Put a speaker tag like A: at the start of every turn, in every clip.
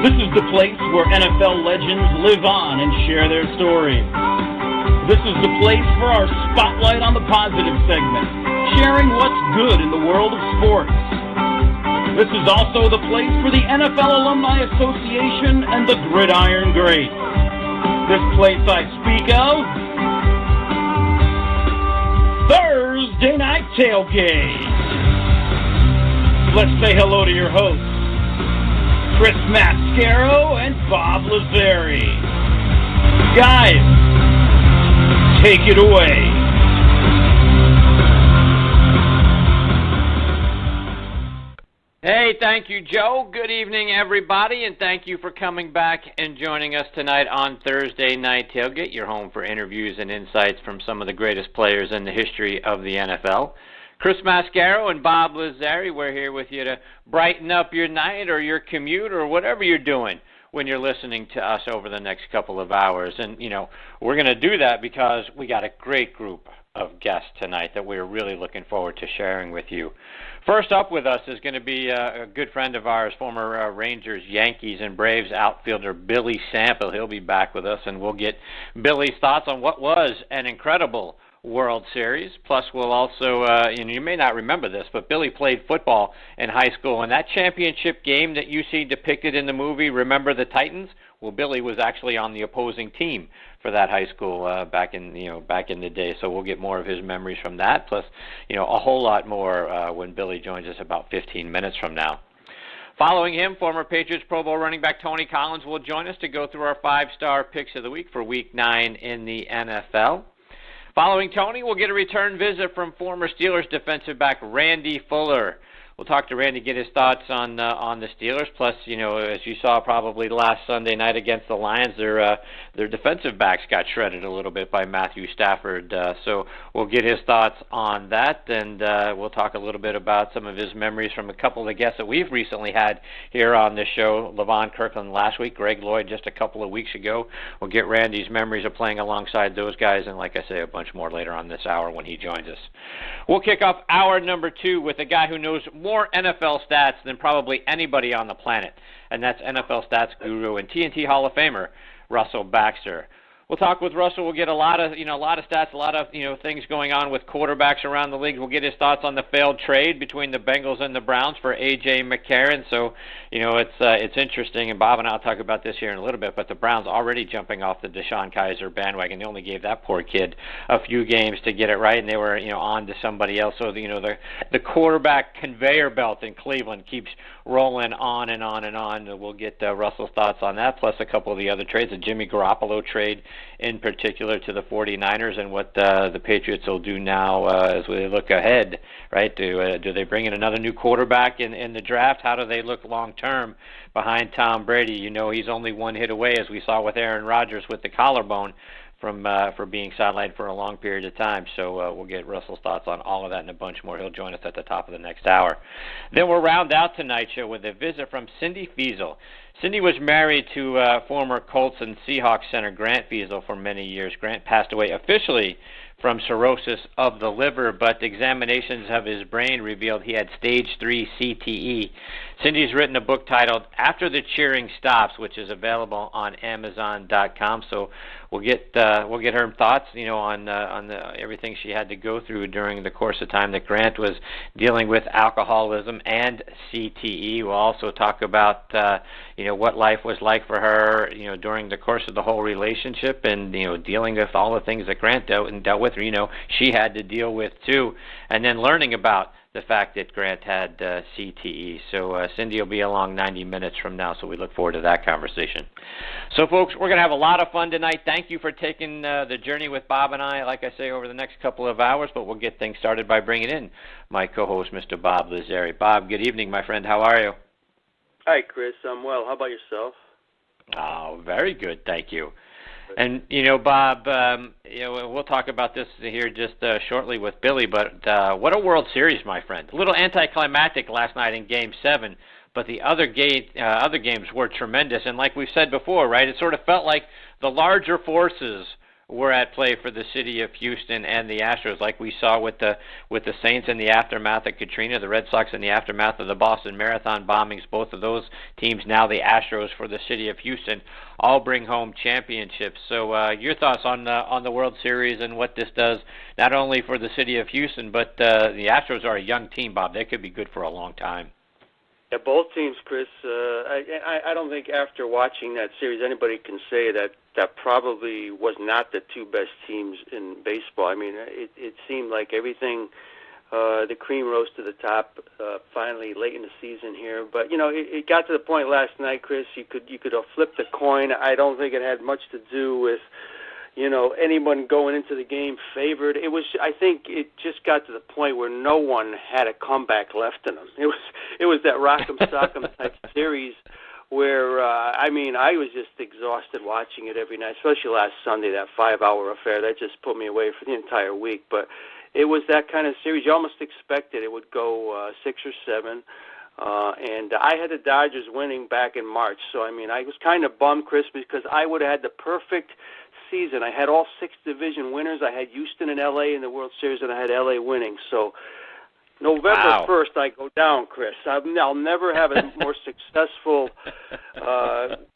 A: This is the place where NFL legends live on and share their stories. This is the place for our Spotlight on the Positive segment, sharing what's good in the world of sports. This is also the place for the NFL Alumni Association and the Gridiron Greats. This place I speak of, Thursday Night Tailgate. Let's say hello to your hosts, Chris Mascaro and Bob Lazzari. Guys, take it away.
B: Hey, thank you, Joe. Good evening, everybody, and thank you for coming back and joining us tonight on Thursday Night Tailgate, your home for interviews and insights from some of the greatest players in the history of the NFL. Chris Mascaro and Bob Lazzari, we're here with you to brighten up your night or your commute or whatever you're doing when you're listening to us over the next couple of hours. And, you know, we're going to do that because we got a great group of guests tonight that we're really looking forward to sharing with you. First up with us is going to be a good friend of ours, former Rangers, Yankees, and Braves outfielder Billy Sample. He'll be back with us, and we'll get Billy's thoughts on what was an incredible World Series. Plus, we'll also, and you may not remember this, but Billy played football in high school, and that championship game that you see depicted in the movie, Remember the Titans? Well, Billy was actually on the opposing team for that high school back in the day. So we'll get more of his memories from that. Plus, a whole lot more when Billy joins us about 15 minutes from now. Following him, former Patriots Pro Bowl running back Tony Collins will join us to go through our 5-star picks of the week for Week 9 in the NFL. Following Tony, we'll get a return visit from former Steelers defensive back Randy Fuller. We'll talk to Randy, get his thoughts on the Steelers. Plus, as you saw probably last Sunday night against the Lions, their defensive backs got shredded a little bit by Matthew Stafford. So we'll get his thoughts on that, and we'll talk a little bit about some of his memories from a couple of the guests that we've recently had here on this show. Levon Kirkland last week, Greg Lloyd just a couple of weeks ago. We'll get Randy's memories of playing alongside those guys, and like I say, a bunch more later on this hour when he joins us. We'll kick off hour number 2 with a guy who knows more NFL stats than probably anybody on the planet, and that's NFL stats guru and TNT Hall of Famer Russell Baxter. We'll talk with Russell. We'll get a lot of stats, a lot of things going on with quarterbacks around the league. We'll get his thoughts on the failed trade between the Bengals and the Browns for A.J. McCarron. So it's interesting, and Bob and I'll talk about this here in a little bit. But the Browns already jumping off the DeShone Kizer bandwagon. They only gave that poor kid a few games to get it right, and they were on to somebody else. So the quarterback conveyor belt in Cleveland keeps rolling on and on and on. We'll get Russell's thoughts on that, plus a couple of the other trades, the Jimmy Garoppolo trade in particular to the 49ers, and what the Patriots will do now as we look ahead, right? Do they bring in another new quarterback in the draft? How do they look long-term behind Tom Brady? He's only one hit away, as we saw with Aaron Rodgers with the collarbone, for being sidelined for a long period of time. So we'll get Russell's thoughts on all of that and a bunch more. He'll join us at the top of the next hour. Then we'll round out tonight's show with a visit from Cyndy Feasel. Cyndy was married to former Colts and Seahawks center Grant Feasel for many years. Grant passed away officially from cirrhosis of the liver, but examinations of his brain revealed he had stage 3 CTE. Cyndy's written a book titled After the Cheering Stops, which is available on Amazon.com. So we'll get her thoughts, on everything she had to go through during the course of time that Grant was dealing with alcoholism and CTE. We'll also talk about what life was like for her, during the course of the whole relationship, and dealing with all the things that Grant dealt with. She had to deal with too, and then learning about the fact that Grant had CTE. So Cyndy will be along 90 minutes from now, so we look forward to that conversation. So, folks, we're going to have a lot of fun tonight. Thank you for taking the journey with Bob and I, like I say, over the next couple of hours, but we'll get things started by bringing in my co-host, Mr. Bob Lazzari. Bob, good evening, my friend. How are you?
C: Hi, Chris. I'm well. How about yourself?
B: Oh, very good. Thank you. And, Bob, we'll talk about this here just shortly with Billy, but what a World Series, my friend. A little anticlimactic last night in Game 7, but the other games were tremendous. And like we've said before, right, it sort of felt like the larger forces were at play for the city of Houston and the Astros, like we saw with the Saints in the aftermath of Katrina, the Red Sox in the aftermath of the Boston Marathon bombings. Both of those teams, now the Astros for the city of Houston, all bring home championships. So your thoughts on the World Series and what this does, not only for the city of Houston, but the Astros are a young team, Bob. They could be good for a long time.
C: Yeah, both teams, Chris. I don't think after watching that series anybody can say that probably was not the two best teams in baseball. I mean, it seemed like everything, the cream rose to the top finally late in the season here. But, you know, it got to the point last night, Chris, you could have flipped the coin. I don't think it had much to do with, you know, anyone going into the game favored. I think it just got to the point where no one had a comeback left in them. It was that rock'em sock'em type series where, I mean, I was just exhausted watching it every night, especially last Sunday, that 5-hour affair. That just put me away for the entire week. But it was that kind of series. You almost expected it would go 6 or 7. And I had the Dodgers winning back in March. So, I mean, I was kind of bummed, Chris, because I would have had the perfect season. I had all 6 division winners. I had Houston and L.A. in the World Series, and I had L.A. winning. So November 1st, I go down, Chris. I'll never have a more successful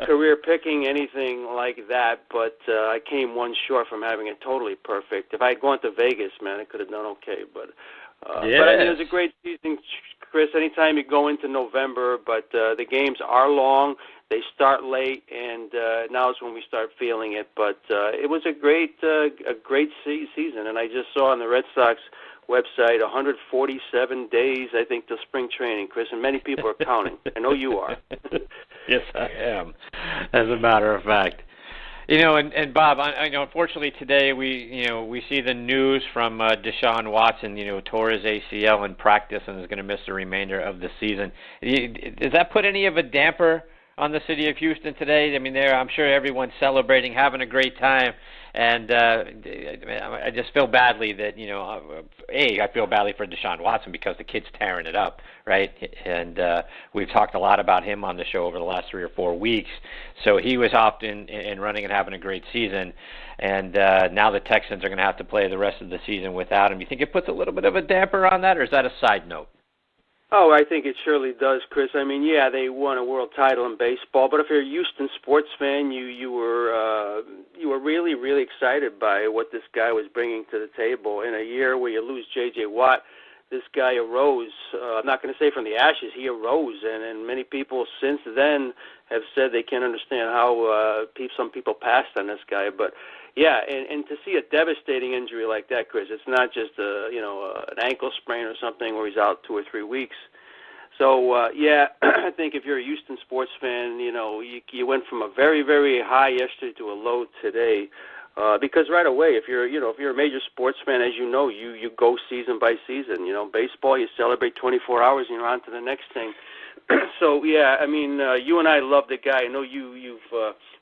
C: career picking anything like that, but I came one short from having it totally perfect. If I had gone to Vegas, man, I could have done okay. But I mean, it was a great season, Chris. Anytime you go into November, but the games are long. They start late, and now is when we start feeling it. But it was a great season, and I just saw on the Red Sox website 147 days, I think, till spring training, Chris, and many people are counting. I know you are.
B: Yes, I am, as a matter of fact. You know, and Bob, I know unfortunately today we see the news from Deshaun Watson, tore his ACL in practice and is going to miss the remainder of the season. Does that put any of a damper on the city of Houston today? I mean, I'm sure everyone's celebrating, having a great time, and I just feel badly that, I feel badly for Deshaun Watson because the kid's tearing it up, right? And we've talked a lot about him on the show over the last 3 or 4 weeks. So he was off in running and having a great season, and now the Texans are going to have to play the rest of the season without him. You think it puts a little bit of a damper on that, or is that a side note?
C: Oh, I think it surely does, Chris. I mean, yeah, they won a world title in baseball, but if you're a Houston sports fan, you were really, really excited by what this guy was bringing to the table. In a year where you lose J.J. Watt, this guy arose. I'm not going to say from the ashes, he arose, and many people since then have said they can't understand how some people passed on this guy, but. Yeah, and to see a devastating injury like that, Chris, it's not just an ankle sprain or something where he's out 2 or 3 weeks. So yeah, I think if you're a Houston sports fan, you went from a very, very high yesterday to a low today, because right away, if you're a major sports fan, as you know, you go season by season. Baseball, you celebrate 24 hours and you're on to the next thing. So yeah, I mean, you and I love the guy. I know you've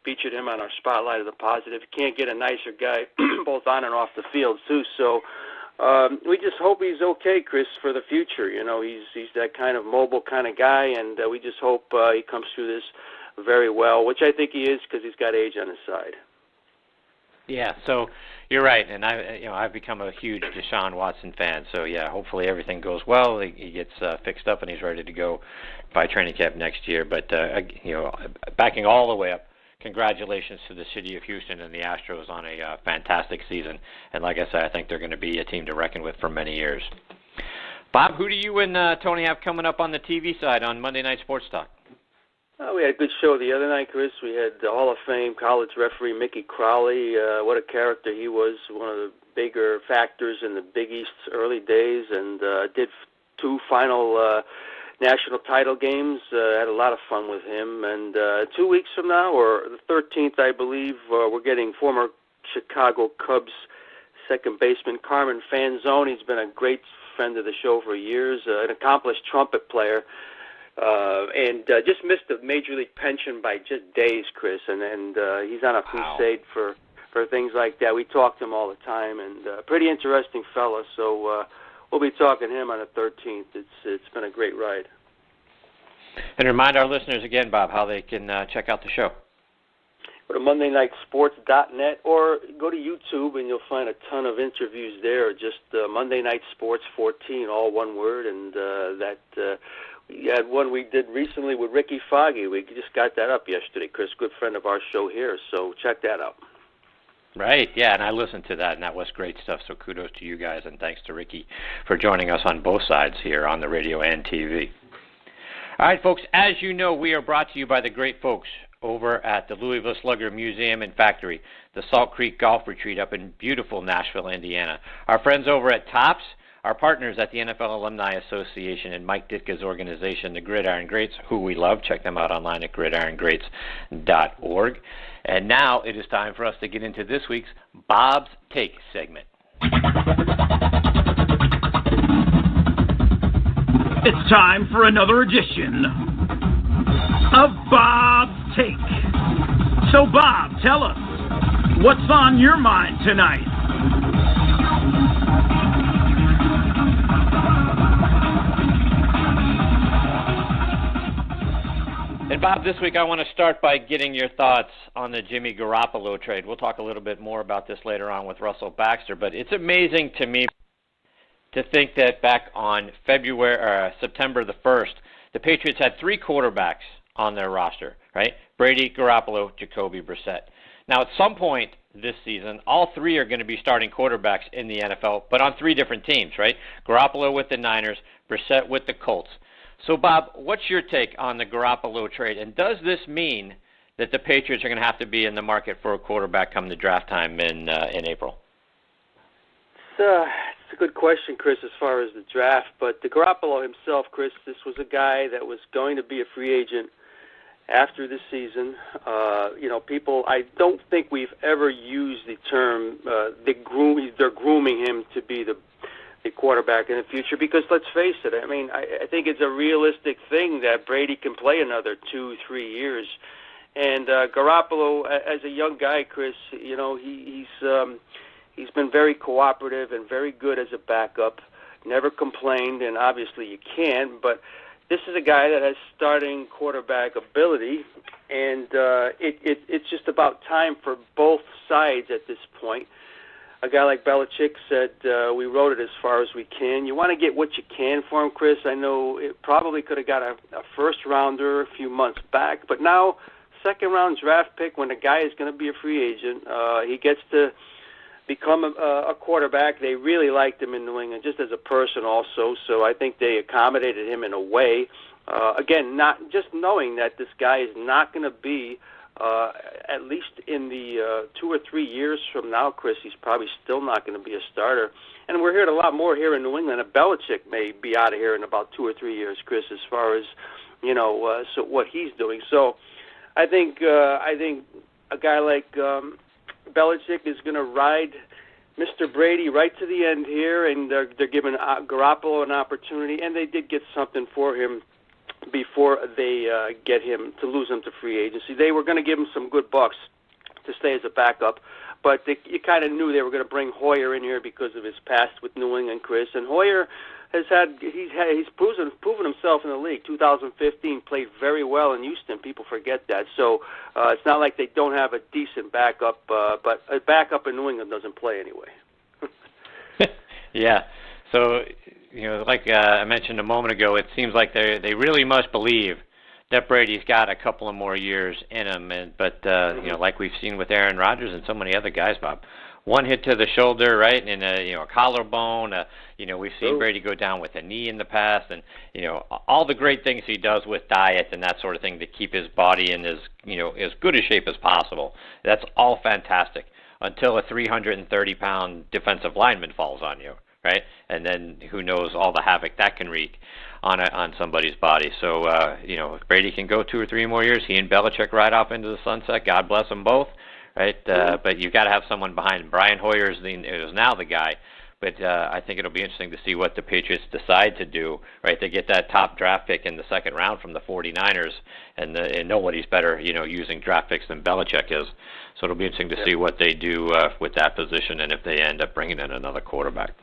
C: featured him on our Spotlight of the Positive. You can't get a nicer guy, both on and off the field too. So we just hope he's okay, Chris, for the future. He's that kind of mobile kind of guy, and we just hope he comes through this very well, which I think he is because he's got age on his side. Yeah,
B: so you're right, and I've become a huge Deshaun Watson fan. So yeah, hopefully everything goes well. He gets fixed up and he's ready to go by training camp next year. But backing all the way up, congratulations to the city of Houston and the Astros on a fantastic season. And like I said, I think they're going to be a team to reckon with for many years. Bob, who do you and Tony have coming up on the TV side on Monday Night Sports Talk?
C: We had a good show the other night, Chris. We had the Hall of Fame college referee Mickey Crowley. What a character he was, one of the bigger factors in the Big East's early days, and did 2 final national title games. Had a lot of fun with him. And 2 weeks from now, or the 13th, I believe, we're getting former Chicago Cubs second baseman Carmen Fanzone. He's been a great friend of the show for years, an accomplished trumpet player. And just missed the Major League pension by just days, Chris, and he's on a crusade for things like that. We talk to him all the time, and pretty interesting fella, so we'll be talking to him on the 13th. It's been a great ride.
B: And remind our listeners again, Bob, how they can check out the show.
C: Go to MondayNightSports.net or go to YouTube and you'll find a ton of interviews there. Just Monday Night Sports 14, all one word. And we had one we did recently with Ricky Foggy. We just got that up yesterday, Chris, good friend of our show here. So check that out.
B: Right, yeah, and I listened to that, and that was great stuff, so kudos to you guys, and thanks to Ricky for joining us on both sides here on the radio and TV. All right, folks, as you know, we are brought to you by the great folks over at the Louisville Slugger Museum and Factory, the Salt Creek Golf Retreat up in beautiful Nashville, Indiana. Our friends over at Tops, our partners at the NFL Alumni Association and Mike Ditka's organization, the Gridiron Greats, who we love. Check them out online at gridirongreats.org. And now it is time for us to get into this week's Bob's Take segment.
A: It's time for another edition of Bob's Take. So, Bob, tell us, what's on your mind tonight?
B: And, Bob, this week I want to start by getting your thoughts on the Jimmy Garoppolo trade. We'll talk a little bit more about this later on with Russell Baxter, but it's amazing to me to think that back on September the 1st, the Patriots had 3 quarterbacks on their roster, right? Brady, Garoppolo, Jacoby Brissett. Now, at some point this season, all 3 are going to be starting quarterbacks in the NFL, but on 3 different teams, right? Garoppolo with the Niners, Brissett with the Colts. So, Bob, what's your take on the Garoppolo trade, and does this mean that the Patriots are going to have to be in the market for a quarterback come the draft time in April?
C: It's a good question, Chris, as far as the draft. But the Garoppolo himself, Chris, this was a guy that was going to be a free agent after the season. People, I don't think we've ever used the term they're grooming him to be the quarterback in the future, because let's face it, I mean, I think it's a realistic thing that Brady can play another 2-3 years. And Garoppolo, as a young guy, Chris, he's been very cooperative and very good as a backup, never complained, and obviously you can, but this is a guy that has starting quarterback ability, and it's just about time for both sides at this point. A guy like Belichick said, we wrote it as far as we can. You want to get what you can for him, Chris. I know it probably could have got a first-rounder a few months back, but now second-round draft pick when the guy is going to be a free agent. He gets to become a quarterback. They really liked him in New England, just as a person also, so I think they accommodated him in a way. Again, not just knowing that this guy is not going to be, at least in the 2 or 3 years from now, Chris, he's probably still not going to be a starter. And we're hearing a lot more here in New England. Belichick may be out of here in about 2 or 3 years, Chris, as far as, so what he's doing. So I think a guy like Belichick is going to ride Mr. Brady right to the end here, and they're giving Garoppolo an opportunity, and they did get something for him before they get him to lose him to free agency. They were going to give him some good bucks to stay as a backup, but you kind of knew they were going to bring Hoyer in here because of his past with New England, Chris. And Hoyer he's proven himself in the league. 2015 played very well in Houston. People forget that. So it's not like they don't have a decent backup, but a backup in New England doesn't play anyway.
B: Yeah. So, like I mentioned a moment ago, it seems like they really must believe that Brady's got a couple of more years in him. But like we've seen with Aaron Rodgers and so many other guys, Bob, one hit to the shoulder, right, and a collarbone. We've seen Brady go down with a knee in the past, and all the great things he does with diet and that sort of thing to keep his body in as good a shape as possible. That's all fantastic until a 330-pound defensive lineman falls on you, right? And then who knows all the havoc that can wreak on somebody's body. So if Brady can go 2 or 3 more years, he and Belichick ride off into the sunset. God bless them both. Right, but you've got to have someone behind him. Brian Hoyer is now the guy, but I think it'll be interesting to see what the Patriots decide to do. Right, they get that top draft pick in the second round from the 49ers, and nobody's better, using draft picks than Belichick is. So it'll be interesting to see what they do with that position and if they end up bringing in another quarterback.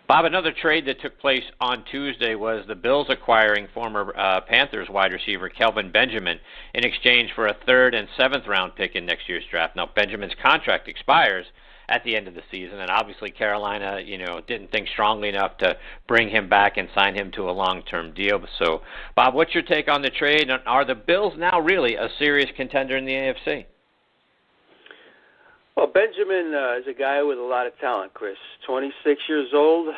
B: Bob, another trade that took place on Tuesday was the Bills acquiring former Panthers wide receiver Kelvin Benjamin in exchange for a 3rd and 7th round pick in next year's draft. Now, Benjamin's contract expires at the end of the season, and obviously Carolina, didn't think strongly enough to bring him back and sign him to a long-term deal. So, Bob, what's your take on the trade? Are the Bills now really a serious contender in the AFC?
C: Well, Benjamin is a guy with a lot of talent, Chris. 26 years old.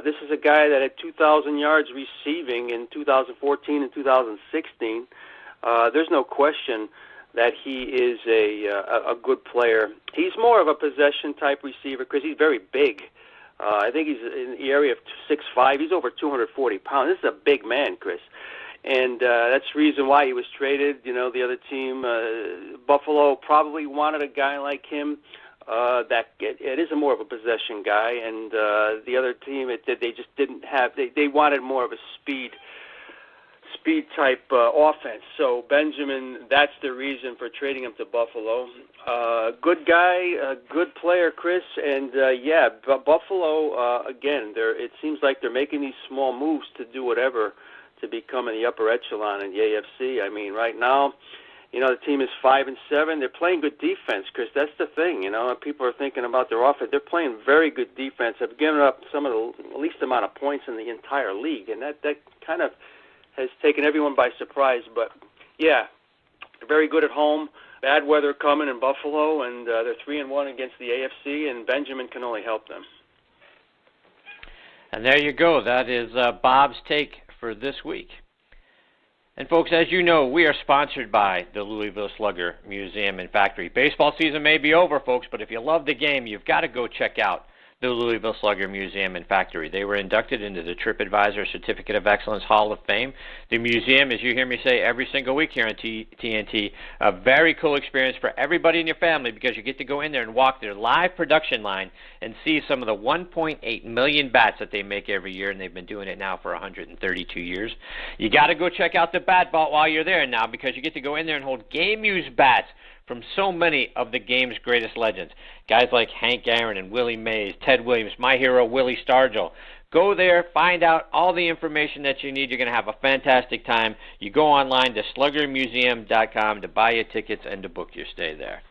C: This is a guy that had 2,000 yards receiving in 2014 and 2016. There's no question that he is a good player. He's more of a possession-type receiver because he's very big. I think he's in the area of 6'5". He's over 240 pounds. This is a big man, Chris. And that's the reason why he was traded. The other team, Buffalo, probably wanted a guy like him. It is more of a possession guy, and the other team, they just didn't have. They wanted more of a speed type offense. So Benjamin, that's the reason for trading him to Buffalo. Good guy, a good player, Chris, and Buffalo again. It seems like they're making these small moves to do whatever to become in the upper echelon in the AFC. I mean, right now, the team is 5-7. They're playing good defense, Chris. That's the thing. People are thinking about their offense. They're playing very good defense. They've given up some of the least amount of points in the entire league, and that kind of has taken everyone by surprise. But yeah, they're very good at home. Bad weather coming in Buffalo, and they're 3-1 against the AFC, and Benjamin can only help them.
B: And there you go. That is Bob's take for this week. And folks, as you know, we are sponsored by the Louisville Slugger Museum and Factory. Baseball season may be over, folks, but if you love the game, you've got to go check out the Louisville Slugger Museum and Factory. They were inducted into the TripAdvisor Certificate of Excellence Hall of Fame. The museum, as you hear me say every single week here on TNT, a very cool experience for everybody in your family because you get to go in there and walk their live production line and see some of the 1.8 million bats that they make every year, and they've been doing it now for 132 years. You got to go check out the bat vault while you're there now because you get to go in there and hold game-used bats from so many of the game's greatest legends. Guys like Hank Aaron and Willie Mays, Ted Williams, my hero Willie Stargell. Go there, find out all the information that you need. You're going to have a fantastic time. You go online to sluggermuseum.com to buy your tickets and to book your stay there.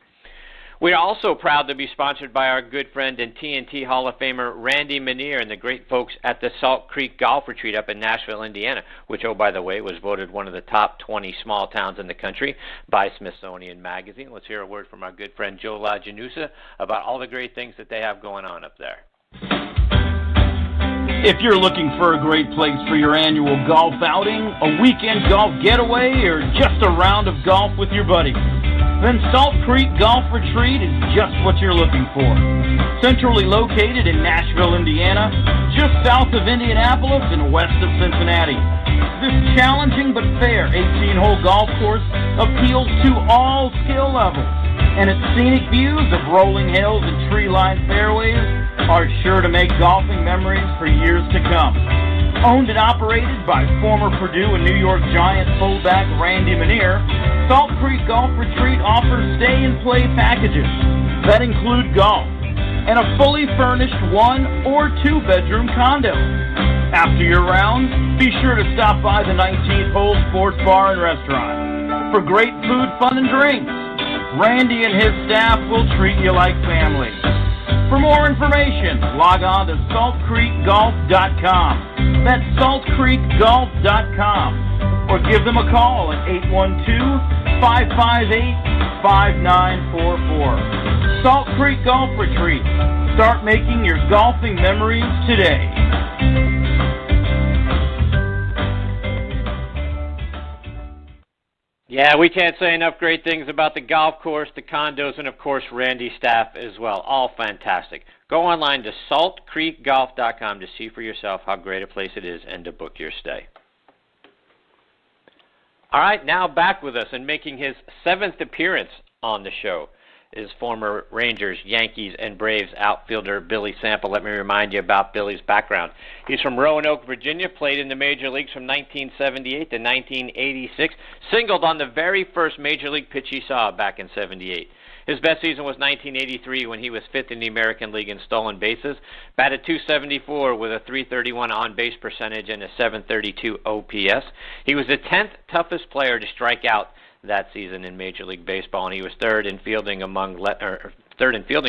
B: We are also proud to be sponsored by our good friend and TNT Hall of Famer Randy Manier and the great folks at the Salt Creek Golf Retreat up in Nashville, Indiana, which, oh, by the way, was voted one of the top 20 small towns in the country by Smithsonian Magazine. Let's hear a word from our good friend Joe LaGenusa about all the great things that they have going on up there.
A: If you're looking for a great place for your annual golf outing, a weekend golf getaway, or just a round of golf with your buddies, then Salt Creek Golf Retreat is just what you're looking for. Centrally located in Nashville, Indiana, just south of Indianapolis and west of Cincinnati. This challenging but fair 18-hole golf course appeals to all skill levels, and its scenic views of rolling hills and tree-lined fairways are sure to make golfing memories for years to come. Owned and operated by former Purdue and New York Giants fullback Randy Manier, Salt Creek Golf Retreat offers stay-and-play packages that include golf and a fully furnished 1- or 2-bedroom condo. After your round, be sure to stop by the 19th Hole Sports Bar and Restaurant for great food, fun, and drinks. Randy and his staff will treat you like family. For more information, log on to saltcreekgolf.com. That's saltcreekgolf.com. Or give them a call at 812-558-5944. Salt Creek Golf Retreat. Start making your golfing memories today.
B: Yeah, we can't say enough great things about the golf course, the condos, and, of course, Randy's staff as well. All fantastic. Go online to saltcreekgolf.com to see for yourself how great a place it is and to book your stay. All right, now back with us and making his 7th appearance on the show is former Rangers, Yankees, and Braves outfielder Billy Sample. Let me remind you about Billy's background. He's from Roanoke, Virginia, played in the major leagues from 1978 to 1986, singled on the very first major league pitch he saw back in '78. His best season was 1983 when he was 5th in the American League in stolen bases, batted .274 with a .331 on-base percentage and a .732 OPS. He was the 10th toughest player to strike out that season in Major League Baseball, and he was third in fielding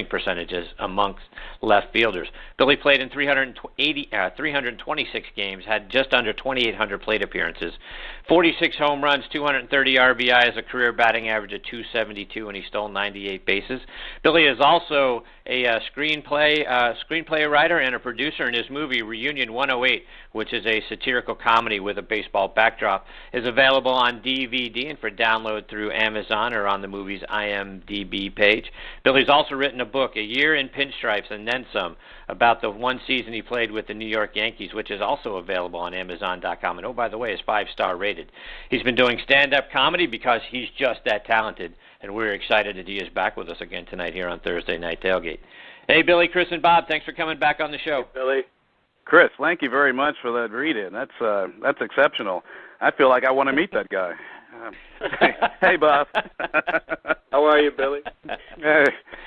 B: percentages amongst left fielders. Billy played in 326 games, had just under 2,800 plate appearances, 46 home runs, 230 RBIs, a career batting average of .272, and he stole 98 bases. Billy is also a screenplay writer and a producer, in his movie Reunion 108, which is a satirical comedy with a baseball backdrop, is available on DVD and for download through Amazon or on the movie's IMDb page. Billy's also written a book, A Year in Pinstripes and Then Some, about the one season he played with the New York Yankees, which is also available on Amazon.com. And oh, by the way, it's 5-star rated. He's been doing stand-up comedy because he's just that talented, and we're excited that he is back with us again tonight here on Thursday Night Tailgate. Hey, Billy, Chris, and Bob, thanks for coming back on the show.
C: Hey, Billy.
D: Chris, thank you very much for that read-in. That's exceptional. I feel like I want to meet that guy. Hey, Bob.
C: How are you, Billy?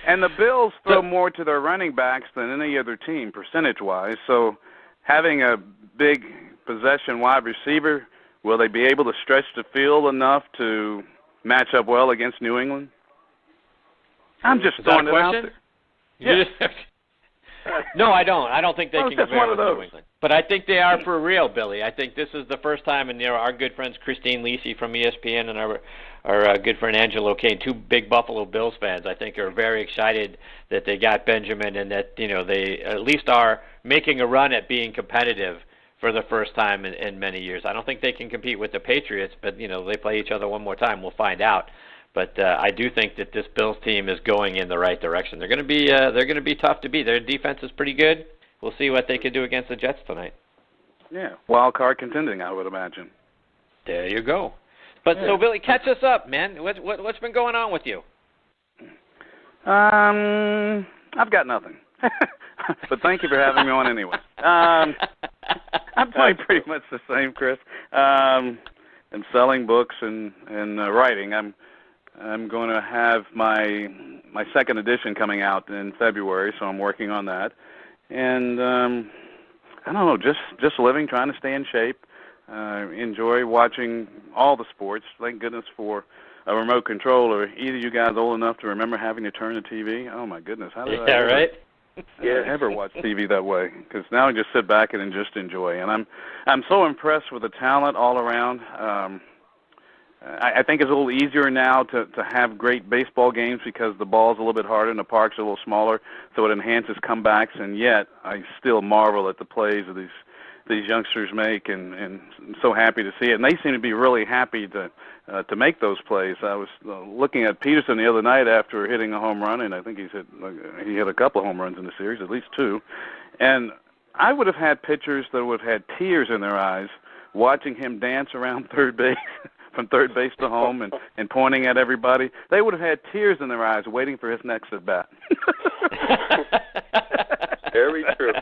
D: And the Bills throw more to their running backs than any other team, percentage-wise. So having a big possession wide receiver, will they be able to stretch the field enough to match up well against New England? I'm just throwing it out there.
B: Yeah. No, I don't. I don't think they can compare with New England. But I think they are for real, Billy. I think this is the first time, and our good friends Christine Lisi from ESPN and our good friend Angelo Kane, two big Buffalo Bills fans, I think are very excited that they got Benjamin and that they at least are making a run at being competitive for the first time in many years. I don't think they can compete with the Patriots, but they play each other one more time. We'll find out. But I do think that this Bills team is going in the right direction. They're going to be tough to beat. Their defense is pretty good. We'll see what they can do against the Jets tonight.
D: Yeah, wild card contending, I would imagine.
B: There you go. But So, Billy, catch us up, man. What's been going on with you?
D: I've got nothing. But thank you for having me on anyway. I'm doing pretty much the same, Chris. And selling books and writing. I'm going to have my second edition coming out in February, so I'm working on that. And I don't know, just living, trying to stay in shape. Enjoy watching all the sports. Thank goodness for a remote controller. Either you guys old enough to remember having to turn the TV? Oh my goodness, how did I ever watch TV that way? Because now I just sit back and just enjoy. And I'm so impressed with the talent all around. I think it's a little easier now to have great baseball games because the ball's a little bit harder and the park's a little smaller, so it enhances comebacks. And yet, I still marvel at the plays that these youngsters make, and so happy to see it. And they seem to be really happy to make those plays. I was looking at Peterson the other night after hitting a home run, and I think he hit a couple of home runs in the series, at least two. And I would have had pitchers that would have had tears in their eyes watching him dance around third base. From third base to home and pointing at everybody. They would have had tears in their eyes waiting for his next at-bat.
C: Very true.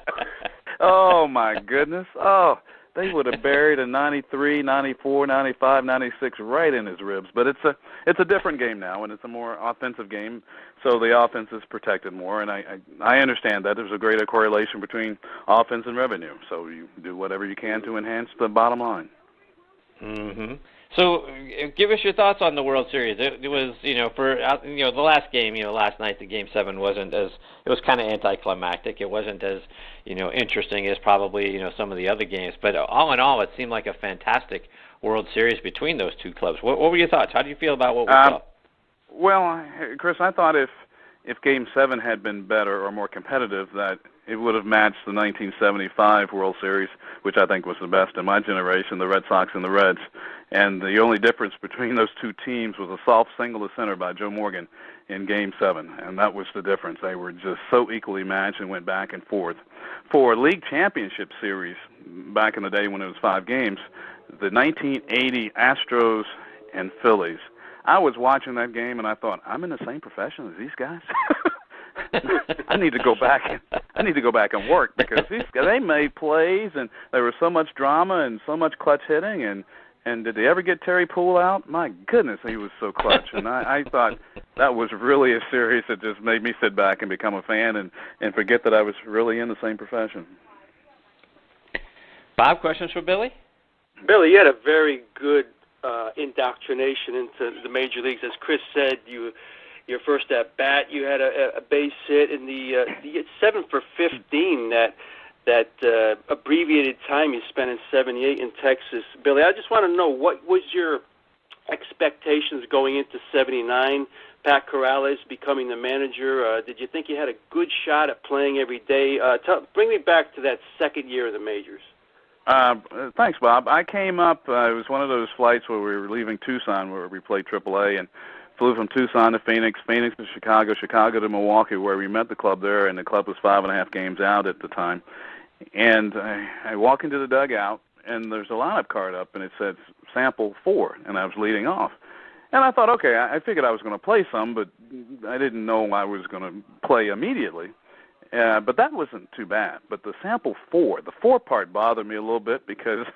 D: Oh, my goodness. Oh, they would have buried a 93, 94, 95, 96 right in his ribs. But it's a different game now, and it's a more offensive game, so the offense is protected more. And I understand that. There's a greater correlation between offense and revenue. So you do whatever you can to enhance the bottom line.
B: Mm-hmm. So, give us your thoughts on the World Series. It was, for the last game, last night, the Game 7 wasn't as, it was kind of anticlimactic. It wasn't as, interesting as probably, some of the other games. But all in all, it seemed like a fantastic World Series between those two clubs. What were your thoughts? How do you feel about what we saw?
D: Well, Chris, I thought if Game 7 had been better or more competitive, that it would have matched the 1975 World Series, which I think was the best in my generation, the Red Sox and the Reds. And the only difference between those two teams was a soft single to center by Joe Morgan in Game 7, and that was the difference. They were just so equally matched and went back and forth. For a league championship series, back in the day when it was 5 games, the 1980 Astros and Phillies, I was watching that game and I thought, I'm in the same profession as these guys. I need to go back and work because they made plays and there was so much drama and so much clutch hitting and did they ever get Terry Poole out? My goodness, he was so clutch. And I thought that was really a series that just made me sit back and become a fan and forget that I was really in the same profession.
B: Bob, questions for Billy?
C: Billy, you had a very good indoctrination into the major leagues. As Chris said, your first at bat, you had a base hit in the 7 for 15. That abbreviated time you spent in '78 in Texas. Billy, I just want to know, what was your expectations going into '79? Pat Corrales becoming the manager. Did you think you had a good shot at playing every day? Bring me back to that second year of the majors.
D: Thanks, Bob. I came up, it was one of those flights where we were leaving Tucson, where we played AAA, and flew from Tucson to Phoenix, Phoenix to Chicago, Chicago to Milwaukee, where we met the club there, and the club was 5.5 games out at the time. And I walk into the dugout, and there's a lineup card up, and it said sample 4, and I was leading off. And I thought, okay, I figured I was going to play some, but I didn't know I was going to play immediately. But that wasn't too bad. But the sample 4, the 4 part bothered me a little bit because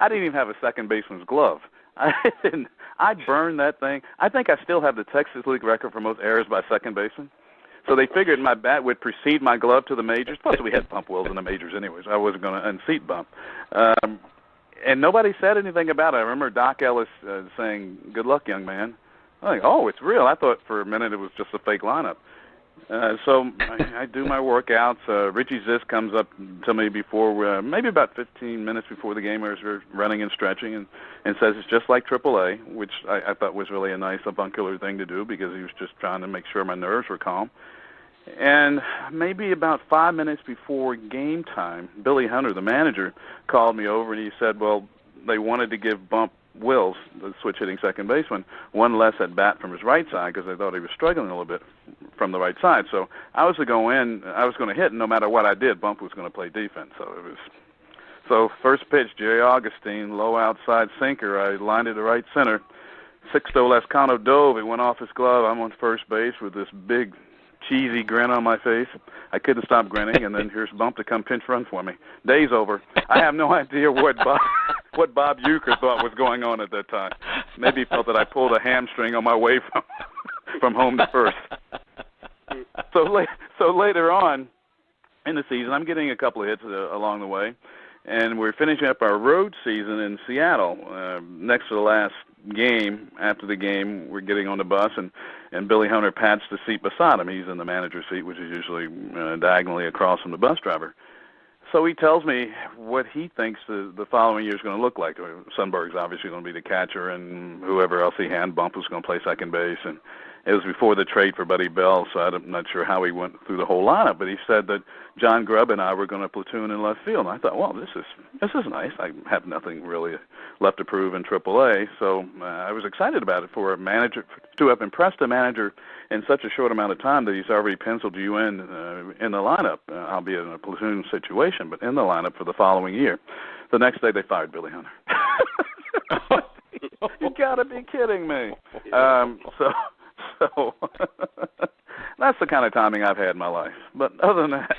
D: I didn't even have a second baseman's glove. I burned that thing. I think I still have the Texas League record for most errors by second baseman. So they figured my bat would precede my glove to the majors. Plus, we had bump wheels in the majors anyways. I wasn't going to unseat bump. And nobody said anything about it. I remember Doc Ellis saying, "Good luck, young man." I'm like, oh, it's real. I thought for a minute it was just a fake lineup. So I do my workouts. Richie Zisk comes up to me before, maybe about 15 minutes before the game, as we're running and stretching, and says it's just like AAA, which I thought was really a nice avuncular thing to do because he was just trying to make sure my nerves were calm. And maybe about 5 minutes before game time, Billy Hunter, the manager, called me over and he said, well, they wanted to give Bump Wills, the switch-hitting second baseman, one less at bat from his right side because they thought he was struggling a little bit from the right side. So I was to go in, I was going to hit, and no matter what I did, Bump was going to play defense. So first pitch, Jerry Augustine, low outside sinker. I lined it to right center. Sixto Lascano dove. It went off his glove. I'm on first base with this big, cheesy grin on my face. I couldn't stop grinning, and then here's Bump to come pinch run for me. Day's over. I have no idea what Bob Uecker thought was going on at that time. Maybe he felt that I pulled a hamstring on my way from home to first. So later on in the season, I'm getting a couple of hits along the way, and we're finishing up our road season in Seattle. Next to the last game, after the game, we're getting on the bus, and Billy Hunter pats the seat beside him. He's in the manager's seat, which is usually diagonally across from the bus driver. So he tells me what he thinks the following year is going to look like. Sundberg's obviously going to be the catcher, and whoever else he had, Bump was going to play second base. And it was before the trade for Buddy Bell, so I'm not sure how he went through the whole lineup. But he said that John Grubb and I were going to platoon in left field. And I thought, well, this is nice. I have nothing really left to prove in AAA, so I was excited about it for a manager to have impressed a manager in such a short amount of time that he's already penciled you in the lineup, albeit in a platoon situation, but in the lineup for the following year. The next day they fired Billy Hunter. You got to be kidding me. So that's the kind of timing I've had in my life. But other than that,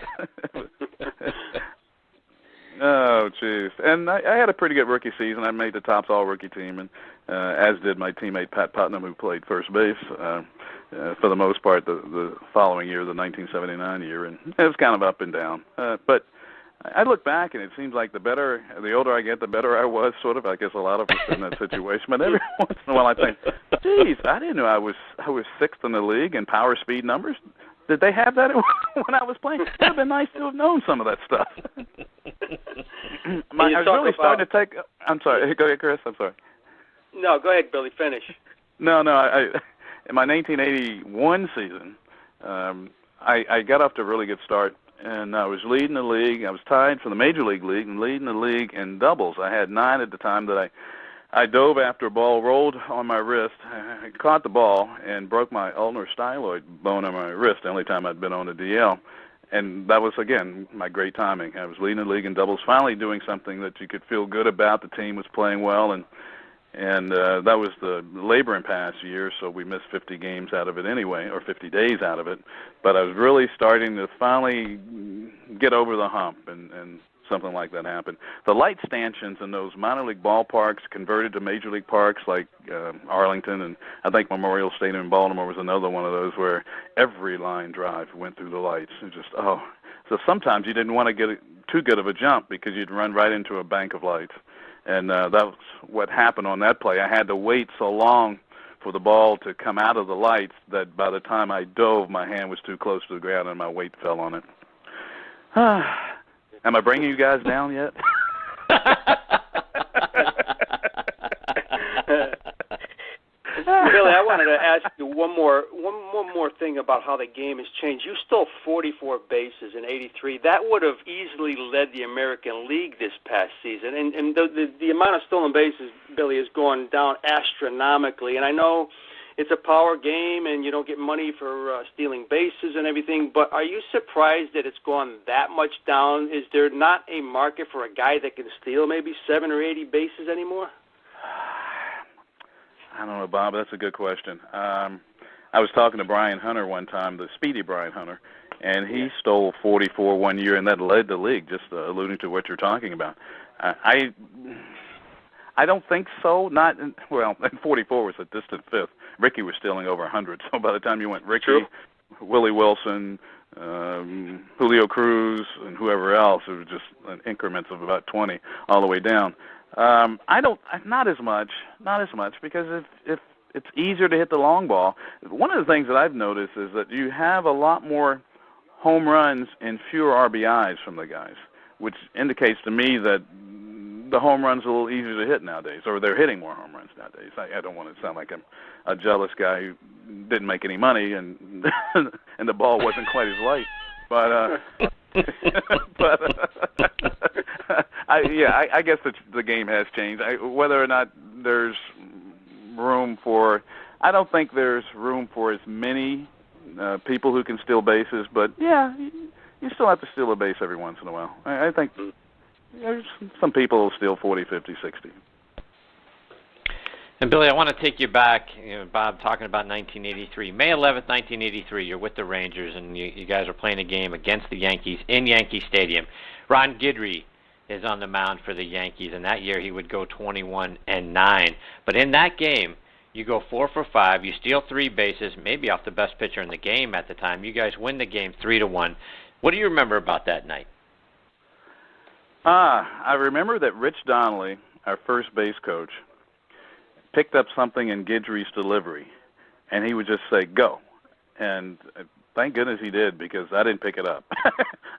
D: oh, jeez. And I had a pretty good rookie season. I made the Topps All-Rookie team, and as did my teammate Pat Putnam, who played first base for the most part the following year, the 1979 year. And it was kind of up and down. But I look back, and it seems like the older I get, the better I was, sort of. I guess a lot of us are in that situation. But every once in a while I think, geez, I didn't know I was sixth in the league in power speed numbers. Did they have that when I was playing? It would have been nice to have known some of that stuff. I was really starting to take... I'm sorry. Go ahead, Chris. I'm sorry.
C: No, go ahead, Billy. Finish.
D: No. In my 1981 season, I got off to a really good start. And I was leading the league. I was tied for the Major League League and leading the league in doubles. I had 9 at the time that I dove after a ball, rolled on my wrist, I caught the ball, and broke my ulnar styloid bone on my wrist the only time I'd been on the DL. And that was, again, my great timing. I was leading the league in doubles, finally doing something that you could feel good about. The team was playing well, and that was the labor and pass year, so we missed 50 games out of it anyway, or 50 days out of it. But I was really starting to finally get over the hump and something like that happen. The light stanchions in those minor league ballparks converted to major league parks like Arlington, and I think Memorial Stadium in Baltimore was another one of those where every line drive went through the lights. It just, so sometimes you didn't want to get too good of a jump because you'd run right into a bank of lights. And that was what happened on that play. I had to wait so long for the ball to come out of the lights that by the time I dove, my hand was too close to the ground and my weight fell on it. Am I bringing you guys down yet?
C: Billy, I wanted to ask you one more thing about how the game has changed. You stole 44 bases in '83. That would have easily led the American League this past season. And the amount of stolen bases, Billy, has gone down astronomically. And I know it's a power game and you don't get money for stealing bases and everything, but are you surprised that it's gone that much down? Is there not a market for a guy that can steal maybe 70 or 80 bases anymore?
D: I don't know, Bob. That's a good question. I was talking to Brian Hunter one time, the speedy Brian Hunter, and he stole 44 one year, and that led the league, just alluding to what you're talking about. I don't think so. And 44 was a distant fifth. Ricky was stealing over 100, so by the time you went Ricky,
C: True.
D: Willie Wilson, Julio Cruz, and whoever else, it was just increments of about 20 all the way down. Not as much, because if it's easier to hit the long ball. One of the things that I've noticed is that you have a lot more home runs and fewer RBIs from the guys, which indicates to me that the home run's a little easier to hit nowadays, or they're hitting more home runs nowadays. I don't want to sound like I'm a jealous guy who didn't make any money and and the ball wasn't quite as light, but I guess the game has changed. Whether or not there's room for, I don't think there's room for as many people who can steal bases, but yeah, you still have to steal a base every once in a while. I think there's some people will steal 40, 50, 60.
B: And Billy, I want to take you back, Bob, talking about 1983. May 11th, 1983, you're with the Rangers, and you guys are playing a game against the Yankees in Yankee Stadium. Ron Guidry is on the mound for the Yankees, and that year he would go 21-9. But in that game, you go 4 for 5, you steal 3 bases, maybe off the best pitcher in the game at the time. You guys win the game 3-1. What do you remember about that night?
D: I remember that Rich Donnelly, our first base coach, picked up something in Guidry's delivery, and he would just say, "Go." And thank goodness he did, because I didn't pick it up.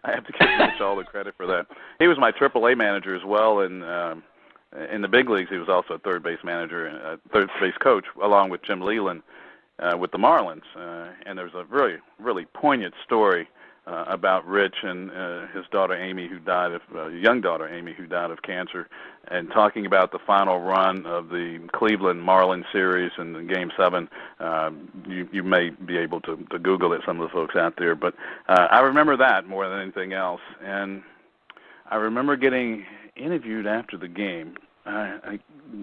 D: I have to give Rich all the credit for that. He was my AAA manager as well, and in the big leagues he was also a third base manager and third base coach, along with Jim Leland with the Marlins. And there was a really, really poignant story about Rich and his daughter Amy, who died of young daughter Amy, who died of cancer, and talking about the final run of the Cleveland Marlins series in Game 7. You may be able to Google it, some of the folks out there, but I remember that more than anything else. And I remember getting interviewed after the game.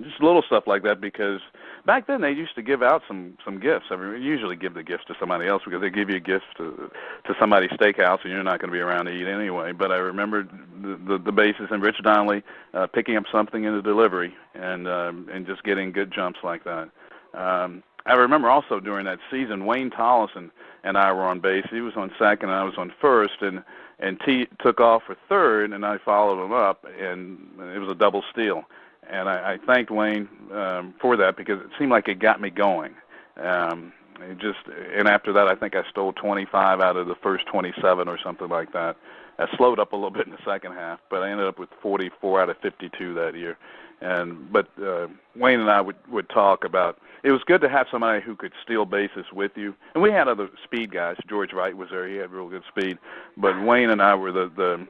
D: Just little stuff like that, because back then they used to give out some gifts. I mean, usually give the gifts to somebody else, because they give you a gift to somebody's steakhouse and you're not going to be around to eat anyway. But I remember the bases and Rich Donnelly picking up something in the delivery and just getting good jumps like that. I remember also during that season, Wayne Tollison and I were on base. He was on second and I was on first, and T took off for third, and I followed him up, and it was a double steal. And I thanked Wayne for that, because it seemed like it got me going. And after that, I think I stole 25 out of the first 27 or something like that. I slowed up a little bit in the second half, but I ended up with 44 out of 52 that year. But Wayne and I would talk about, it was good to have somebody who could steal bases with you. And we had other speed guys. George Wright was there. He had real good speed. But Wayne and I were the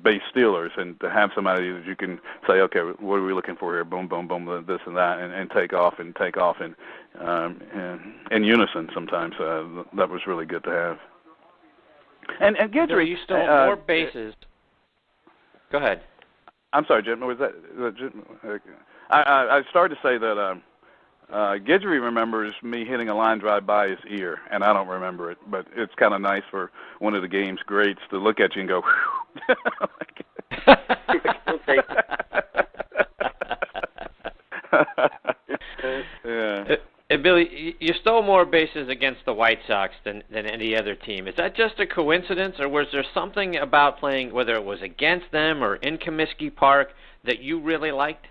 D: base stealers, and to have somebody that you can say, okay, what are we looking for here? Boom, boom, boom, this and that, and take off in unison sometimes. That was really good to have. And Guidry,
B: you stole more bases. Go ahead.
D: I'm sorry, Jim. Was that Jim? I started to say that Guidry remembers me hitting a line drive by his ear, and I don't remember it. But it's kind of nice for one of the game's greats to look at you and go, whew.
C: He'll take
D: Yeah.
B: And Billy, you stole more bases against the White Sox than any other team. Is that just a coincidence, or was there something about playing, whether it was against them or in Comiskey Park, that you really liked?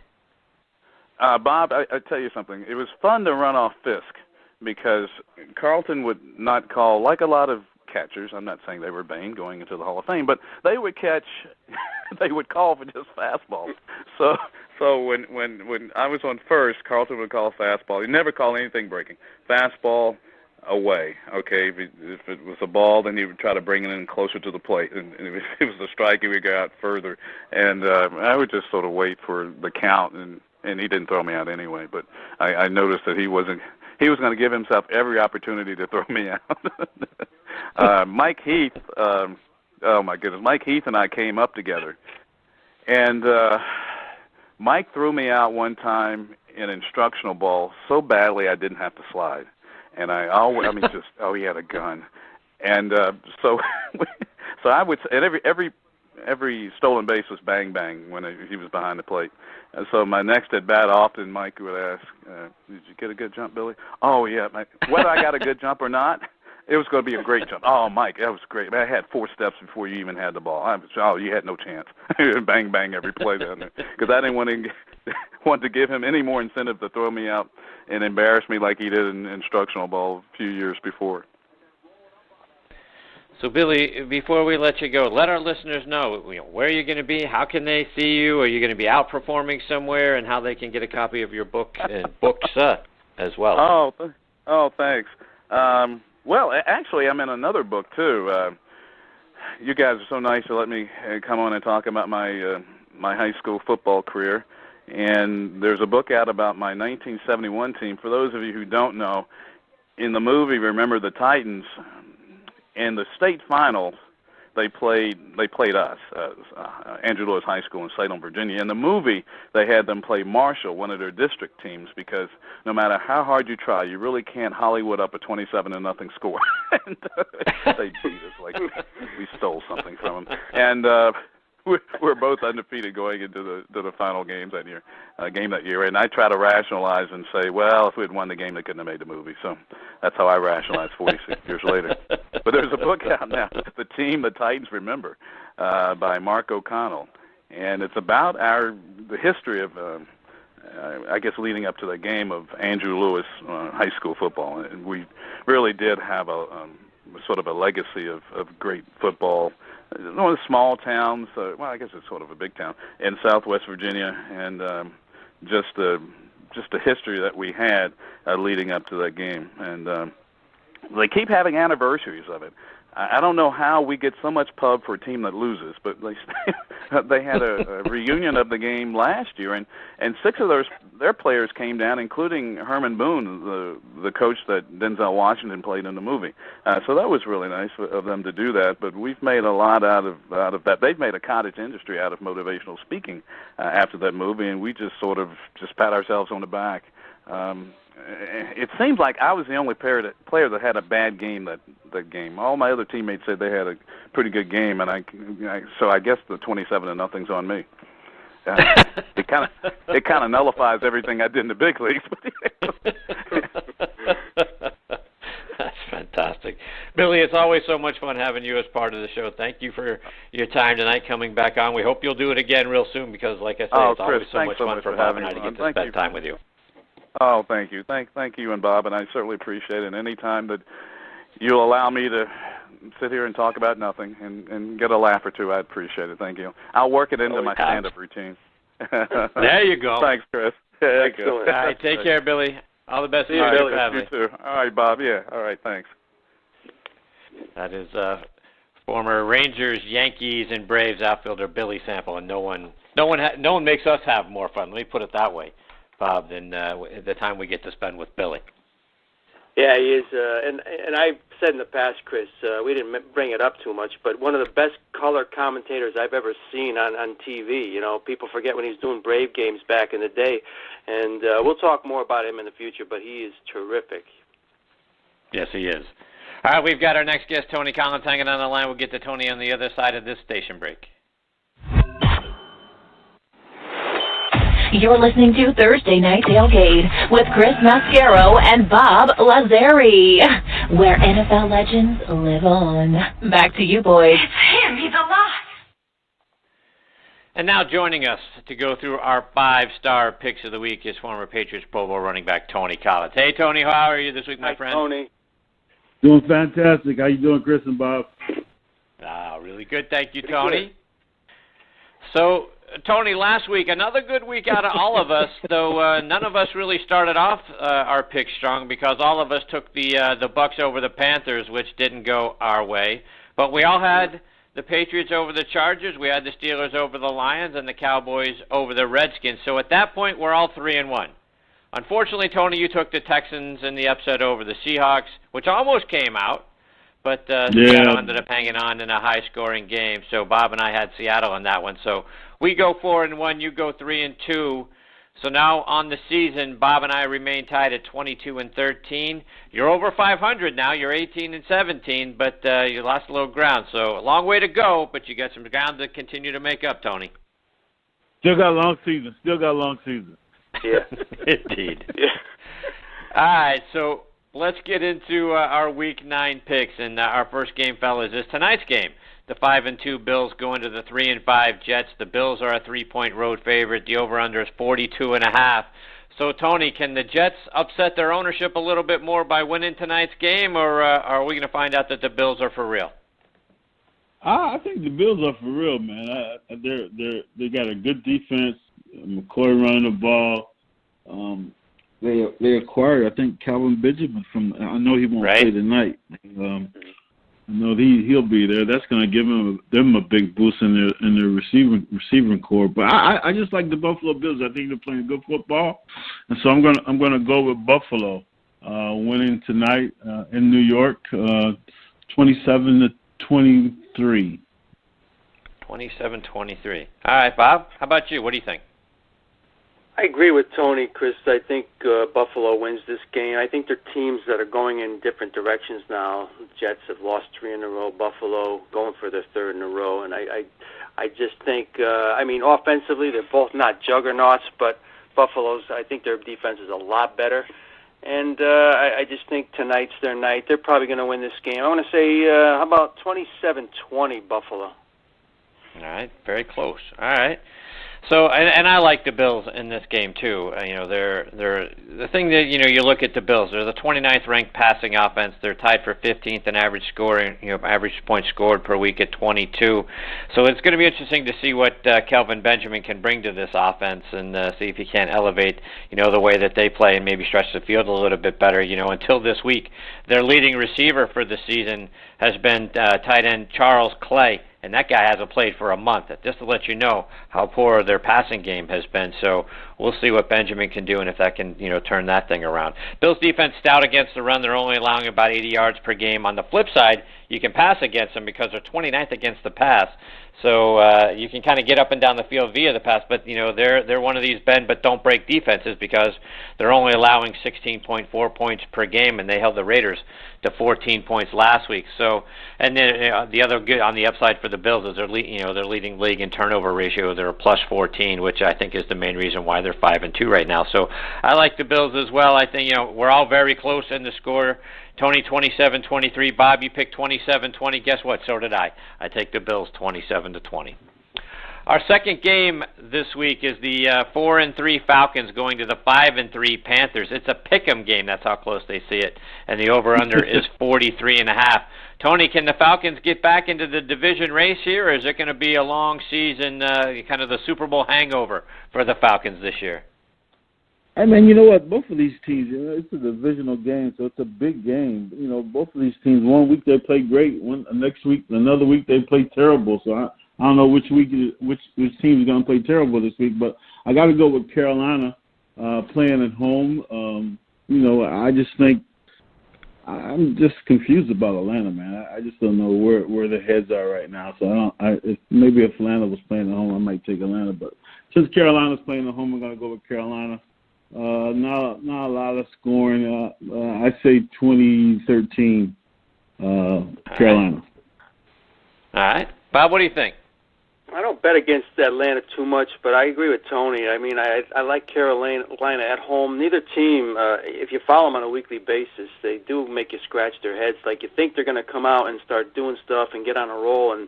D: Bob, I tell you something. It was fun to run off Fisk because Carlton would not call, like a lot of catchers. I'm not saying they were vain going into the Hall of Fame, but they would catch, they would call for just fastballs. So when I was on first, Carlton would call fastball. He'd never call anything breaking. Fastball, away. Okay, if it was a ball, then he would try to bring it in closer to the plate. And if it was a strike, he would go out further. And I would just sort of wait for the count, and he didn't throw me out anyway. But I noticed that he was going to give himself every opportunity to throw me out. Mike Heath, oh my goodness, Mike Heath and I came up together, and Mike threw me out one time in instructional ball so badly I didn't have to slide, and he had a gun, and so I would, and every stolen base was bang bang when he was behind the plate. And so my next at bat, often Mike would ask, "Did you get a good jump, Billy?" "Oh yeah, Mike." Whether I got a good jump or not, it was going to be a great jump. "Oh, Mike, that was great. I had 4 steps before you even had the ball." You had no chance. Bang bang every play down there because I didn't want to give him any more incentive to throw me out and embarrass me like he did in instructional ball a few years before.
B: So, Billy, before we let you go, let our listeners know where you're going to be, how can they see you, are you going to be out performing somewhere, and how they can get a copy of your book and books as well.
D: Oh, thanks. Well, actually, I'm in another book, too. You guys are so nice to let me come on and talk about my high school football career. And there's a book out about my 1971 team. For those of you who don't know, in the movie Remember the Titans, in the state finals, they played us, Andrew Lewis High School in Salem, Virginia. In the movie, they had them play Marshall, one of their district teams, because no matter how hard you try, you really can't Hollywood up a 27-0 score. And they beat us like we stole something from them. And we're both undefeated going into the final game that year. And I try to rationalize and say, well, if we had won the game, they couldn't have made the movie. So that's how I rationalize 46 years later. But there's a book out now, The Team the Titans Remember, by Mark O'Connell. And it's about the history of, I guess, leading up to the game of Andrew Lewis high school football. And we really did have a sort of a legacy of great football. One of the small towns, well, I guess it's sort of a big town, in Southwest Virginia, and just the history that we had leading up to that game. And they keep having anniversaries of it. I don't know how we get so much pub for a team that loses, but they had a reunion of the game last year, and 6 of their players came down, including Herman Boone, the coach that Denzel Washington played in the movie. So that was really nice of them to do that. But we've made a lot out of that. They've made a cottage industry out of motivational speaking after that movie, and we just sort of pat ourselves on the back. It seems like I was the only player that had a bad game that game. All my other teammates said they had a pretty good game, and so I guess the 27-0's on me. It kind of nullifies everything I did in the big leagues.
B: That's fantastic, Billy. It's always so much fun having you as part of the show. Thank you for your time tonight coming back on. We hope you'll do it again real soon because, like I said, it's always so much fun for Bob and I to get to spend time with you.
D: Oh, thank you. Thank you and Bob, and I certainly appreciate it. Any time that you'll allow me to sit here and talk about nothing and get a laugh or two, I'd appreciate it. Thank you. I'll work it into my stand-up routine.
B: There you go.
D: Thanks, Chris.
C: Excellent.
B: All right, take care, Billy. All the best to you
D: and
B: your family.
D: You too. All right, Bob. Yeah. All right, thanks.
B: That is former Rangers, Yankees, and Braves outfielder Billy Sample, and no one makes us have more fun. Let me put it that way, Bob, than the time we get to spend with Billy.
C: Yeah, he is, and I've said in the past, Chris, we didn't bring it up too much, but one of the best color commentators I've ever seen on TV. You know, people forget when he was doing Brave games back in the day, and we'll talk more about him in the future, but he is terrific.
B: Yes, he is. All right, we've got our next guest, Tony Collins, hanging on the line. We'll get to Tony on the other side of this station break.
E: You're listening to Thursday Night Tailgate with Chris Mascaro and Bob Lazari, where NFL legends live on. Back to you, boys.
F: It's him. He's alive.
B: And now joining us to go through our 5-star picks of the week is former Patriots Pro Bowl running back Tony Collins. Hey, Tony, how are you this week, my friend?
C: Tony.
G: Doing fantastic. How you doing, Chris and Bob?
B: Really good. Thank you, Tony. So, Tony, last week, another good week out of all of us, though none of us really started off our picks strong because all of us took the Bucks over the Panthers, which didn't go our way. But we all had the Patriots over the Chargers, we had the Steelers over the Lions, and the Cowboys over the Redskins. So at that point, we're all 3-1. Unfortunately, Tony, you took the Texans in the upset over the Seahawks, which almost came out, but Seattle ended up hanging on in a high-scoring game. So Bob and I had Seattle on that one. So we go 4-1, you go 3-2. So now on the season, Bob and I remain tied at 22-13. You're over 500 now. You're 18-17, but you lost a little ground. So a long way to go, but you got some ground to continue to make up, Tony.
G: Still got a long season.
C: Yeah.
B: Indeed.
C: Yeah.
B: All right, so let's get into our Week 9 picks. And our first game, fellas, is tonight's game. The 5-2 Bills going to the 3-5 Jets. The Bills are a 3-point road favorite. The over/under is 42.5. So, Tony, can the Jets upset their ownership a little bit more by winning tonight's game, or are we going to find out that the Bills are for real?
G: I think the Bills are for real, man. They got a good defense. McCoy running the ball. They acquired, I think, Calvin Benjamin from. I know he won't play tonight. I know he'll be there. That's going to give them a big boost in their receiving core. But I just like the Buffalo Bills. I think they're playing good football, and so I'm gonna go with Buffalo winning tonight in New York, 27-23.
B: 27-23. All right, Bob. How about you? What do you think?
C: I agree with Tony, Chris. I think Buffalo wins this game. I think they're teams that are going in different directions now. The Jets have lost 3 in a row. Buffalo going for their 3rd in a row. And I just think, offensively, they're both not juggernauts, but Buffalo's, I think their defense is a lot better. And I just think tonight's their night. They're probably going to win this game. I want to say, how about 27-20 Buffalo?
B: All right, very close. All right. So, and I like the Bills in this game too. They're the thing that you look at the Bills. They're the 29th ranked passing offense. They're tied for 15th in average scoring, average points scored per week at 22. So it's going to be interesting to see what Kelvin Benjamin can bring to this offense and see if he can elevate, the way that they play and maybe stretch the field a little bit better. Until this week, their leading receiver for the season has been tight end Charles Clay. And that guy hasn't played for a month, just to let you know how poor their passing game has been. So we'll see what Benjamin can do and if that can, turn that thing around. Bills defense stout against the run. They're only allowing about 80 yards per game. On the flip side, you can pass against them because they're 29th against the pass. So you can kind of get up and down the field via the pass, but they're one of these bend but don't break defenses because they're only allowing 16.4 points per game, and they held the Raiders to 14 points last week. So, and then the other good on the upside for the Bills is they're leading league in turnover ratio. They're a plus 14, which I think is the main reason why they're 5-2 right now. So I like the Bills as well. I think we're all very close in the score. Tony 27-23. Bob, you picked 27-20. Guess what? So did I. I take the Bills 27-20. Our second game this week is the 4-3 Falcons going to the 5-3 Panthers. It's a pick'em game. That's how close they see it. And the over/under is 43.5. Tony, can the Falcons get back into the division race here, or is it going to be a long season, kind of the Super Bowl hangover for the Falcons this year?
G: I mean, you know what? Both of these teams, it's a divisional game, so it's a big game. Both of these teams, one week they play great, next week, another week they play terrible. So I don't know which team is going to play terrible this week, but I got to go with Carolina playing at home. I just think I'm just confused about Atlanta, man. I just don't know where their heads are right now. So maybe if Atlanta was playing at home, I might take Atlanta, but since Carolina's playing at home, I'm going to go with Carolina. Not a lot of scoring. I'd say 2013 Carolina.
B: All right. Bob, what do you think?
C: I don't bet against Atlanta too much, but I agree with Tony. I mean, I like Carolina at home. Neither team, if you follow them on a weekly basis, they do make you scratch their heads. Like, you think they're going to come out and start doing stuff and get on a roll, and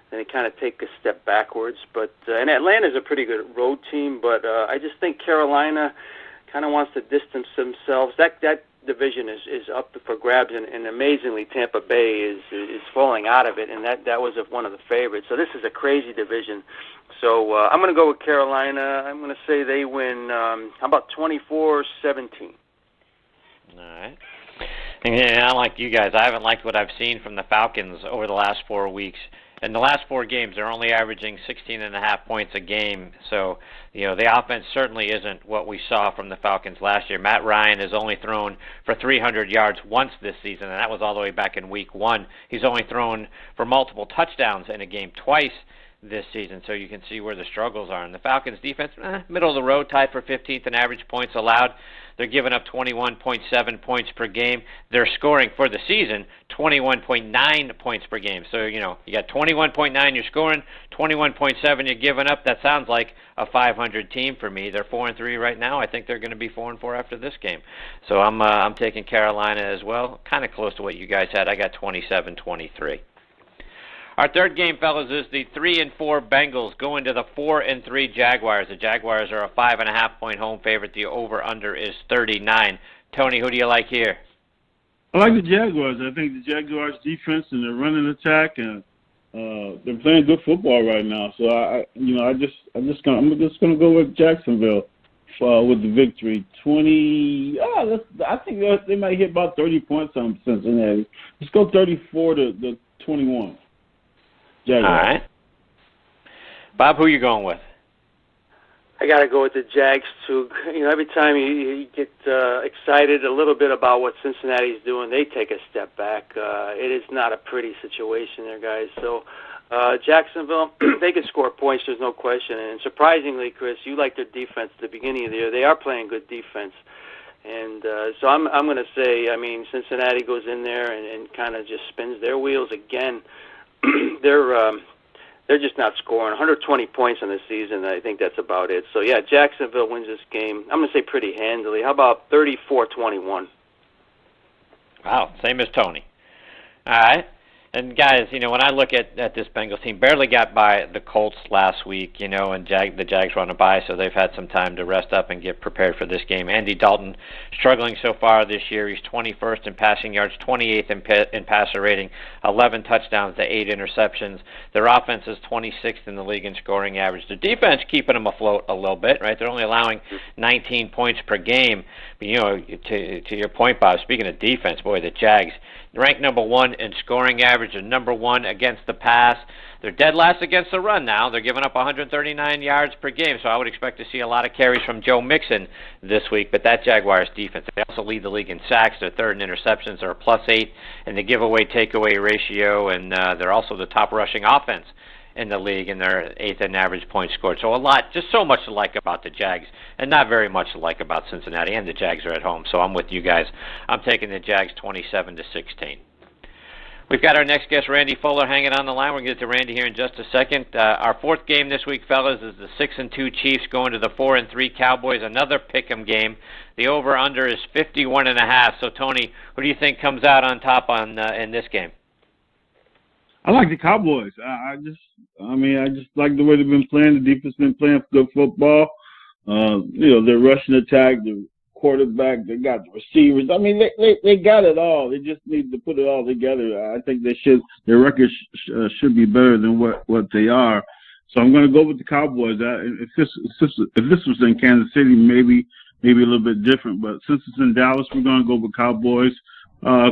C: then they kind of take a step backwards. But and Atlanta's a pretty good road team, but I just think Carolina kind of wants to distance themselves. That division is up for grabs, and amazingly Tampa Bay is falling out of it, and that was one of the favorites. So this is a crazy division. So I'm going to go with Carolina. I'm going to say they win, how about 24-17?
B: All right. And I like you guys. I haven't liked what I've seen from the Falcons over the last 4 weeks. In the last 4 games, they're only averaging 16.5 points a game. So, the offense certainly isn't what we saw from the Falcons last year. Matt Ryan has only thrown for 300 yards once this season, and that was all the way back in Week 1. He's only thrown for multiple touchdowns in a game twice this season, so you can see where the struggles are. And the Falcons' defense, middle of the road, tied for 15th in average points allowed. They're giving up 21.7 points per game. They're scoring for the season 21.9 points per game. So, you got 21.9 you're scoring, 21.7 you're giving up. That sounds like a 500 team for me. They're 4-3 right now. I think they're going to be 4-4 after this game. So I'm taking Carolina as well. Kind of close to what you guys had. I got 27-23. Our third game, fellas, is the 3-4 Bengals going to the 4-3 Jaguars. The Jaguars are a 5.5-point home favorite. The over/under is 39. Tony, who do you like here?
G: I like the Jaguars. I think the Jaguars' defense and their running attack, and they're playing good football right now. So I'm just gonna go with Jacksonville with the victory. I think they might hit about 30 points on Cincinnati. Let's go 34-21. Jaguars.
B: All right. Bob, who are you going with?
C: I got to go with the Jags, too. Every time you get excited a little bit about what Cincinnati's doing, they take a step back. It is not a pretty situation there, guys. So Jacksonville, they can score points, there's no question. And surprisingly, Chris, you like their defense at the beginning of the year. They are playing good defense. And so I'm going to say, Cincinnati goes in there and kind of just spins their wheels again. They're just not scoring. 120 points on the season. I think that's about it. So, yeah, Jacksonville wins this game. I'm going to say pretty handily. How about 34-21?
B: Wow, same as Tony. All right. And, guys, when I look at this Bengals team, barely got by the Colts last week, and the Jags were on a bye, so they've had some time to rest up and get prepared for this game. Andy Dalton struggling so far this year. He's 21st in passing yards, 28th in passer rating, 11 touchdowns to 8 interceptions. Their offense is 26th in the league in scoring average. The defense keeping them afloat a little bit, right? They're only allowing 19 points per game. But, to your point, Bob, speaking of defense, boy, the Jags, ranked number 1 in scoring average and number 1 against the pass. They're dead last against the run now. They're giving up 139 yards per game, so I would expect to see a lot of carries from Joe Mixon this week. But that Jaguars defense, they also lead the league in sacks. They're third in interceptions. They're a +8 in the giveaway-takeaway ratio, and they're also the top rushing offense in the league, and they're 8th in average points scored. So just so much to like about the Jags, and not very much to like about Cincinnati, and the Jags are at home. So I'm with you guys. I'm taking the Jags 27-16. We've got our next guest, Randy Fuller, hanging on the line. We're going to get to Randy here in just a second. Our fourth game this week, fellas, is the 6-2 Chiefs going to the 4-3 Cowboys. Another pick'em game. The over/under is 51.5. So, Tony, who do you think comes out on top in this game?
G: I like the Cowboys. I just like the way they've been playing. The defense been playing good football. Their rushing attack, the quarterback, they got the receivers. They got it all. They just need to put it all together. I think their record should be better than what they are. So I'm going to go with the Cowboys. If this was in Kansas City, maybe a little bit different. But since it's in Dallas, we're going to go with Cowboys.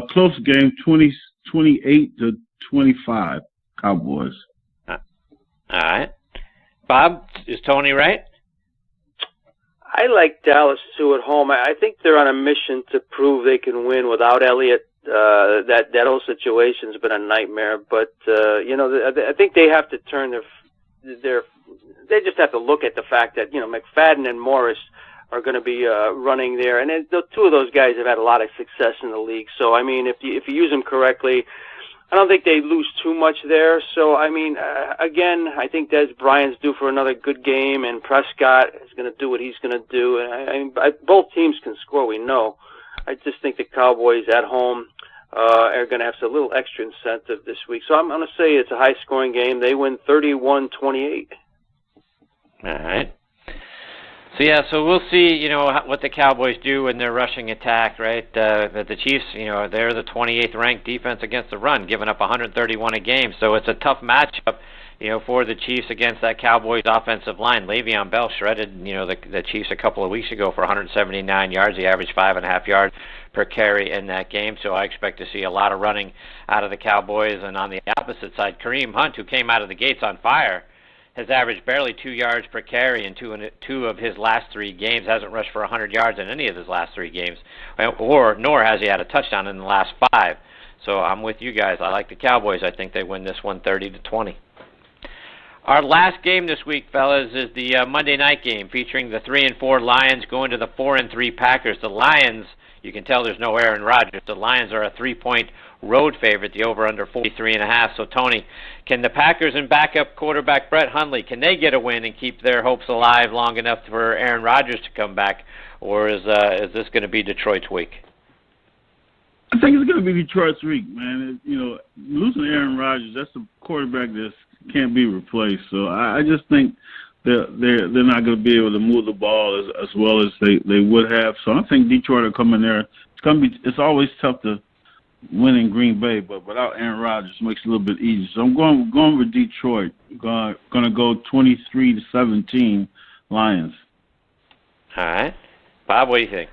G: Close game, 28-25, Cowboys.
B: All right. Bob, is Tony right?
C: I like Dallas, too, at home. I think they're on a mission to prove they can win without Elliott. That whole situation's been a nightmare. But, I think they have to turn they just have to look at the fact that, McFadden and Morris are going to be running there. And the two of those guys have had a lot of success in the league. So, if you use them correctly, I don't think they lose too much there. So, I mean, again, I think Des Bryant's due for another good game, and Prescott is going to do what he's going to do. And both teams can score, we know. I just think the Cowboys at home are going to have a little extra incentive this week. So I'm going to say it's a high-scoring game. They win 31-28.
B: All right. So we'll see, what the Cowboys do in their rushing attack, right? The Chiefs, they're the 28th ranked defense against the run, giving up 131 a game. So it's a tough matchup, for the Chiefs against that Cowboys offensive line. Le'Veon Bell shredded, the Chiefs a couple of weeks ago for 179 yards. He averaged 5.5 yards per carry in that game. So I expect to see a lot of running out of the Cowboys. And on the opposite side, Kareem Hunt, who came out of the gates on fire, has averaged barely 2 yards per carry in two of his last 3 games, hasn't rushed for 100 yards in any of his last 3 games, nor has he had a touchdown in the last 5. So I'm with you guys. I like the Cowboys. I think they win this one 30-20. Our last game this week, fellas, is the Monday night game featuring the 3-4 Lions going to the 4-3 Packers. The Lions, you can tell there's no Aaron Rodgers. The Lions are a 3-point road favorite, the over-under 43.5. So, Tony, can the Packers and backup quarterback Brett Hundley, can they get a win and keep their hopes alive long enough for Aaron Rodgers to come back, or is this going to be Detroit's week?
G: I think it's going to be Detroit's week, man. Losing Aaron Rodgers, that's a quarterback that can't be replaced. So I just think they're not going to be able to move the ball as well as they would have. So I think Detroit will come in there. It's always tough to win in Green Bay, but without Aaron Rodgers, it makes it a little bit easier. So I'm going with Detroit. Going to go 23-17 Lions.
B: All right, Bob, what do you think?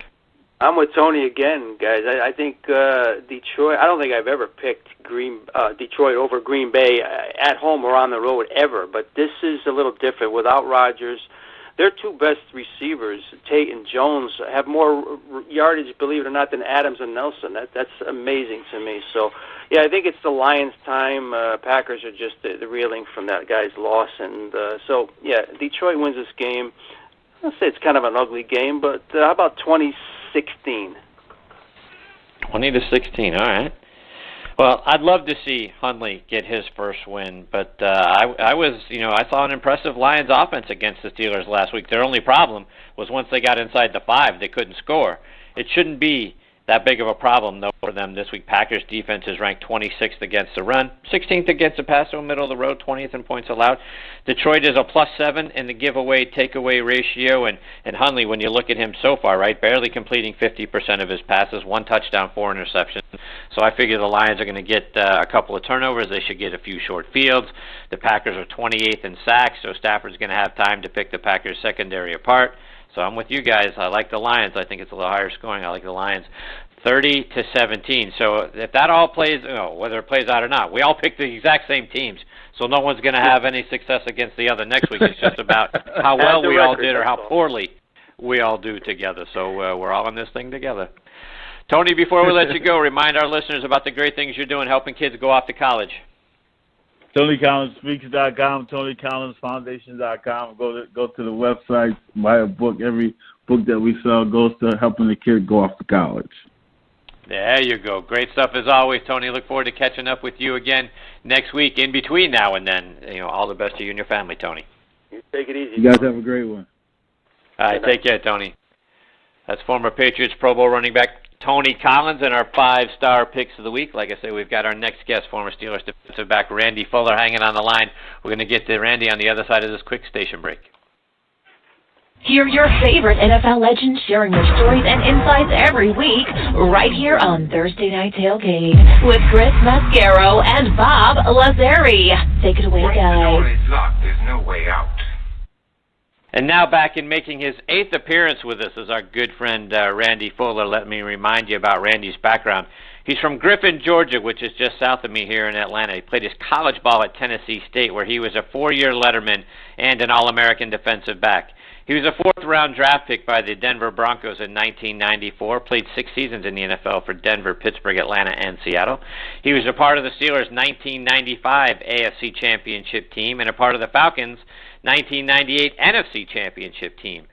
C: I'm with Tony again, guys. I think Detroit. I don't think I've ever picked Detroit over Green Bay at home or on the road ever. But this is a little different. Without Rodgers, their 2 best receivers, Tate and Jones, have more yardage, believe it or not, than Adams and Nelson. That's amazing to me. So, yeah, I think it's the Lions' time. Packers are just the reeling from that guy's loss. And so, yeah, Detroit wins this game. I'll say it's kind of an ugly game, but how about 20-16?
B: 20-16, all right. Well, I'd love to see Hundley get his first win, but I saw an impressive Lions offense against the Steelers last week. Their only problem was once they got inside the 5, they couldn't score. It shouldn't be that big of a problem, though, for them this week. Packers defense is ranked 26th against the run, 16th against the pass, so middle of the road, 20th in points allowed. Detroit is a +7 in the giveaway-takeaway ratio, and Hundley, when you look at him so far, right, barely completing 50% of his passes, 1 touchdown, 4 interceptions. So I figure the Lions are going to get a couple of turnovers. They should get a few short fields. The Packers are 28th in sacks, so Stafford's going to have time to pick the Packers' secondary apart. So I'm with you guys. I like the Lions. I think it's a little higher scoring. I like the Lions 30-17. So if that all plays, whether it plays out or not, we all pick the exact same teams. So no one's going to have any success against the other next week. It's just about how well we all did or how poorly we all do together. So we're all in this thing together. Tony, before we let you go, remind our listeners about the great things you're doing helping kids go off to college.
G: TonyCollinsSpeaks.com, TonyCollinsFoundation.com. Go to the website, buy a book. Every book that we sell goes to helping the kid go off to college.
B: There you go. Great stuff as always, Tony. Look forward to catching up with you again next week. In between now and then, all the best to you and your family, Tony.
C: You take it easy.
G: You guys have a great one.
B: All right, take care, Tony. That's former Patriots Pro Bowl running back Tony Collins and our 5-star picks of the week. Like I said, we've got our next guest, former Steelers defensive back Randy Fuller, hanging on the line. We're going to get to Randy on the other side of this quick station break.
E: Hear your favorite NFL legends sharing their stories and insights every week right here on Thursday Night Tailgate with Chris Mascaro and Bob Lazari. Take it away, guys.
F: Once the door is locked, there's no way out.
B: And now back in making his 8th appearance with us is our good friend Randy Fuller. Let me remind you about Randy's background. He's from Griffin, Georgia, which is just south of me here in Atlanta. He played his college ball at Tennessee State, where he was a 4-year letterman and an All-American defensive back. He was a 4th-round draft pick by the Denver Broncos in 1994, played 6 seasons in the NFL for Denver, Pittsburgh, Atlanta, and Seattle. He was a part of the Steelers' 1995 AFC Championship team and a part of the Falcons' 1998 NFC Championship team.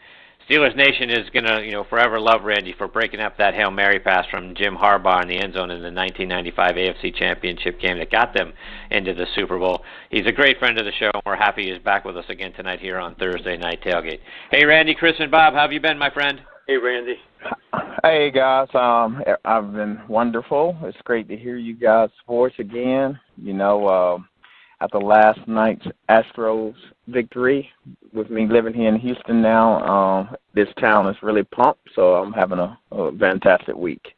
B: Steelers Nation is going to, forever love Randy for breaking up that Hail Mary pass from Jim Harbaugh in the end zone in the 1995 AFC Championship game that got them into the Super Bowl. He's a great friend of the show, and we're happy he's back with us again tonight here on Thursday Night Tailgate. Hey, Randy, Chris, and Bob, how have you been, my friend?
C: Hey, Randy.
H: Hey, guys. I've been wonderful. It's great to hear you guys' voice again. After last night's Astros victory, with me living here in Houston now, this town is really pumped, so I'm having a fantastic week.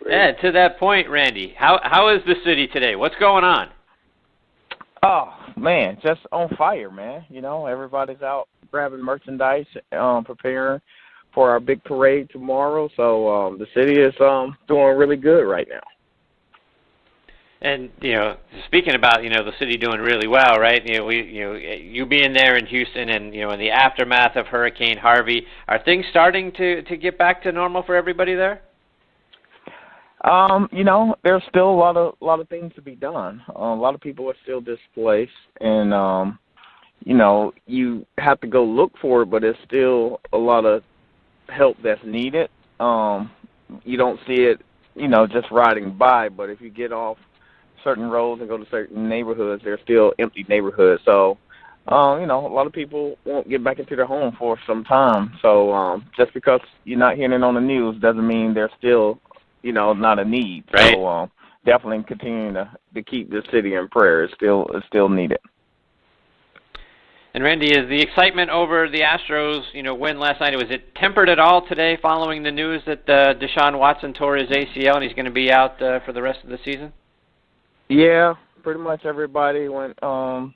B: Yeah, to that point, Randy, how is the city today? What's going on?
H: Oh, man, just on fire, man. Everybody's out grabbing merchandise, preparing for our big parade tomorrow, so the city is doing really good right now.
B: And speaking about the city doing really well, right? You being there in Houston, and in the aftermath of Hurricane Harvey, are things starting to get back to normal for everybody there?
H: There's still a lot of things to be done. A lot of people are still displaced, and you have to go look for it, but there's still a lot of help that's needed. You don't see it, just riding by, but if you get off certain roads and go to certain neighborhoods, they're still empty neighborhoods. So, a lot of people won't get back into their home for some time. So, just because you're not hearing it on the news doesn't mean there's still, not a need.
B: Right.
H: So, definitely continuing to keep the city in prayer is still needed.
B: And Randy, is the excitement over the Astros, win last night, was it tempered at all today following the news that Deshaun Watson tore his ACL and he's going to be out for the rest of the season?
H: Yeah, pretty much everybody went, to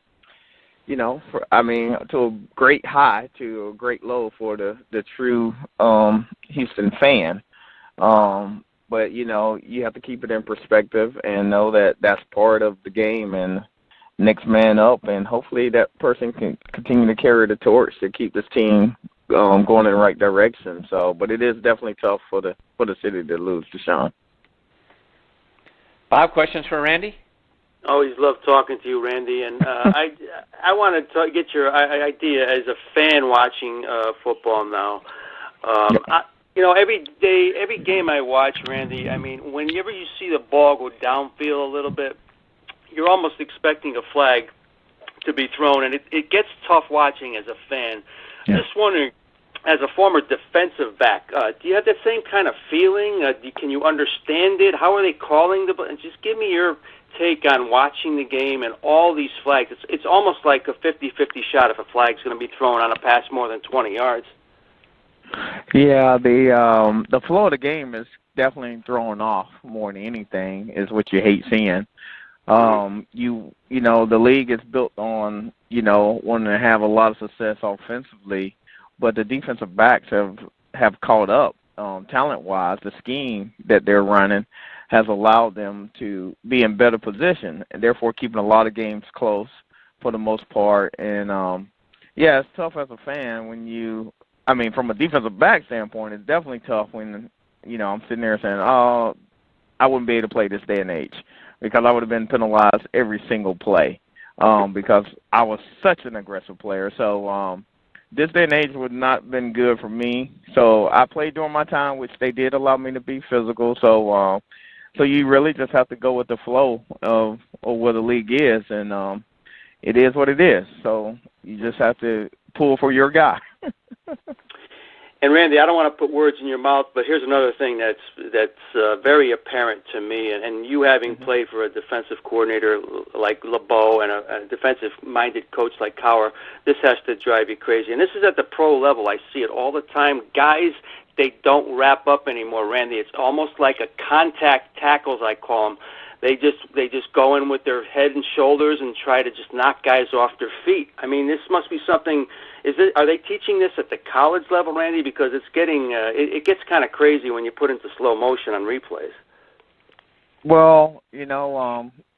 H: a great high to a great low for the true Houston fan. But, you have to keep it in perspective and know that that's part of the game and next man up, and hopefully that person can continue to carry the torch to keep this team going in the right direction. So, but it is definitely tough for the city to lose Deshaun.
B: Bob, questions for Randy?
C: Always love talking to you, Randy, and I want to get your idea as a fan watching football now. Every day, every game I watch, Randy, whenever you see the ball go downfield a little bit, you're almost expecting a flag to be thrown, and it gets tough watching as a fan. Yeah. Just wondering, as a former defensive back, do you have that same kind of feeling? Can you understand it? How are they calling just give me your take on watching the game and all these flags. It's almost like a 50-50 shot if a flag's going to be thrown on a pass more than 20 yards.
H: Yeah, the flow of the game is definitely thrown off more than anything, is what you hate seeing. The league is built on, wanting to have a lot of success offensively, but the defensive backs have caught up talent-wise. The scheme that they're running has allowed them to be in better position, and therefore keeping a lot of games close for the most part. And, it's tough as a fan when from a defensive back standpoint, it's definitely tough when, I'm sitting there saying, oh, I wouldn't be able to play this day and age, because I would have been penalized every single play because I was such an aggressive player. So this day and age would not have been good for me. So I played during my time, which they did allow me to be physical. So you really just have to go with the flow of where the league is, and it is what it is. So you just have to pull for your guy.
C: And Randy, I don't want to put words in your mouth, but here's another thing that's very apparent to me, and you having played for a defensive coordinator like LeBeau and a defensive-minded coach like Cowher, this has to drive you crazy. And this is at the pro level. I see it all the time. Guys, they don't wrap up anymore, Randy. It's almost like a contact tackles, I call them. They just go in with their head and shoulders and try to just knock guys off their feet. This must be something. Are they teaching this at the college level, Randy? Because it's getting it gets kind of crazy when you put into slow motion on replays.
H: Well,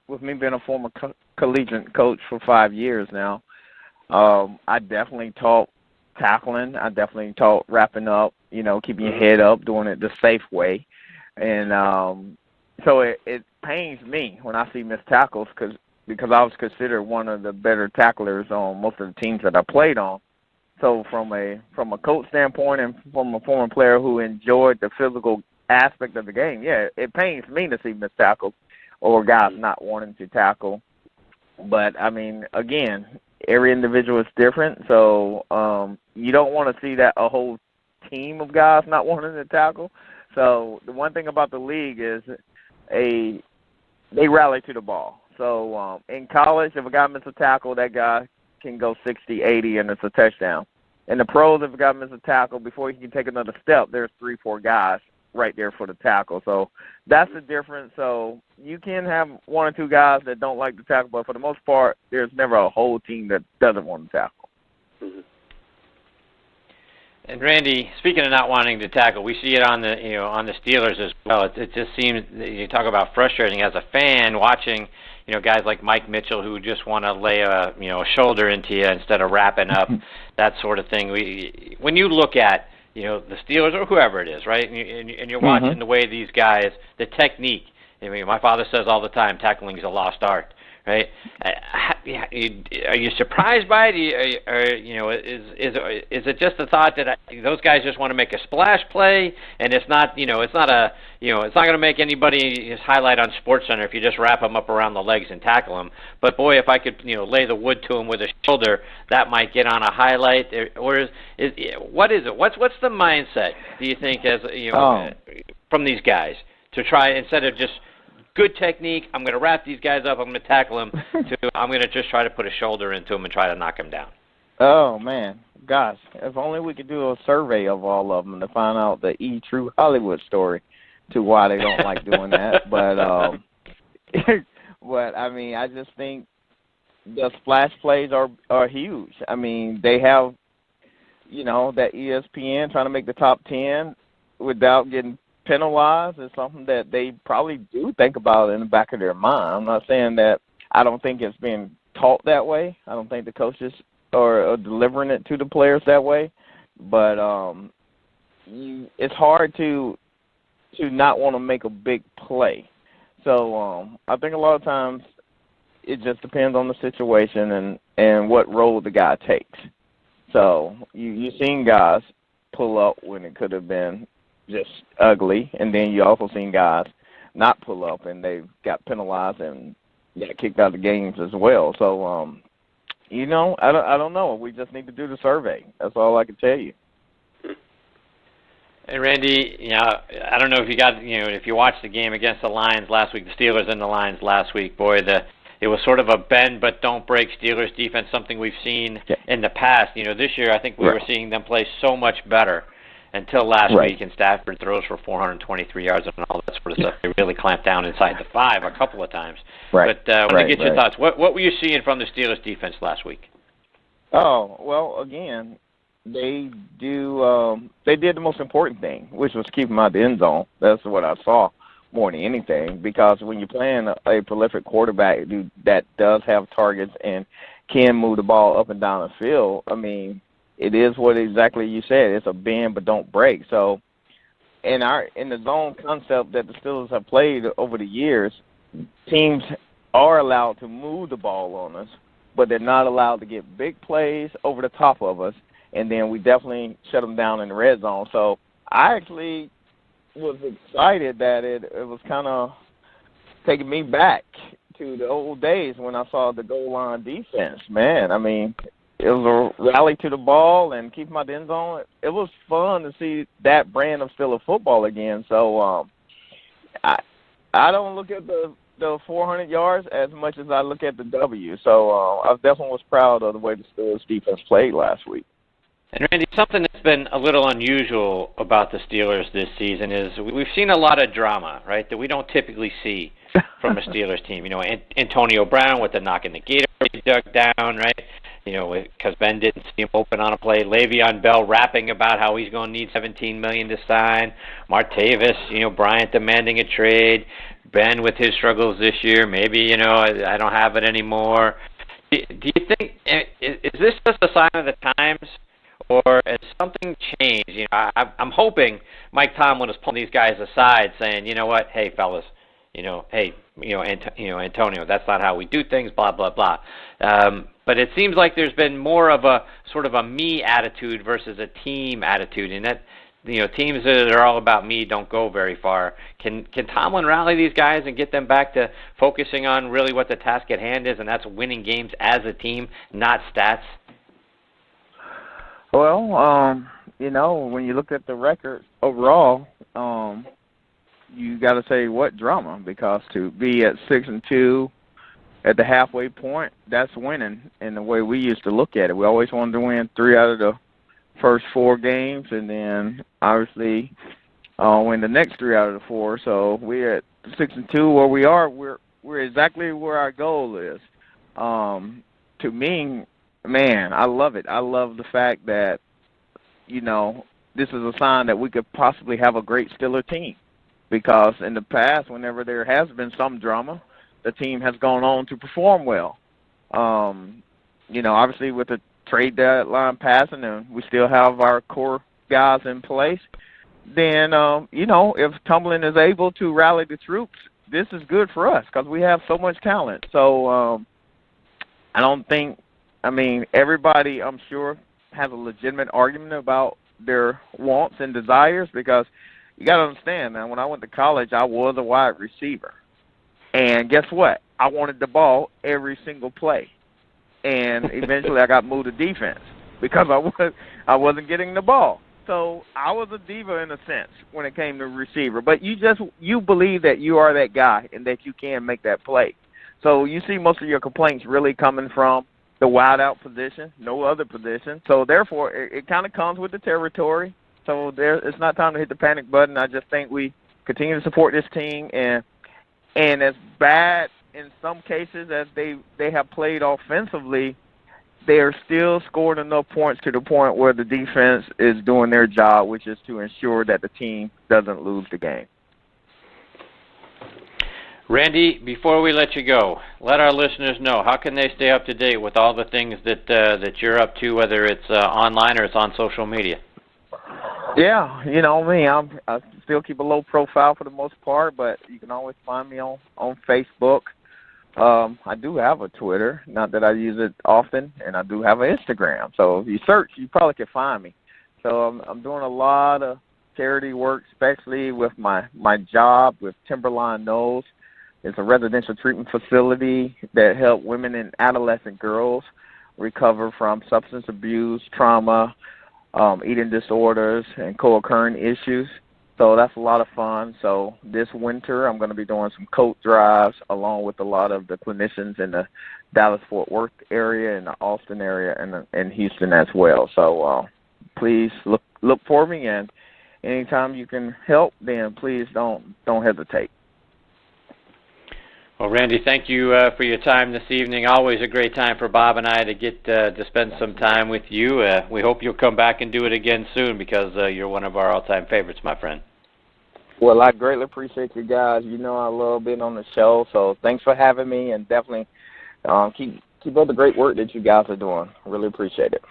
H: with me being a former collegiate coach for 5 years now, I definitely taught tackling. I definitely taught wrapping up. Keeping your head up, doing it the safe way, and so it pains me when I see missed tackles because I was considered one of the better tacklers on most of the teams that I played on. So from a coach standpoint and from a former player who enjoyed the physical aspect of the game, yeah, it pains me to see missed tackles or guys not wanting to tackle. But, I mean, again, every individual is different, so you don't want to see that a whole team of guys not wanting to tackle. So the one thing about the league is they rally to the ball. So in college, if a guy misses a tackle, that guy can go 60, 80, and it's a touchdown. In the pros, if a guy misses a tackle, before he can take another step, there's 3, 4 guys right there for the tackle. So that's the difference. So you can have 1 or 2 guys that don't like to tackle, but for the most part, there's never a whole team that doesn't want to tackle.
C: Mm-hmm.
B: And Randy, speaking of not wanting to tackle, we see it on the Steelers as well. It just seems, you talk about frustrating as a fan watching, guys like Mike Mitchell who just want to lay a shoulder into you instead of wrapping up, that sort of thing. When you look at the Steelers or whoever it is, right, and you're watching the way these guys, the technique. I mean, my father says all the time, tackling is a lost art, right? Are you surprised by it? Or is it just the thought that those guys just want to make a splash play, and it's not it's not going to make anybody's highlight on SportsCenter if you just wrap them up around the legs and tackle them. But boy, if I could lay the wood to them with a shoulder, that might get on a highlight. Or what is it? What's the mindset? Do you think from these guys to try instead of just good technique, I'm going to wrap these guys up, I'm going to tackle them, I'm going to just try to put a shoulder into them and try to knock them down?
H: Oh, man. Gosh, if only we could do a survey of all of them to find out the true Hollywood story to why they don't like doing that. But, but I mean, I just think the splash plays are huge. I mean, they have, that ESPN trying to make the top 10 without getting penalized is something that they probably do think about in the back of their mind. I'm not saying that I don't think it's being taught that way. I don't think the coaches are delivering it to the players that way. But it's hard to not want to make a big play. So I think a lot of times it just depends on the situation and what role the guy takes. So you've seen guys pull up when it could have been just ugly, and then you also seen guys not pull up and they got penalized and got kicked out of the games as well. So, I don't know. We just need to do the survey. That's all I can tell you.
B: Hey, Randy, I don't know if you got, if you watched the game against the Lions last week, the Steelers and the Lions last week, boy, it was sort of a bend but don't break Steelers defense, something we've seen in the past. This year I think we were seeing them play so much better until last week, and Stafford throws for 423 yards and all that sort of stuff. They really clamped down inside the 5 a couple of times. But I want to get your thoughts. What were you seeing from the Steelers defense last week?
H: Oh, well, again, they did the most important thing, which was keep them out the end zone. That's what I saw more than anything, because when you're playing a prolific quarterback that does have targets and can move the ball up and down the field, I mean, it is what exactly you said. It's a bend but don't break. So in the zone concept that the Steelers have played over the years, teams are allowed to move the ball on us, but they're not allowed to get big plays over the top of us, and then we definitely shut them down in the red zone. So I actually was excited that it was kind of taking me back to the old days when I saw the goal line defense. Man, I mean, it was a rally to the ball and keep my end zone. It was fun to see that brand of Steeler football again. So I don't look at the 400 yards as much as I look at the W. So I definitely was proud of the way the Steelers defense played last week.
B: And Randy, something that's been a little unusual about the Steelers this season is we've seen a lot of drama, right, that we don't typically see from a Steelers team. Antonio Brown with the knocking the Gatorade dug down, right? Because Ben didn't see him open on a play. Le'Veon Bell rapping about how he's going to need $17 million to sign. Martavis, Bryant demanding a trade. Ben with his struggles this year. Maybe, I don't have it anymore. Do you think, is this just a sign of the times, or has something changed? I'm hoping Mike Tomlin is pulling these guys aside saying, you know what, hey, fellas, Antonio, that's not how we do things, blah, blah, blah. But it seems like there's been more of a sort of a me attitude versus a team attitude, and that, teams that are all about me don't go very far. Can Tomlin rally these guys and get them back to focusing on really what the task at hand is, and that's winning games as a team, not stats?
H: Well, when you look at the record overall, you got to say what drama, because to be at 6-2 at the halfway point, that's winning in the way we used to look at it. We always wanted to win 3 out of the first 4 games, and then obviously win the next 3 out of the 4. So we're at 6-2 where we are. We're exactly where our goal is. To me, man, I love it. I love the fact that this is a sign that we could possibly have a great Steeler team, because in the past, whenever there has been some drama, the team has gone on to perform well. Obviously with the trade deadline passing and we still have our core guys in place, then, if Tomlin is able to rally the troops, this is good for us because we have so much talent. So everybody, I'm sure, has a legitimate argument about their wants and desires, because you got to understand, now, when I went to college, I was a wide receiver. And guess what? I wanted the ball every single play. And eventually I got moved to defense because I wasn't getting the ball. So I was a diva in a sense when it came to receiver. But you believe that you are that guy and that you can make that play. So you see most of your complaints really coming from the wide out position, no other position. So therefore it kind of comes with the territory. So it's not time to hit the panic button. I just think we continue to support this team, and as bad in some cases as they have played offensively, they are still scoring enough points to the point where the defense is doing their job, which is to ensure that the team doesn't lose the game.
B: Randy, before we let you go, let our listeners know, how can they stay up to date with all the things that you're up to, whether it's online or it's on social media?
H: Yeah, me, I still keep a low profile for the most part, but you can always find me on Facebook. I do have a Twitter, not that I use it often, and I do have an Instagram. So if you search, you probably can find me. So I'm doing a lot of charity work, especially with my job with Timberline Knolls. It's a residential treatment facility that helps women and adolescent girls recover from substance abuse, trauma, eating disorders, and co-occurring issues. So that's a lot of fun. So this winter, I'm going to be doing some coat drives along with a lot of the clinicians in the Dallas-Fort Worth area and the Austin area and Houston as well. So please look for me, and anytime you can help, then please don't hesitate.
B: Well, Randy, thank you for your time this evening. Always a great time for Bob and I to get to spend some time with you. We hope you'll come back and do it again soon, because you're one of our all-time favorites, my friend.
H: Well, I greatly appreciate you guys. I love being on the show, so thanks for having me, and definitely keep up the great work that you guys are doing. Really appreciate it.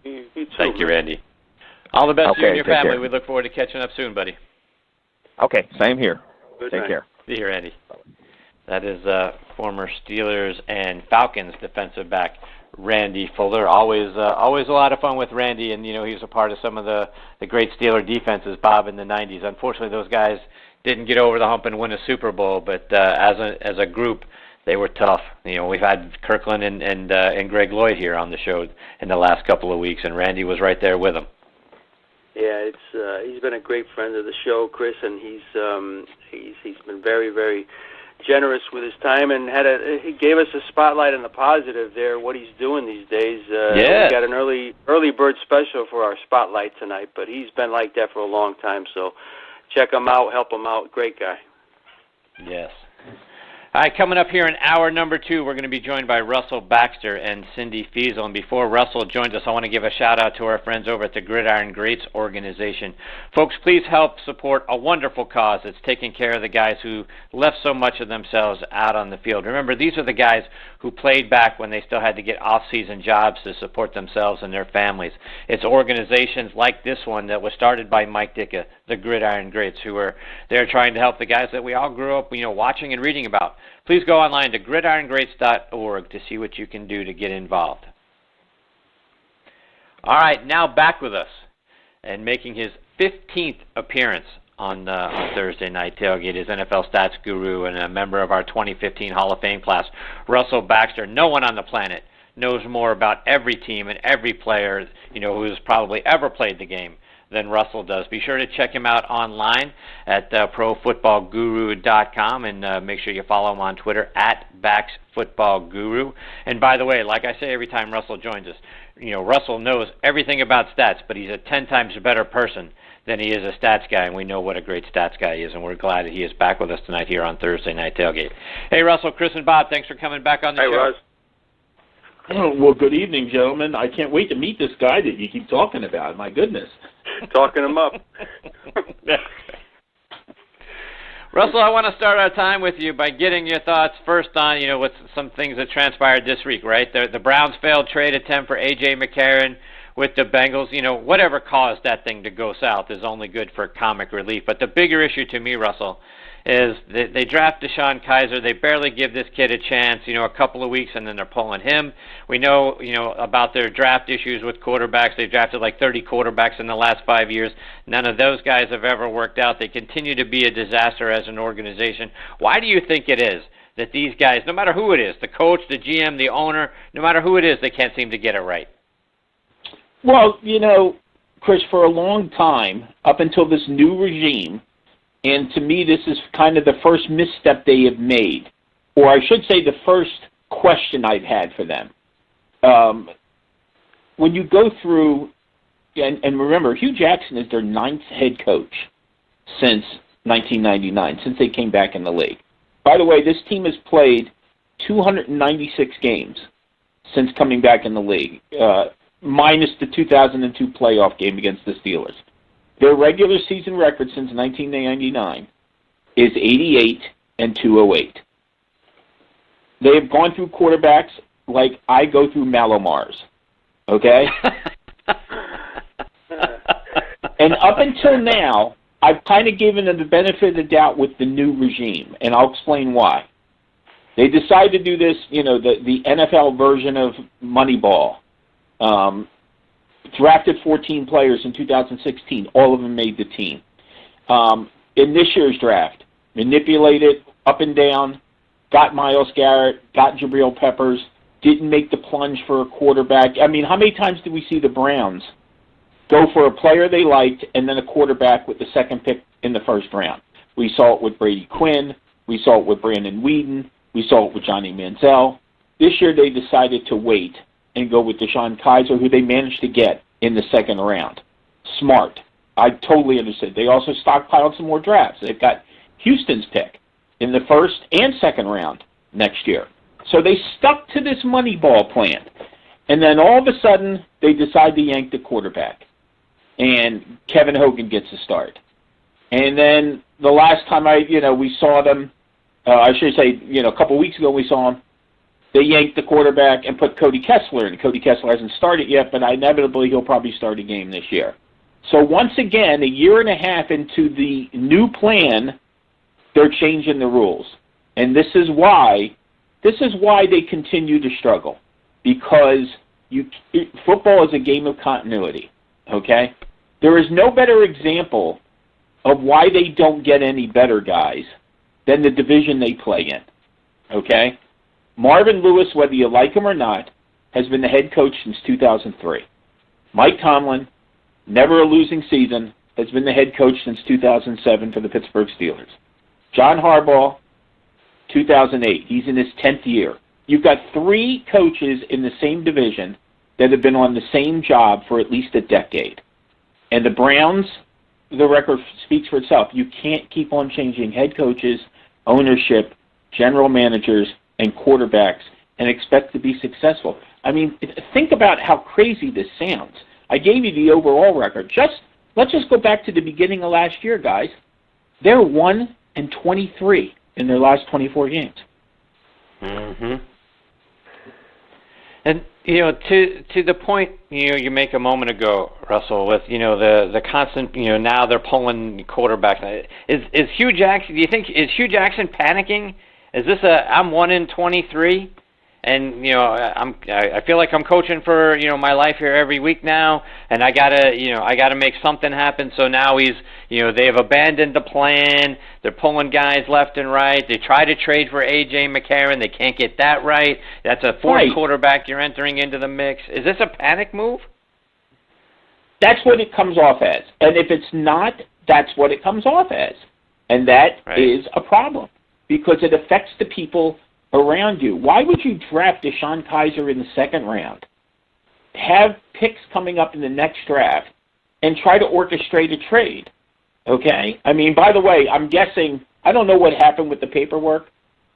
C: You too,
B: thank you, Randy. All the best to you and your family.
H: Care.
B: We look forward to catching up soon, buddy.
H: Okay, same here.
C: Good
H: Take
C: night.
H: care.
B: See you, Randy. That is former Steelers and Falcons defensive back Randy Fuller. Always a lot of fun with Randy, and he was a part of some of the great Steeler defenses, Bob, in the 90s. Unfortunately, those guys didn't get over the hump and win a Super Bowl, but as a group, they were tough. We've had Kirkland and Greg Lloyd here on the show in the last couple of weeks, and Randy was right there with them.
C: Yeah, he's been a great friend of the show, Chris, and he's been very, very generous with his time, and he gave us a spotlight on the positive there, what he's doing these days.
B: Yeah.
C: We got an early bird special for our spotlight tonight, but he's been like that for a long time, so check him out, help him out. Great guy.
B: Yes. All right, coming up here in hour number 2, we're going to be joined by Russell Baxter and Cyndy Feasel. And before Russell joins us, I want to give a shout-out to our friends over at the Gridiron Greats organization. Folks, please help support a wonderful cause that's taking care of the guys who left so much of themselves out on the field. Remember, these are the guys who played back when they still had to get off-season jobs to support themselves and their families. It's organizations like this one that was started by Mike Ditka, the Gridiron Greats, who are there trying to help the guys that we all grew up, watching and reading about. Please go online to gridirongreats.org to see what you can do to get involved. All right, now back with us and making his 15th appearance on Thursday Night Tailgate is NFL stats guru and a member of our 2015 Hall of Fame class, Russell Baxter. No one on the planet knows more about every team and every player, who has probably ever played the game than Russell does. Be sure to check him out online at profootballguru.com and make sure you follow him on Twitter at BaxFootballGuru. And by the way, like I say every time Russell joins us, Russell knows everything about stats, but he's a 10 times better person than he is a stats guy, and we know what a great stats guy he is, and we're glad that he is back with us tonight here on Thursday Night Tailgate. Hey, Russell, Chris, and Bob, thanks for coming back on the show.
C: Hey, Russ.
I: Well, good evening, gentlemen. I can't wait to meet this guy that you keep talking about. My goodness.
C: Talking him up.
B: Russell, I want to start our time with you by getting your thoughts first on, what some things that transpired this week, right? The Browns failed trade attempt for A.J. McCarron with the Bengals. Whatever caused that thing to go south is only good for comic relief. But the bigger issue to me, Russell, is they draft Deshaun Kaiser. They barely give this kid a chance, a couple of weeks, and then they're pulling him. We know, about their draft issues with quarterbacks. They drafted like 30 quarterbacks in the last 5 years. None of those guys have ever worked out. They continue to be a disaster as an organization. Why do you think it is that these guys, no matter who it is, the coach, the GM, the owner, no matter who it is, they can't seem to get it right?
I: Well, Chris, for a long time, up until this new regime, and to me this is kind of the first misstep they have made, or I should say the first question I've had for them. When you go through, and remember, Hugh Jackson is their 9th head coach since 1999, since they came back in the league. By the way, this team has played 296 games since coming back in the league, minus the 2002 playoff game against the Steelers. Their regular season record since 1999 is 88-208. They have gone through quarterbacks like I go through Malomars, okay? And up until now, I've kind of given them the benefit of the doubt with the new regime, and I'll explain why. They decided to do this, the NFL version of Moneyball. Drafted 14 players in 2016. All of them made the team. In this year's draft, manipulated up and down, got Myles Garrett, got Jabril Peppers, didn't make the plunge for a quarterback. I mean, how many times did we see the Browns go for a player they liked and then a quarterback with the second pick in the first round? We saw it with Brady Quinn. We saw it with Brandon Weeden. We saw it with Johnny Manziel. This year they decided to wait and go with Deshaun Kaiser, who they managed to get in the second round. Smart. I totally understand. They also stockpiled some more drafts. They've got Houston's pick in the first and second round next year. So they stuck to this Moneyball plan. And then all of a sudden, they decide to yank the quarterback. And Kevin Hogan gets a start. And then the last time we saw them, I should say, a couple of weeks ago we saw them, they yanked the quarterback and put Cody Kessler in. Cody Kessler hasn't started yet, but inevitably he'll probably start a game this year. So once again, a year and a half into the new plan, they're changing the rules. And this is why they continue to struggle. Because football is a game of continuity, okay? There is no better example of why they don't get any better guys than the division they play in, okay? Marvin Lewis, whether you like him or not, has been the head coach since 2003. Mike Tomlin, never a losing season, has been the head coach since 2007 for the Pittsburgh Steelers. John Harbaugh, 2008. He's in his 10th year. You've got 3 coaches in the same division that have been on the same job for at least a decade. And the Browns, the record speaks for itself. You can't keep on changing head coaches, ownership, general managers, and quarterbacks and expect to be successful. I mean, think about how crazy this sounds. I gave you the overall record. Let's just go back to the beginning of last year, guys. They're 1-23 in their last 24 games.
B: Mm-hmm. And, To the point you make a moment ago, Russell, with the constant now they're pulling quarterbacks. Is Hugh Jackson? Do you think is Hugh Jackson panicking? Is this I'm 1 in 23, and I feel like I'm coaching for my life here every week now, and I gotta make something happen. So now they have abandoned the plan. They're pulling guys left and right. They try to trade for A.J. McCarron. They can't get that right. That's a fourth quarterback you're entering into the mix. Is this a panic move?
I: That's what it comes off as. And if it's not, that's what it comes off as. And that is a problem because it affects the people around you. Why would you draft Deshaun Kaiser in the second round, have picks coming up in the next draft, and try to orchestrate a trade? Okay? I mean, by the way, I'm guessing, I don't know what happened with the paperwork,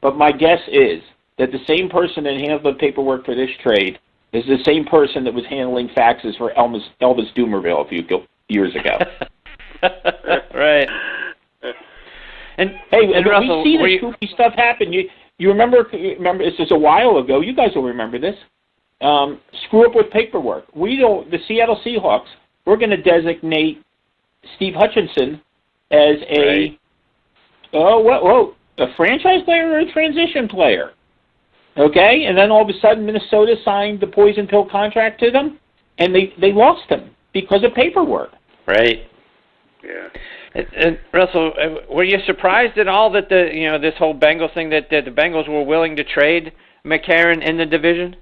I: but my guess is that the same person that handled the paperwork for this trade is the same person that was handling faxes for Elvis Dumerville a few years ago.
B: Right. And
I: Russell, we see this goofy stuff happen. You remember, this is a while ago, you guys will remember this, screw up with paperwork. The Seattle Seahawks, we're going to designate Steve Hutchinson as a franchise player or a transition player. Okay? And then all of a sudden Minnesota signed the poison pill contract to them, and they lost him because of paperwork.
B: Right.
C: Yeah.
B: And Russell, were you surprised at all that this whole Bengals thing that the Bengals were willing to trade McCarron in the division?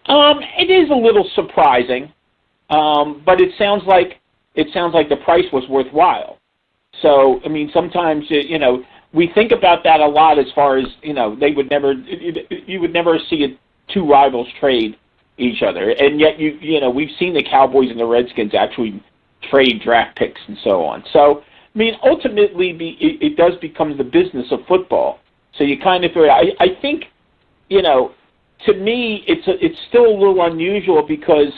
I: It is a little surprising, but it sounds like the price was worthwhile. So I mean, sometimes we think about that a lot as far as you would never see two rivals trade each other, and yet we've seen the Cowboys and the Redskins actually trade draft picks and so on. So, I mean, ultimately, it does become the business of football. So you kind of, I think, to me, it's still a little unusual because,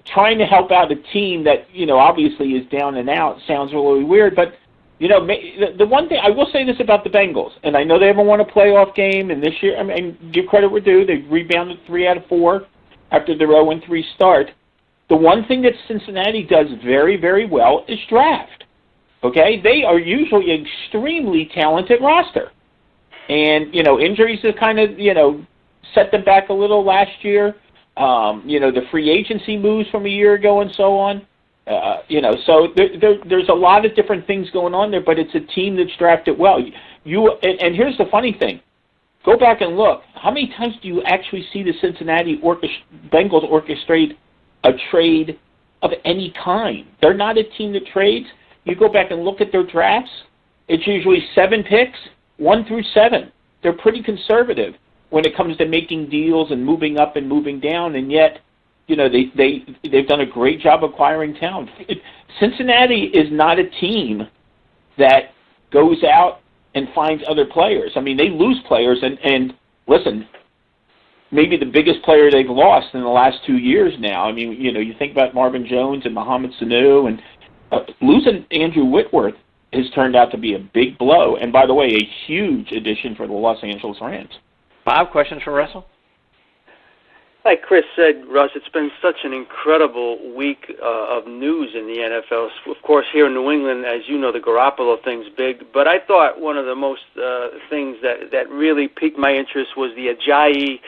I: trying to help out a team that, obviously is down and out sounds really weird. But, the one thing, I will say this about the Bengals, and I know they haven't won a playoff game, and this year, I mean, give credit where due, they've rebounded 3 out of 4 after their 0-3 start. The one thing that Cincinnati does very, very well is draft. Okay? They are usually an extremely talented roster. And, injuries have kind of, set them back a little last year. The free agency moves from a year ago and so on. So there's a lot of different things going on there, but it's a team that's drafted well. And here's the funny thing. Go back and look. How many times do you actually see the Cincinnati Bengals orchestrate a trade of any kind? They're not a team that trades. You go back and look at their drafts, it's usually 7 picks, 1 through 7. They're pretty conservative when it comes to making deals and moving up and moving down, and yet, they've done a great job acquiring talent. Cincinnati is not a team that goes out and finds other players. I mean, they lose players, and listen, maybe the biggest player they've lost in the last 2 years now. I mean, you think about Marvin Jones and Mohamed Sanu, and losing Andrew Whitworth has turned out to be a big blow. And by the way, a huge addition for the Los Angeles Rams.
B: Bob, questions for Russell?
C: Like Chris said, Russ, it's been such an incredible week of news in the NFL. Of course, here in New England, as you know, the Garoppolo thing's big. But I thought one of the most things that really piqued my interest was the Ajayi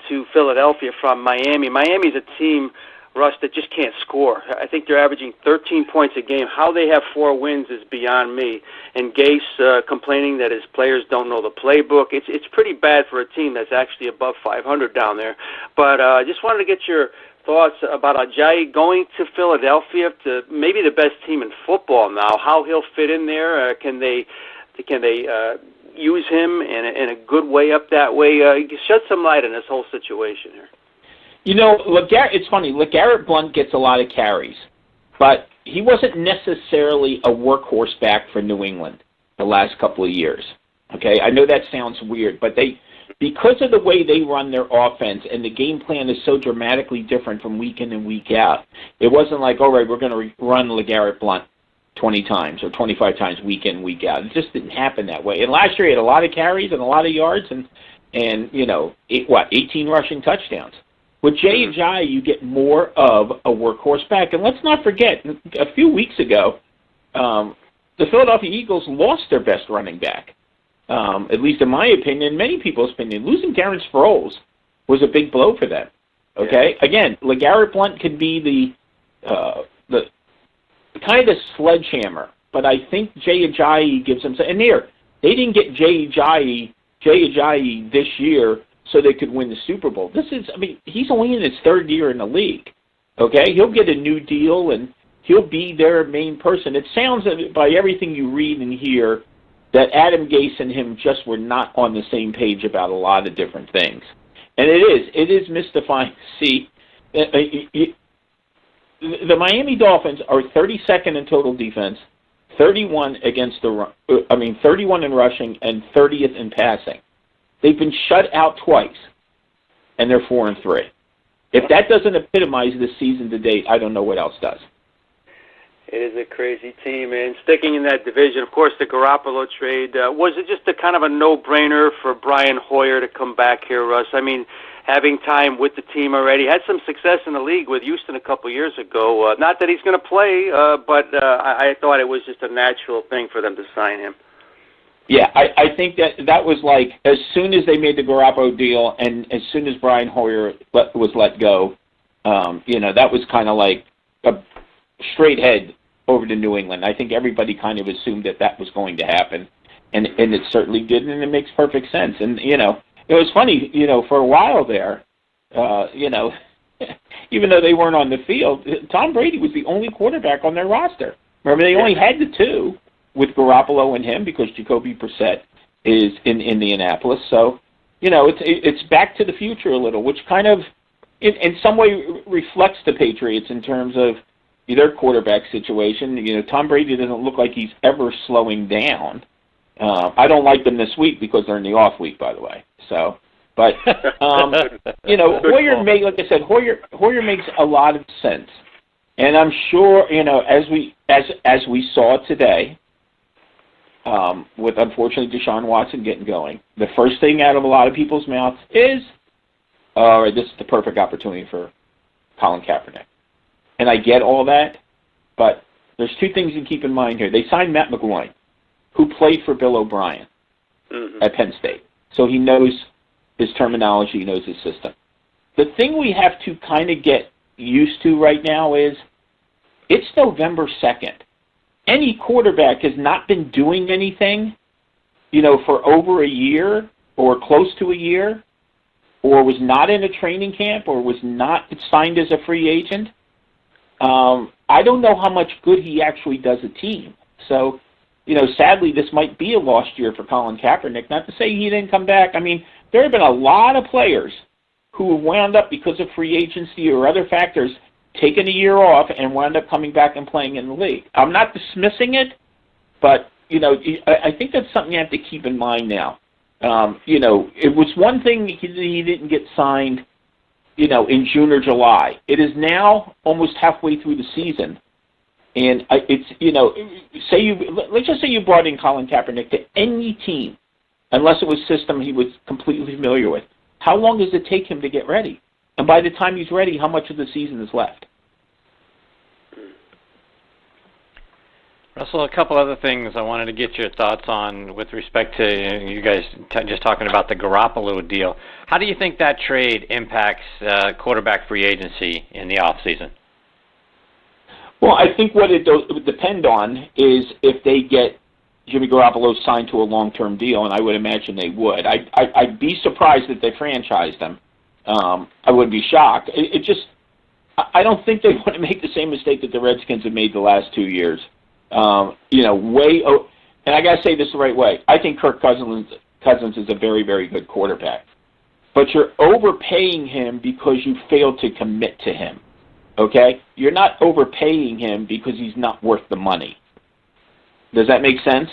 C: to Philadelphia from Miami. Miami's a team, Russ, that just can't score. I think they're averaging 13 points a game. How they have 4 wins is beyond me. And Gase complaining that his players don't know the playbook. It's pretty bad for a team that's actually above 500 down there. But I just wanted to get your thoughts about Ajayi going to Philadelphia, to maybe the best team in football now. How he'll fit in there? Can they use him in a good way up that way? Shed some light on this whole situation here.
I: It's funny. LeGarrette Blount gets a lot of carries, but he wasn't necessarily a workhorse back for New England the last couple of years. Okay, I know that sounds weird, but because of the way they run their offense and the game plan is so dramatically different from week in and week out, it wasn't like, all right, we're going to run LeGarrette Blount 20 times or 25 times week in, week out. It just didn't happen that way. And last year he had a lot of carries and a lot of yards, and and 18 rushing touchdowns. With Jay Ajayi, you get more of a workhorse back. And let's not forget, a few weeks ago, the Philadelphia Eagles lost their best running back. At least in my opinion, many people's opinion. Losing Darren Sproles was a big blow for them. Okay? Yeah. Again, LeGarrette Blount could be the kind of sledgehammer, but I think Jay Ajayi gives them. And they didn't get Jay Ajayi this year so they could win the Super Bowl. He's only in his third year in the league. Okay, he'll get a new deal and he'll be their main person. It sounds, by everything you read and hear, that Adam Gase and him just were not on the same page about a lot of different things. And it is mystifying to see. The Miami Dolphins are 32nd in total defense, 31 in rushing, and 30th in passing. They've been shut out twice, and they're 4-3. If that doesn't epitomize this season to date, I don't know what else does.
C: It is a crazy team, and sticking in that division, of course, the Garoppolo trade, was it just a kind of a no-brainer for Brian Hoyer to come back here, Russ? I mean, having time with the team already, had some success in the league with Houston a couple years ago. Not that he's going to play, but I thought it was just a natural thing for them to sign him.
I: Yeah, I think that was like as soon as they made the Garoppolo deal and as soon as Brian Hoyer was let go, that was kind of like a straight head over to New England. I think everybody kind of assumed that was going to happen, and it certainly did, and it makes perfect sense. And, it was funny, for a while there, even though they weren't on the field, Tom Brady was the only quarterback on their roster. Remember, they only had the two, with Garoppolo and him, because Jacoby Brissett is in Indianapolis. So, it's back to the future a little, which kind of, in some way, reflects the Patriots in terms of their quarterback situation. Tom Brady doesn't look like he's ever slowing down. I don't like them this week because they're in the off week, by the way. So, but Hoyer makes a lot of sense, and I'm sure as we saw today. With, unfortunately, Deshaun Watson getting going, the first thing out of a lot of people's mouths is, this is the perfect opportunity for Colin Kaepernick. And I get all that, but there's two things to keep in mind here. They signed Matt McGloin, who played for Bill O'Brien at Penn State. So he knows his terminology, he knows his system. The thing we have to kind of get used to right now is it's November 2nd. Any quarterback has not been doing anything, for over a year or close to a year, or was not in a training camp or was not signed as a free agent. I don't know how much good he actually does a team. So, sadly, this might be a lost year for Colin Kaepernick. Not to say he didn't come back. I mean, there have been a lot of players who have wound up, because of free agency or other factors, taken a year off and wound up coming back and playing in the league. I'm not dismissing it, but, I think that's something you have to keep in mind now. It was one thing he didn't get signed, in June or July. It is now almost halfway through the season. And let's just say you brought in Colin Kaepernick to any team, unless it was a system he was completely familiar with. How long does it take him to get ready? And by the time he's ready, how much of the season is left?
B: Russell, a couple other things I wanted to get your thoughts on with respect to you guys just talking about the Garoppolo deal. How do you think that trade impacts quarterback free agency in the offseason?
I: Well, I think what it would depend on is if they get Jimmy Garoppolo signed to a long-term deal, and I would imagine they would. I'd be surprised if they franchised him. I wouldn't be shocked. I don't think they want to make the same mistake that the Redskins have made the last 2 years. And I got to say this the right way. I think Kirk Cousins is a very, very good quarterback. But you're overpaying him because you failed to commit to him. Okay? You're not overpaying him because he's not worth the money. Does that make sense?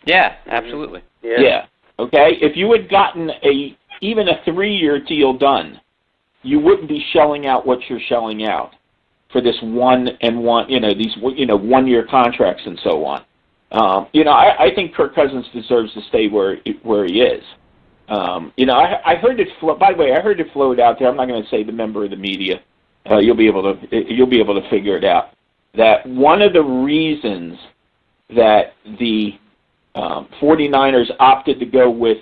B: Yeah, absolutely.
I: Yeah. Okay? If you had gotten even a 3-year deal done, you wouldn't be shelling out what you're shelling out for this these 1-year contracts and so on. I think Kirk Cousins deserves to stay where he is. I heard it. By the way, I heard it float out there. I'm not going to say the member of the media. You'll be able to figure it out. That one of the reasons that the 49ers opted to go with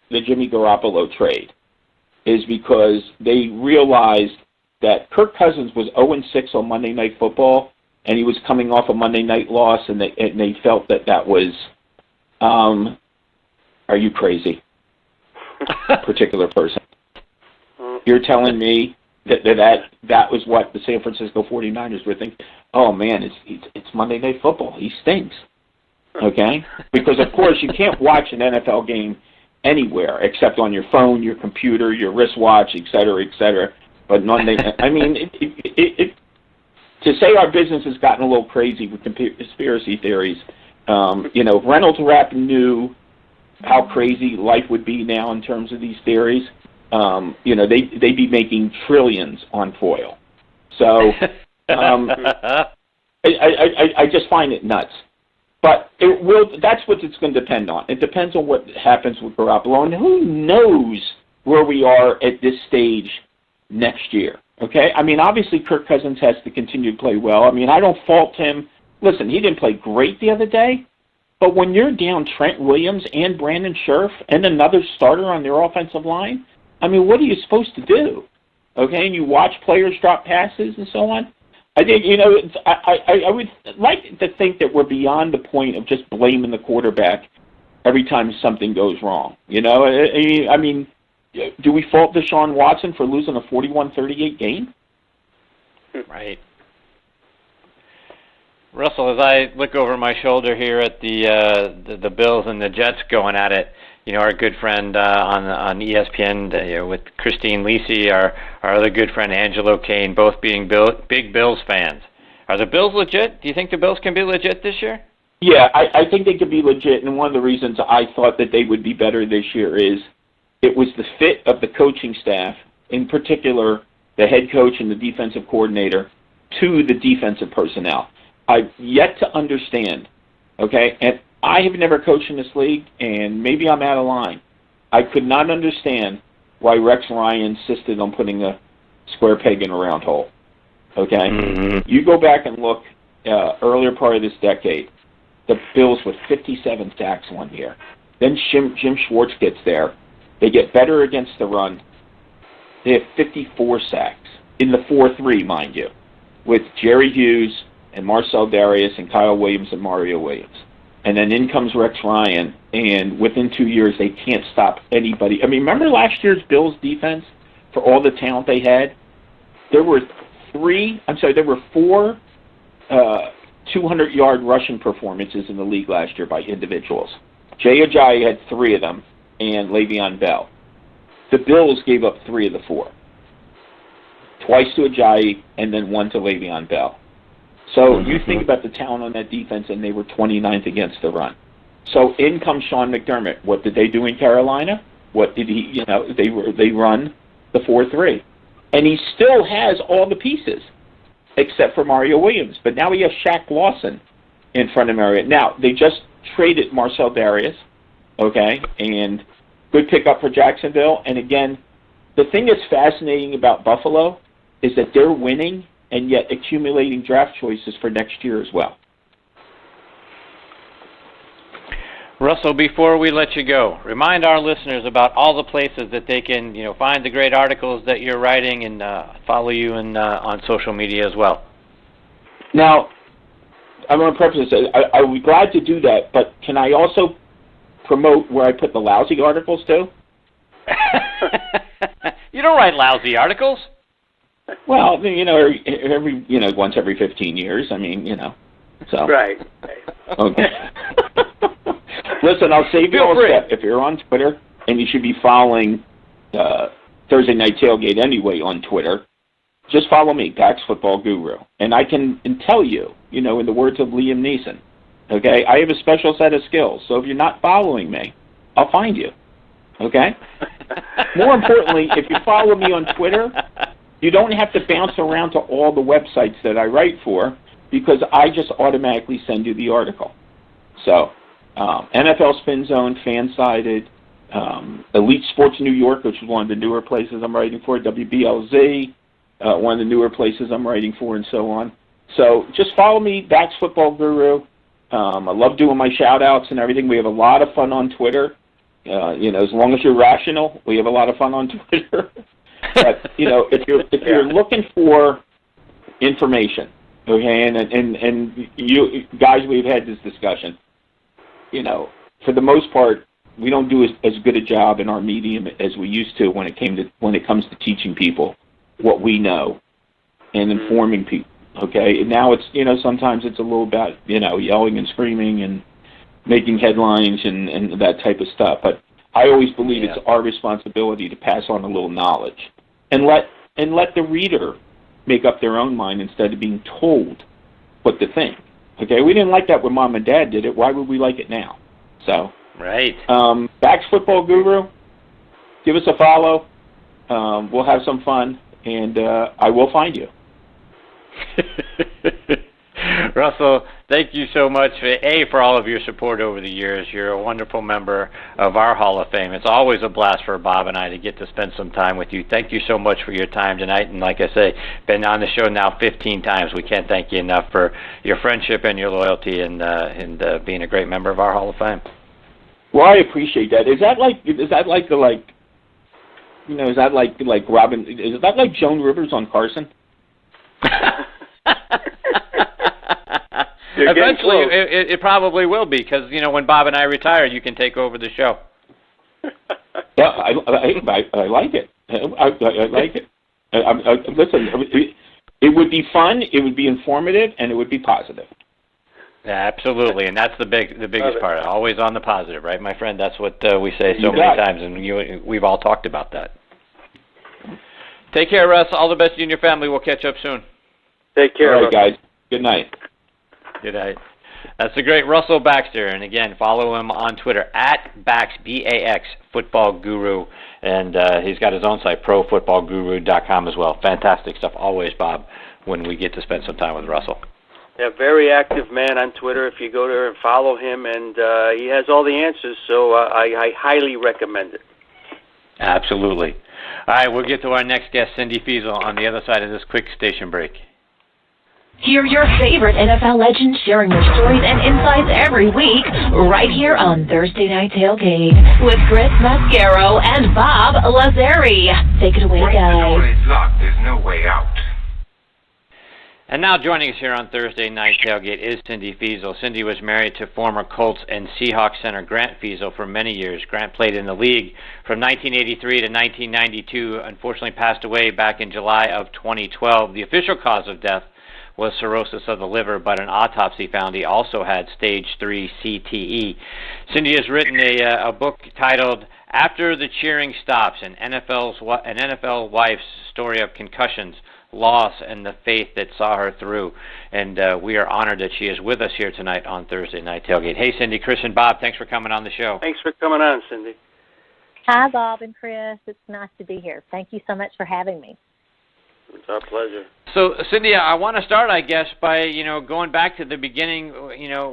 I: the Jimmy Garoppolo trade is because they realized that Kirk Cousins was 0-6 on Monday Night Football, and he was coming off a Monday night loss, and they felt that was, are you crazy? Particular person. You're telling me that was what the San Francisco 49ers were thinking? Oh man, it's Monday Night Football. He stinks. Okay? Because of course you can't watch an NFL game anywhere except on your phone, your computer, your wristwatch, et cetera, et cetera. But Monday, I mean, to say our business has gotten a little crazy with conspiracy theories, if Reynolds Wrap knew how crazy life would be now in terms of these theories, they'd be making trillions on foil. So I just find it nuts. But that's what it's going to depend on. It depends on what happens with Garoppolo, and who knows where we are at this stage next year. Okay? I mean, obviously Kirk Cousins has to continue to play well. I mean, I don't fault him. Listen, he didn't play great the other day, but when you're down Trent Williams and Brandon Scherf and another starter on their offensive line, I mean, what are you supposed to do? Okay? And you watch players drop passes and so on. I think, I would like to think that we're beyond the point of just blaming the quarterback every time something goes wrong. I mean, do we fault Deshaun Watson for losing a 41-38 game?
B: Right. Russell, as I look over my shoulder here at the Bills and the Jets going at it, our good friend on ESPN with Christine Lisi, our other good friend Angelo Kane, both being big Bills fans. Are the Bills legit? Do you think the Bills can be legit this year?
I: Yeah, I think they could be legit, and one of the reasons I thought that they would be better this year is it was the fit of the coaching staff, in particular the head coach and the defensive coordinator, to the defensive personnel. I've yet to understand, okay, and I have never coached in this league, and maybe I'm out of line. I could not understand why Rex Ryan insisted on putting a square peg in a round hole. Okay? Mm-hmm. You go back and look earlier part of this decade, the Bills with 57 sacks one year. Then Jim Schwartz gets there. They get better against the run. They have 54 sacks in the 4-3, mind you, with Jerry Hughes and Marcel Darius and Kyle Williams and Mario Williams. And then in comes Rex Ryan, and within 2 years, they can't stop anybody. I mean, remember last year's Bills defense, for all the talent they had? There were four 200-yard rushing performances in the league last year by individuals. Jay Ajayi had 3 of them, and Le'Veon Bell. The Bills gave up 3 of the 4. Twice to Ajayi, and then 1 to Le'Veon Bell. So you think about the talent on that defense, and they were 29th against the run. So in comes Sean McDermott. What did they do in Carolina? What did he? They run the 4-3, and he still has all the pieces except for Mario Williams. But now he has Shaq Lawson in front of Mario. Now they just traded Marcel Darius, okay, and good pickup for Jacksonville. And again, the thing that's fascinating about Buffalo is that they're winning and yet accumulating draft choices for next year as well.
B: Russell, before we let you go, remind our listeners about all the places that they can, find the great articles that you're writing and follow you on social media as well.
I: Now, I'm going to preface this. I would be glad to do that, but can I also promote where I put the lousy articles too?
B: You don't write lousy articles.
I: Well, every once every 15 years. I mean, so.
C: Right.
I: Okay. Listen, I'll save you all a step. If you're on Twitter, and you should be following Thursday Night Tailgate anyway on Twitter, just follow me, Pax Football Guru. And I can tell you, in the words of Liam Neeson, okay, I have a special set of skills. So if you're not following me, I'll find you. Okay? More importantly, if you follow me on Twitter, you don't have to bounce around to all the websites that I write for because I just automatically send you the article. So, NFL Spin Zone, Fansided, Elite Sports New York, which is one of the newer places I'm writing for, WBLZ, one of the newer places I'm writing for, and so on. So just follow me, Bax Football Guru. I love doing my shout-outs and everything. We have a lot of fun on Twitter. As long as you're rational, we have a lot of fun on Twitter. But, if you're looking for information, okay, and you guys, we've had this discussion, for the most part, we don't do as good a job in our medium as we used to when it comes to teaching people what we know and informing people. Okay, and now it's sometimes it's a little about yelling and screaming and making headlines and that type of stuff. But I always believe it's our responsibility to pass on a little knowledge and let the reader make up their own mind instead of being told what to think. Okay, we didn't like that when Mom and Dad did it. Why would we like it now? So
B: right.
I: Bax Football Guru, give us a follow. We'll have some fun, and I will find you.
B: Russell, thank you so much for all of your support over the years. You're a wonderful member of our Hall of Fame. It's always a blast for Bob and I to get to spend some time with you. Thank you so much for your time tonight. And like I say, been on the show now 15 times. We can't thank you enough for your friendship and your loyalty and being a great member of our Hall of Fame.
I: Well, I appreciate that. Is that like Robin? Is that like Joan Rivers on Carson?
B: Eventually, it probably will be, because when Bob and I retire, you can take over the show.
I: Yeah, I like it. I like it. Listen, it would be fun, it would be informative, and it would be positive.
B: Yeah, absolutely, and that's the biggest part. Always on the positive, right, my friend? That's what we say so many times, and we've all talked about that. Take care, Russ. All the best to you and your family. We'll catch up soon.
C: Take care.
I: All right, guys. Good night.
B: Good night. That's the great Russell Baxter. And again, follow him on Twitter at Bax, B-A-X, Football Guru. And he's got his own site, profootballguru.com as well. Fantastic stuff always, Bob, when we get to spend some time with Russell.
C: Yeah, very active man on Twitter. If you go there and follow him, and he has all the answers, so I highly recommend it.
B: Absolutely. All right, we'll get to our next guest, Cyndy Feasel, on the other side of this quick station break.
E: Hear your favorite NFL legends sharing their stories and insights every week, right here on Thursday Night Tailgate with Chris Mascaro and Bob Lazari. Take it away,
F: Once
E: guys.
F: the door is locked, there's no way out.
B: And now joining us here on Thursday Night Tailgate is Cyndy Feasel. Cyndy was married to former Colts and Seahawks center Grant Feasel for many years. Grant played in the league from 1983 to 1992, unfortunately passed away back in July of 2012. The official cause of death was cirrhosis of the liver, but an autopsy found he also had stage 3 CTE. Cyndy has written a book titled After the Cheering Stops, an NFL wife's story of concussions, loss, and the faith that saw her through. And we are honored that she is with us here tonight on Thursday Night Tailgate. Hey, Cyndy, Chris, and Bob, thanks for coming on the show.
C: Thanks for coming on, Cyndy.
J: Hi, Bob and Chris. It's nice to be here. Thank you so much for having me.
C: It's our pleasure.
B: So, Cyndy, I want to start, I guess, by going back to the beginning,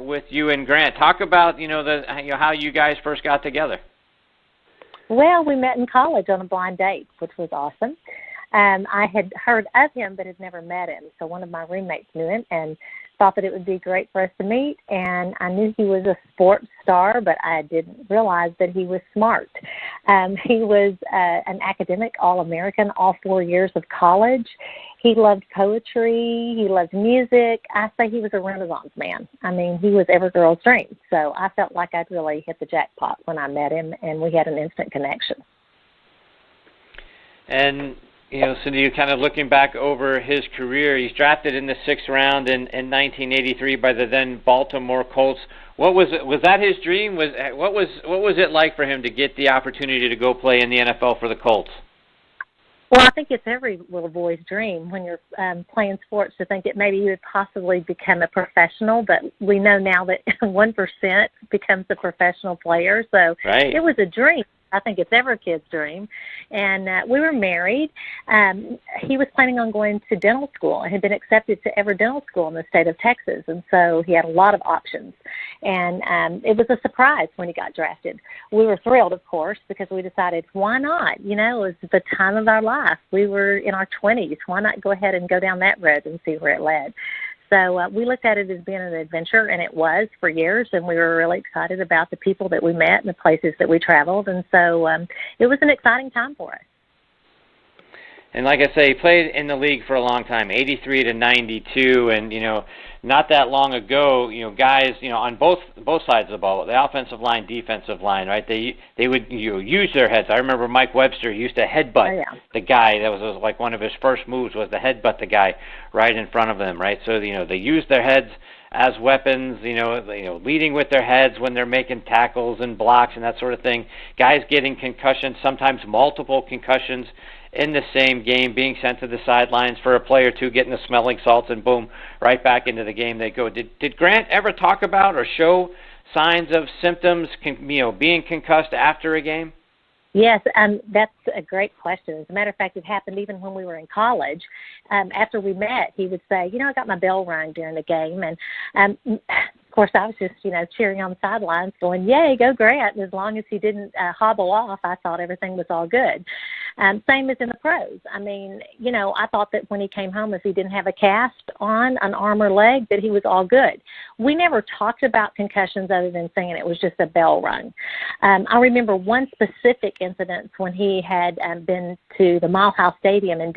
B: with you and Grant. Talk about how you guys first got together.
J: Well, we met in college on a blind date, which was awesome. I had heard of him, but had never met him. So one of my roommates knew him and thought that it would be great for us to meet. And I knew he was a sports star, but I didn't realize that he was smart. He was an academic All-American all 4 years of college. He loved poetry. He loved music. I say he was a Renaissance man. I mean, he was every girl's dream. So I felt like I'd really hit the jackpot when I met him, and we had an instant connection.
B: And Cyndy, you kind of looking back over his career, he's drafted in the 6th round in 1983 by the then Baltimore Colts. What was that his dream? What was it like for him to get the opportunity to go play in the NFL for the Colts?
J: Well, I think it's every little boy's dream when you're playing sports to think that maybe you would possibly become a professional, but we know now that 1% becomes a professional player. So
B: right.
J: It was a dream I think it's every kid's dream. And we were married. He was planning on going to dental school and had been accepted to every dental school in the state of Texas. And so he had a lot of options. And it was a surprise when he got drafted. We were thrilled, of course, because we decided, why not? You know, it was the time of our life. We were in our 20s. Why not go ahead and go down that road and see where it led? So we looked at it as being an adventure, and it was for years, and we were really excited about the people that we met and the places that we traveled, and so it was an exciting time for us.
B: And like I say, he played in the league for a long time, 83 to 92, and, you know, not that long ago, you know, guys, you know, on both sides of the ball, the offensive line, defensive line, right, they would use their heads. I remember Mike Webster used to headbutt the guy. That was like one of his first moves was to headbutt the guy right in front of them, right? So, you know, they use their heads as weapons, you know, leading with their heads when they're making tackles and blocks and that sort of thing. Guys getting concussions, sometimes multiple concussions in the same game, being sent to the sidelines for a play or two, getting the smelling salts, and boom, right back into the game they go. Did Grant ever talk about or show signs of symptoms, being concussed after a game?
J: Yes, that's a great question. As a matter of fact, it happened even when we were in college. After we met, he would say, I got my bell rung during the game, and of course, I was just, cheering on the sidelines going, yay, go Grant. And as long as he didn't hobble off, I thought everything was all good. Same as in the pros. I mean, I thought that when he came home, if he didn't have a cast on an arm or leg, that he was all good. We never talked about concussions other than saying it was just a bell rung. I remember one specific incident when he had been to the Mile House Stadium in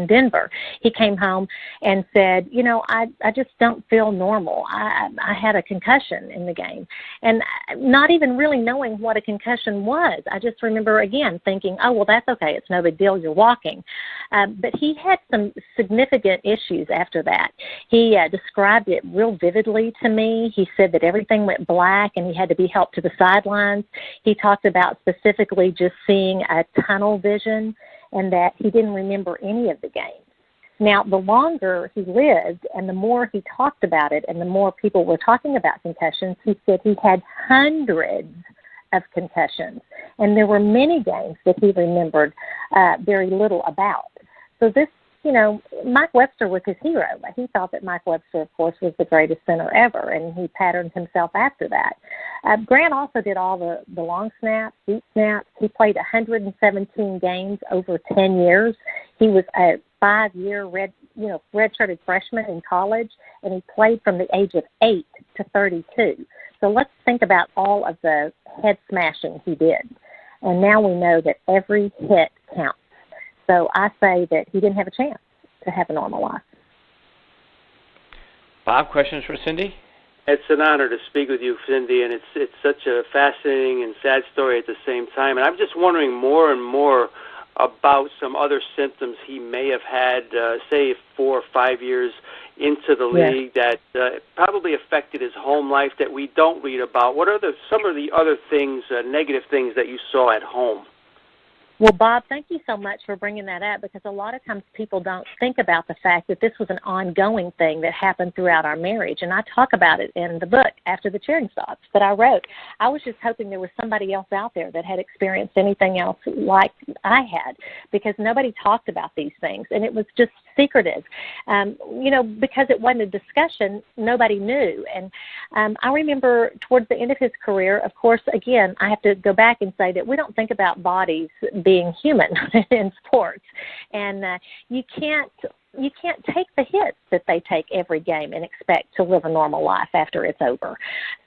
J: Denver. He came home and said, I just don't feel normal. I had a concussion in the game. And not even really knowing what a concussion was. I just remember, again, thinking, oh, well, that's okay. It's no big deal. You're walking. But he had some significant issues after that. He described it real vividly to me. He said that everything went black and he had to be helped to the sidelines. He talked about specifically just seeing a tunnel vision, and that he didn't remember any of the games. Now, the longer he lived and the more he talked about it and the more people were talking about concussions, he said he had hundreds of concussions. And there were many games that he remembered very little about. So this, Mike Webster was his hero. He thought that Mike Webster, of course, was the greatest center ever, and he patterned himself after that. Grant also did all the long snaps, deep snaps. He played 117 games over 10 years. He was a 5-year redshirted freshman in college, and he played from the age of 8 to 32. So let's think about all of the head smashing he did. And now we know that every hit counts. So I say that he didn't have a chance to have a normal life.
B: Bob, questions for Cyndy?
C: It's an honor to speak with you, Cyndy, and it's such a fascinating and sad story at the same time. And I'm just wondering more and more about some other symptoms he may have had, say, 4 or 5 years into the league that probably affected his home life that we don't read about. What are some of the other things, negative things that you saw at home?
J: Well, Bob, thank you so much for bringing that up, because a lot of times people don't think about the fact that this was an ongoing thing that happened throughout our marriage. And I talk about it in the book, After the Cheering Stops, that I wrote. I was just hoping there was somebody else out there that had experienced anything else like I had, because nobody talked about these things. And it was just secretive. Because it wasn't a discussion, nobody knew. And I remember towards the end of his career, of course, again, I have to go back and say that we don't think about bodies being human in sports, and you can't take the hits that they take every game and expect to live a normal life after it's over.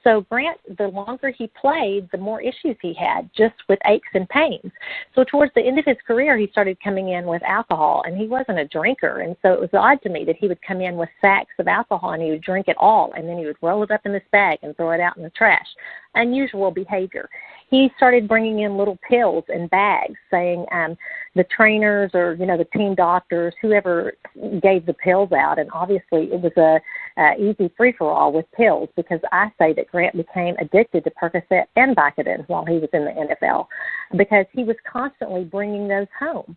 J: So Grant, the longer he played, the more issues he had just with aches and pains. So towards the end of his career, he started coming in with alcohol, and he wasn't a drinker. And so it was odd to me that he would come in with sacks of alcohol and he would drink it all, and then he would roll it up in this bag and throw it out in the trash. Unusual behavior. He started bringing in little pills in bags, saying the trainers or, the team doctors, whoever gave the pills out, and obviously it was a easy free-for-all with pills, because I say that Grant became addicted to Percocet and Vicodin while he was in the NFL. because he was constantly bringing those home.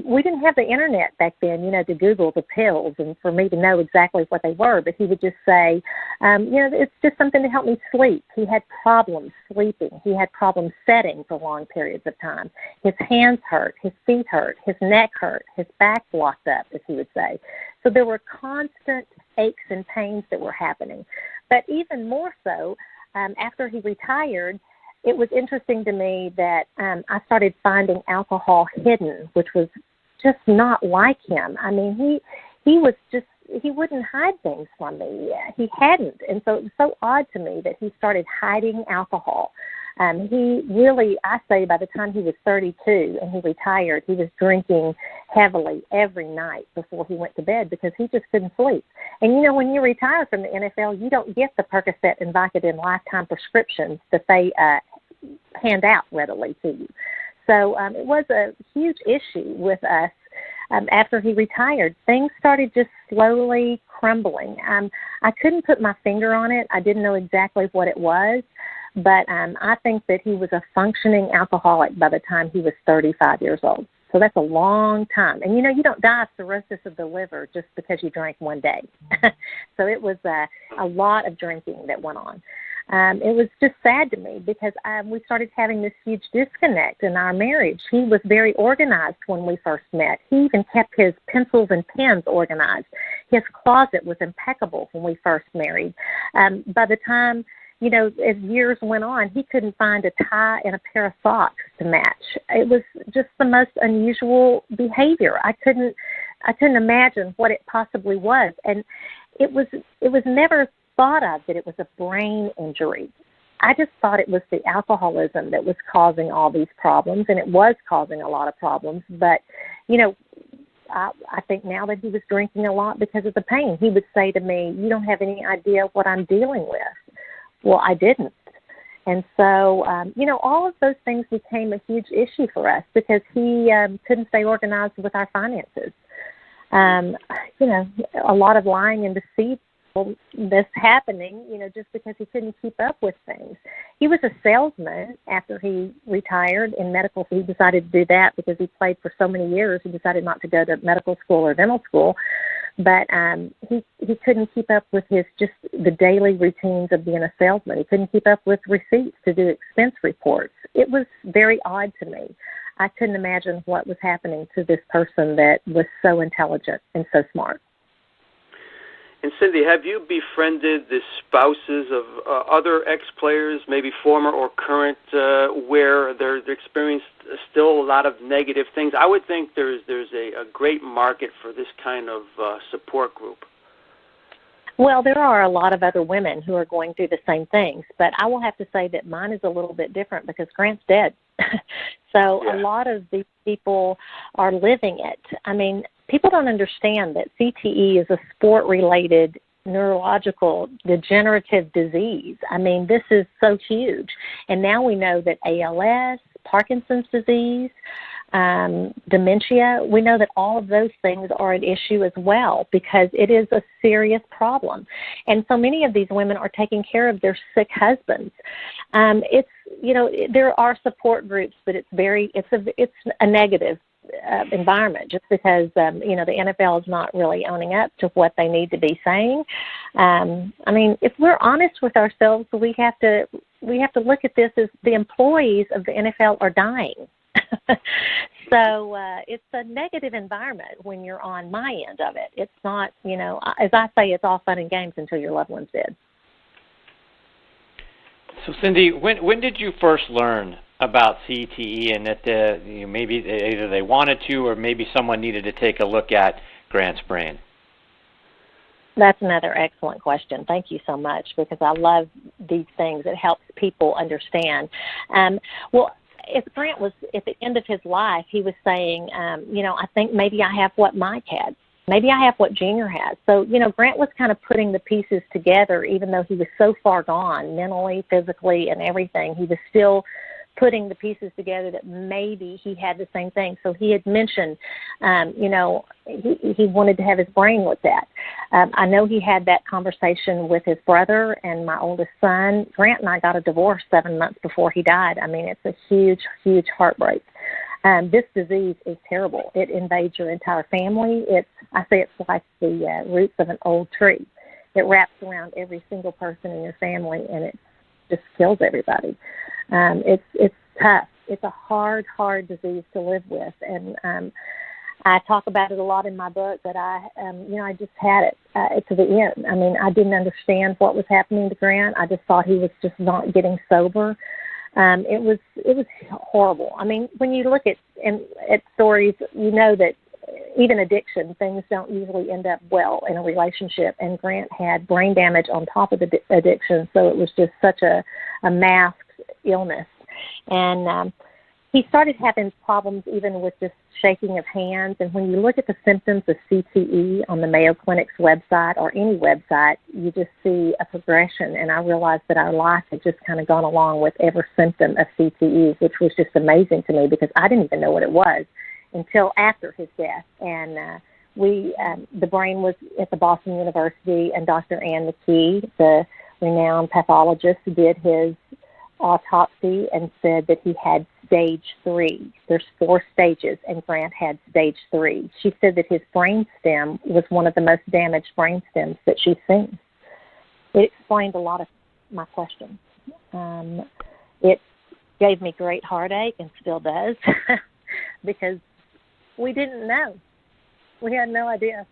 J: We didn't have the internet back then, to Google the pills and for me to know exactly what they were, but he would just say, it's just something to help me sleep. He had problems sleeping. He had problems setting for long periods of time. His hands hurt, his feet hurt, his neck hurt, his back blocked up, as he would say. So there were constant aches and pains that were happening. But even more so, after he retired, it was interesting to me that I started finding alcohol hidden, which was just not like him. I mean, he wouldn't hide things from me. He hadn't. And so it was so odd to me that he started hiding alcohol. He really, I say by the time he was 32 and he retired, he was drinking heavily every night before he went to bed because he just couldn't sleep. And, when you retire from the NFL, you don't get the Percocet and Vicodin lifetime prescriptions that they hand out readily to you. So it was a huge issue with us. After he retired, things started just slowly crumbling. I couldn't put my finger on it. I didn't know exactly what it was. But I think that he was a functioning alcoholic by the time he was 35 years old. So that's a long time. And, you don't die of cirrhosis of the liver just because you drank one day. So it was a lot of drinking that went on. It was just sad to me because we started having this huge disconnect in our marriage. He was very organized when we first met. He even kept his pencils and pens organized. His closet was impeccable when we first married. By the time, as years went on, he couldn't find a tie and a pair of socks to match. It was just the most unusual behavior. I couldn't imagine what it possibly was. And it was never thought of that it was a brain injury. I just thought it was the alcoholism that was causing all these problems, and it was causing a lot of problems. But, I think now that he was drinking a lot because of the pain, he would say to me, "You don't have any idea what I'm dealing with." Well, I didn't. And so, all of those things became a huge issue for us because he couldn't stay organized with our finances. A lot of lying and deceit this happening, just because he couldn't keep up with things. He was a salesman after he retired in medical. He decided to do that because he played for so many years. He decided not to go to medical school or dental school. But he couldn't keep up with the daily routines of being a salesman. He couldn't keep up with receipts to do expense reports. It was very odd to me. I couldn't imagine what was happening to this person that was so intelligent and so smart.
C: And Cyndy, have you befriended the spouses of other ex-players, maybe former or current, where they're experienced still a lot of negative things? I would think there's a great market for this kind of support group.
J: Well, there are a lot of other women who are going through the same things, but I will have to say that mine is a little bit different because Grant's dead. So yeah. A lot of these people are living it. I mean, people don't understand that CTE is a sport-related neurological degenerative disease. I mean, this is so huge. And now we know that ALS, Parkinson's disease, dementia, we know that all of those things are an issue as well because it is a serious problem. And so many of these women are taking care of their sick husbands. There are support groups, but it's a negative environment just because, the NFL is not really owning up to what they need to be saying. If we're honest with ourselves, we have to look at this as the employees of the NFL are dying. So it's a negative environment when you're on my end of it. It's not, as I say, it's all fun and games until your loved one's dead.
B: So, Cyndy, when did you first learn about CTE and that maybe either they wanted to or maybe someone needed to take a look at Grant's brain?
J: That's another excellent question. Thank you so much because I love these things. It helps people understand. If Grant was at the end of his life, he was saying, I think maybe I have what Mike had. Maybe I have what Junior has. So, Grant was kind of putting the pieces together, even though he was so far gone mentally, physically, and everything. He was still putting the pieces together that maybe he had the same thing. So he had mentioned, he wanted to have his brain looked at. I know he had that conversation with his brother and my oldest son. Grant and I got a divorce 7 months before he died. I mean, it's a huge, huge heartbreak. This disease is terrible. It invades your entire family. I say it's like the roots of an old tree. It wraps around every single person in your family, and it just kills everybody. It's tough. It's a hard, hard disease to live with, and I talk about it a lot in my book. But I just had it to the end. I mean, I didn't understand what was happening to Grant. I just thought he was just not getting sober. It was horrible. I mean, when you look at stories, you know that even addiction, things don't usually end up well in a relationship. And Grant had brain damage on top of the addiction, so it was just such a masked illness. And he started having problems even with just shaking of hands. And when you look at the symptoms of CTE on the Mayo Clinic's website or any website, you just see a progression. And I realized that our life had just kind of gone along with every symptom of CTE, which was just amazing to me because I didn't even know what it was until after his death. And the brain was at the Boston University, and Dr. Ann McKee, the renowned pathologist, did his autopsy and said that he had stage 3. There's 4 stages, and Grant had stage 3. She said that his brain stem was one of the most damaged brain stems that she's seen. It explained a lot of my questions. It gave me great heartache and still does because we didn't know. We had no idea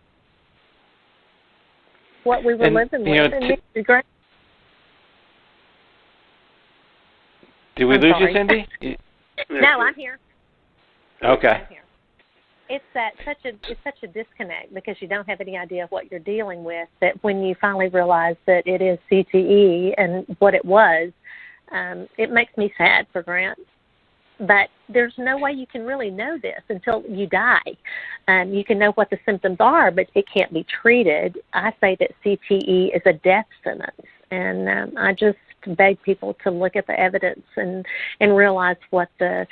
J: what we were living with.
B: Did we lose you, Cyndy?
J: No, I'm here.
B: Okay.
J: I'm here. It's such a disconnect because you don't have any idea what you're dealing with, that when you finally realize that it is CTE and what it was, it makes me sad for Grant. But there's no way you can really know this until you die. You can know what the symptoms are, but it can't be treated. I say that CTE is a death sentence, and I just beg people to look at the evidence and realize what the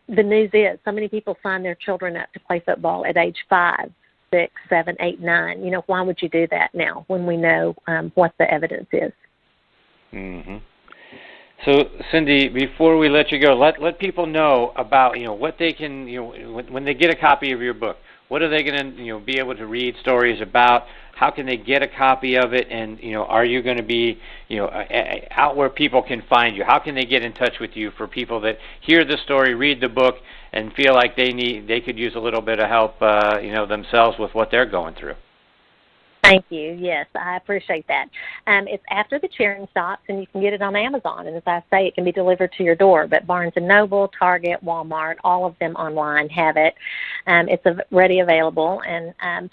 J: news is. So many people sign their children up to play football at age 5, 6, 7, 8, 9. You know, why would you do that now when we know what the evidence is?
B: Mm-hmm. So, Cyndy, before we let you go, let people know about what they can when they get a copy of your book. What are they going to be able to read stories about? How can they get a copy of it? And are you going to be out where people can find you? How can they get in touch with you for people that hear the story, read the book, and feel like they could use a little bit of help themselves with what they're going through?
J: Thank you. Yes, I appreciate that. It's After the Cheering Stops, and you can get it on Amazon. And as I say, it can be delivered to your door. But Barnes & Noble, Target, Walmart, all of them online have it. It's ready available. And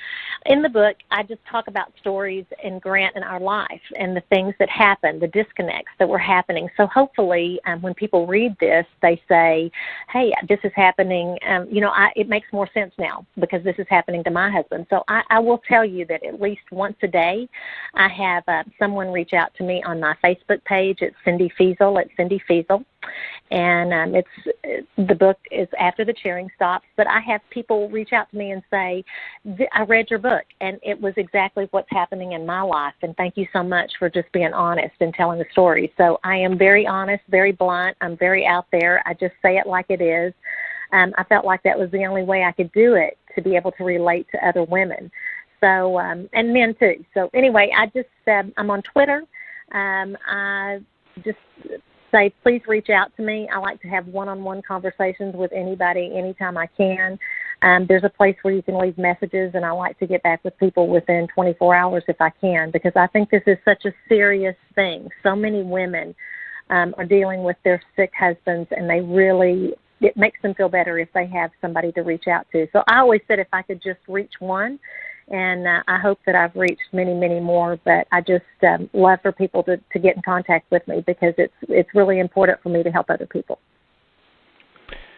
J: in the book, I just talk about stories in Grant and our life and the things that happen, the disconnects that were happening. So hopefully when people read this, they say, hey, this is happening. It makes more sense now because this is happening to my husband. So I will tell you that at least once a day, I have someone reach out to me on my Facebook page. It's Cyndy Feasel at Cyndy Feasel. And the book is After the Cheering Stops. But I have people reach out to me and say, I read your book, and it was exactly what's happening in my life. And thank you so much for just being honest and telling the story. So I am very honest, very blunt. I'm very out there. I just say it like it is. I felt like that was the only way I could do it, to be able to relate to other women. So, and men too. So anyway, I'm on Twitter. I just say, please reach out to me. I like to have one-on-one conversations with anybody anytime I can. There's a place where you can leave messages, and I like to get back with people within 24 hours if I can, because I think this is such a serious thing. So many women are dealing with their sick husbands, and it makes them feel better if they have somebody to reach out to. So I always said if I could just reach one, and I hope that I've reached many, many more. But I just love for people to get in contact with me because it's really important for me to help other people.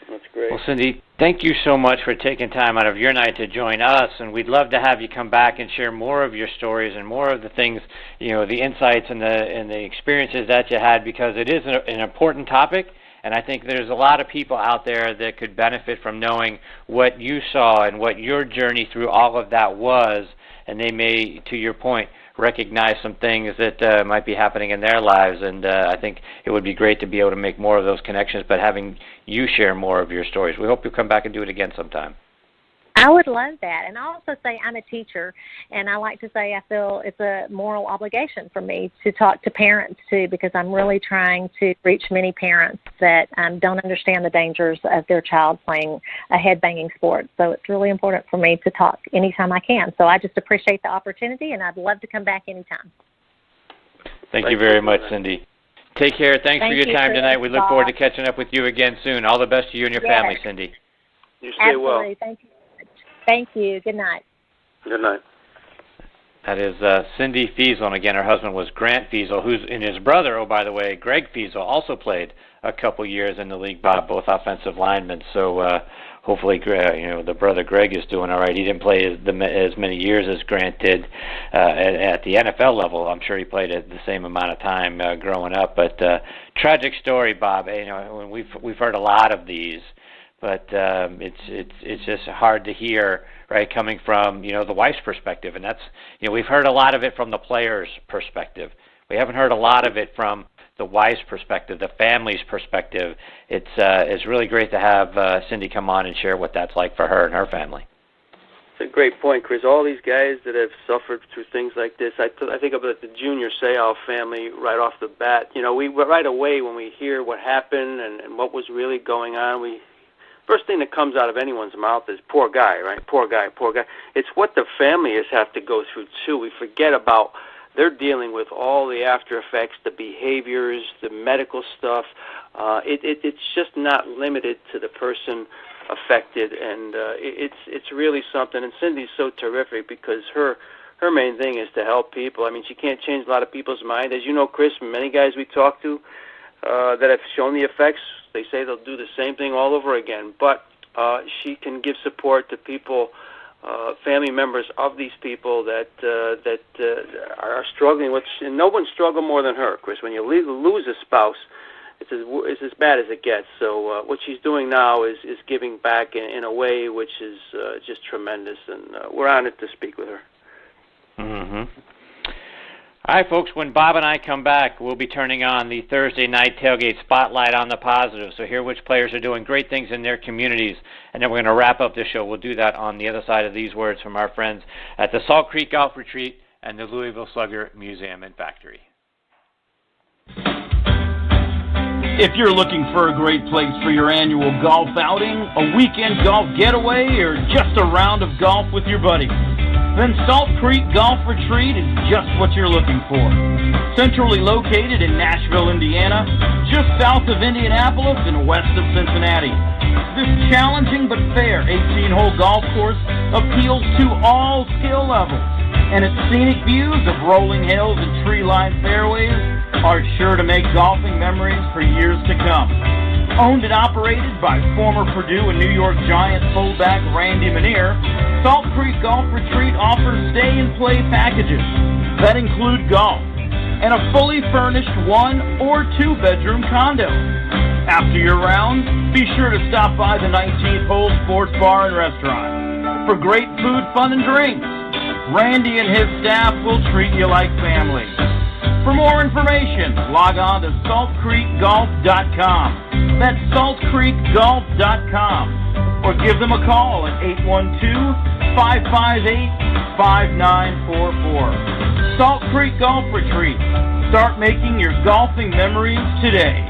C: That's great.
B: Well, Cyndy, thank you so much for taking time out of your night to join us, and we'd love to have you come back and share more of your stories and more of the things, the insights and the experiences that you had, because it is an important topic, And I think there's a lot of people out there that could benefit from knowing what you saw and what your journey through all of that was, and they may, to your point, recognize some things that might be happening in their lives. And I think it would be great to be able to make more of those connections, but having you share more of your stories. We hope you'll come back and do it again sometime.
J: I would love that. And I also say I'm a teacher, and I like to say I feel it's a moral obligation for me to talk to parents, too, because I'm really trying to reach many parents that don't understand the dangers of their child playing a head-banging sport. So it's really important for me to talk anytime I can. So I just appreciate the opportunity, and I'd love to come back anytime.
B: Thank you very much, Cyndy. Take care. Thanks for your time tonight. We look forward to catching up with you again soon. All the best to you and your family, Cyndy.
C: You stay well.
J: Absolutely. Thank you. Thank you. Good night.
C: Good night.
B: That is Cyndy Feasel, and again, her husband was Grant Feasel, and his brother, oh, by the way, Greg Feasel, also played a couple years in the league, both offensive linemen. So hopefully, the brother Greg is doing all right. He didn't play as many years as Grant did at the NFL level. I'm sure he played at the same amount of time growing up. But tragic story, Bob. We've heard a lot of these. But it's just hard to hear, right, coming from, the wife's perspective. And that's, we've heard a lot of it from the player's perspective. We haven't heard a lot of it from the wife's perspective, the family's perspective. It's really great to have Cyndy come on and share what that's like for her and her family.
C: It's a great point, Chris. All these guys that have suffered through things like this, I think about the Junior Seau family right off the bat. We right away when we hear what happened and what was really going on, first thing that comes out of anyone's mouth is poor guy, right? Poor guy, poor guy. It's what the families have to go through, too. We forget about they're dealing with all the after effects, the behaviors, the medical stuff. It's just not limited to the person affected, and it's really something. And Cyndy's so terrific because her main thing is to help people. I mean, she can't change a lot of people's mind. As you know, Chris, many guys we talk to that have shown the effects, they say they'll do the same thing all over again. But she can give support to people, family members of these people that are struggling with. And no one struggled more than her, Chris. When you lose a spouse, it's as bad as it gets. So what she's doing now is giving back in a way which is just tremendous. And we're honored to speak with her.
B: Mm-hmm. All right, folks, when Bob and I come back, we'll be turning on the Thursday Night Tailgate Spotlight on the Positive. So hear which players are doing great things in their communities. And then we're going to wrap up this show. We'll do that on the other side of these words from our friends at the Salt Creek Golf Retreat and the Louisville Slugger Museum and Factory.
A: If you're looking for a great place for your annual golf outing, a weekend golf getaway, or just a round of golf with your buddies, then Salt Creek Golf Retreat is just what you're looking for. Centrally located in Nashville, Indiana, just south of Indianapolis and west of Cincinnati. This challenging but fair 18-hole golf course appeals to all skill levels, and its scenic views of rolling hills and tree-lined fairways are sure to make golfing memories for years to come. Owned and operated by former Purdue and New York Giants fullback Randy Fuller, Salt Creek Golf Retreat offers stay-and-play packages that include golf and a fully furnished 1- or 2-bedroom condo. After your rounds, be sure to stop by the 19th Hole Sports Bar and Restaurant for great food, fun, and drinks. Randy and his staff will treat you like family. For more information, log on to saltcreekgolf.com. That's saltcreekgolf.com. Or give them a call at 812-558-5944. Salt Creek Golf Retreat. Start making your golfing memories today.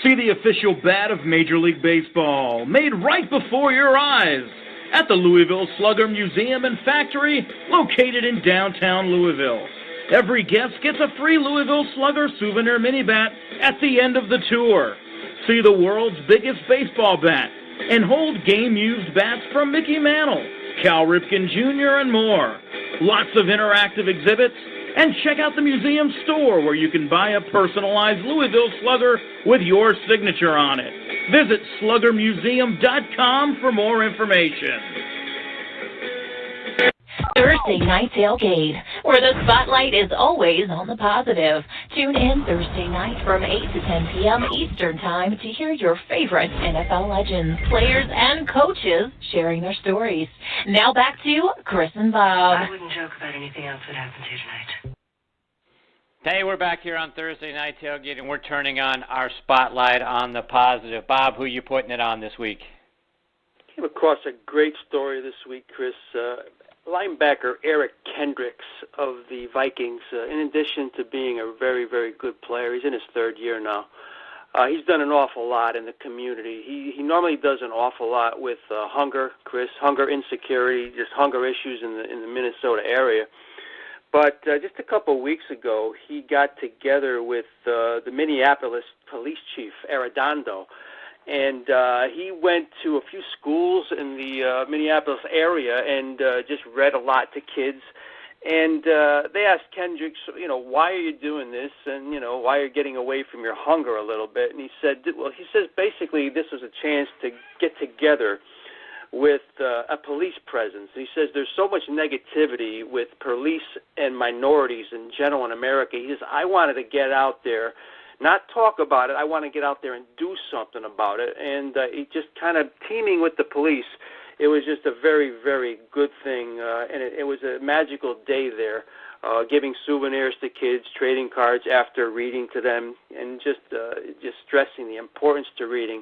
A: See the official bat of Major League Baseball, made right before your eyes, at the Louisville Slugger Museum and Factory, located in downtown Louisville. Every guest gets a free Louisville Slugger souvenir mini bat at the end of the tour. See the world's biggest baseball bat and hold game-used bats from Mickey Mantle, Cal Ripken Jr., and more. Lots of interactive exhibits, and check out the museum store where you can buy a personalized Louisville Slugger with your signature on it. Visit sluggermuseum.com for more information.
E: Thursday Night Tailgate, where the spotlight is always on the positive. Tune in Thursday night from 8 to 10 p.m. Eastern Time to hear your favorite NFL legends, players, and coaches sharing their stories. Now back to Chris and Bob.
K: I wouldn't joke about anything else that happens here tonight.
B: Hey, we're back here on Thursday Night Tailgate, and we're turning on our spotlight on the positive. Bob, who are you putting it on this week?
C: Came across a great story this week, Chris. Linebacker Eric Kendricks of the Vikings, in addition to being a very, very good player, he's in his third year now. He's done an awful lot in the community. He normally does an awful lot with hunger, Chris, hunger insecurity, just hunger issues in the Minnesota area. But just a couple of weeks ago, he got together with the Minneapolis police chief, Arredondo, and he went to a few schools in the Minneapolis area and just read a lot to kids. And they asked Kendricks, why are you doing this? And, why are you getting away from your hunger a little bit? And he said, basically this was a chance to get together with a police presence. He says there's so much negativity with police and minorities in general in America. He says, I wanted to get out there, not talk about it, I want to get out there and do something about it. And he just kind of teaming with the police. It was just a very, very good thing, and it was a magical day there, giving souvenirs to kids, trading cards after reading to them, and just stressing the importance to reading.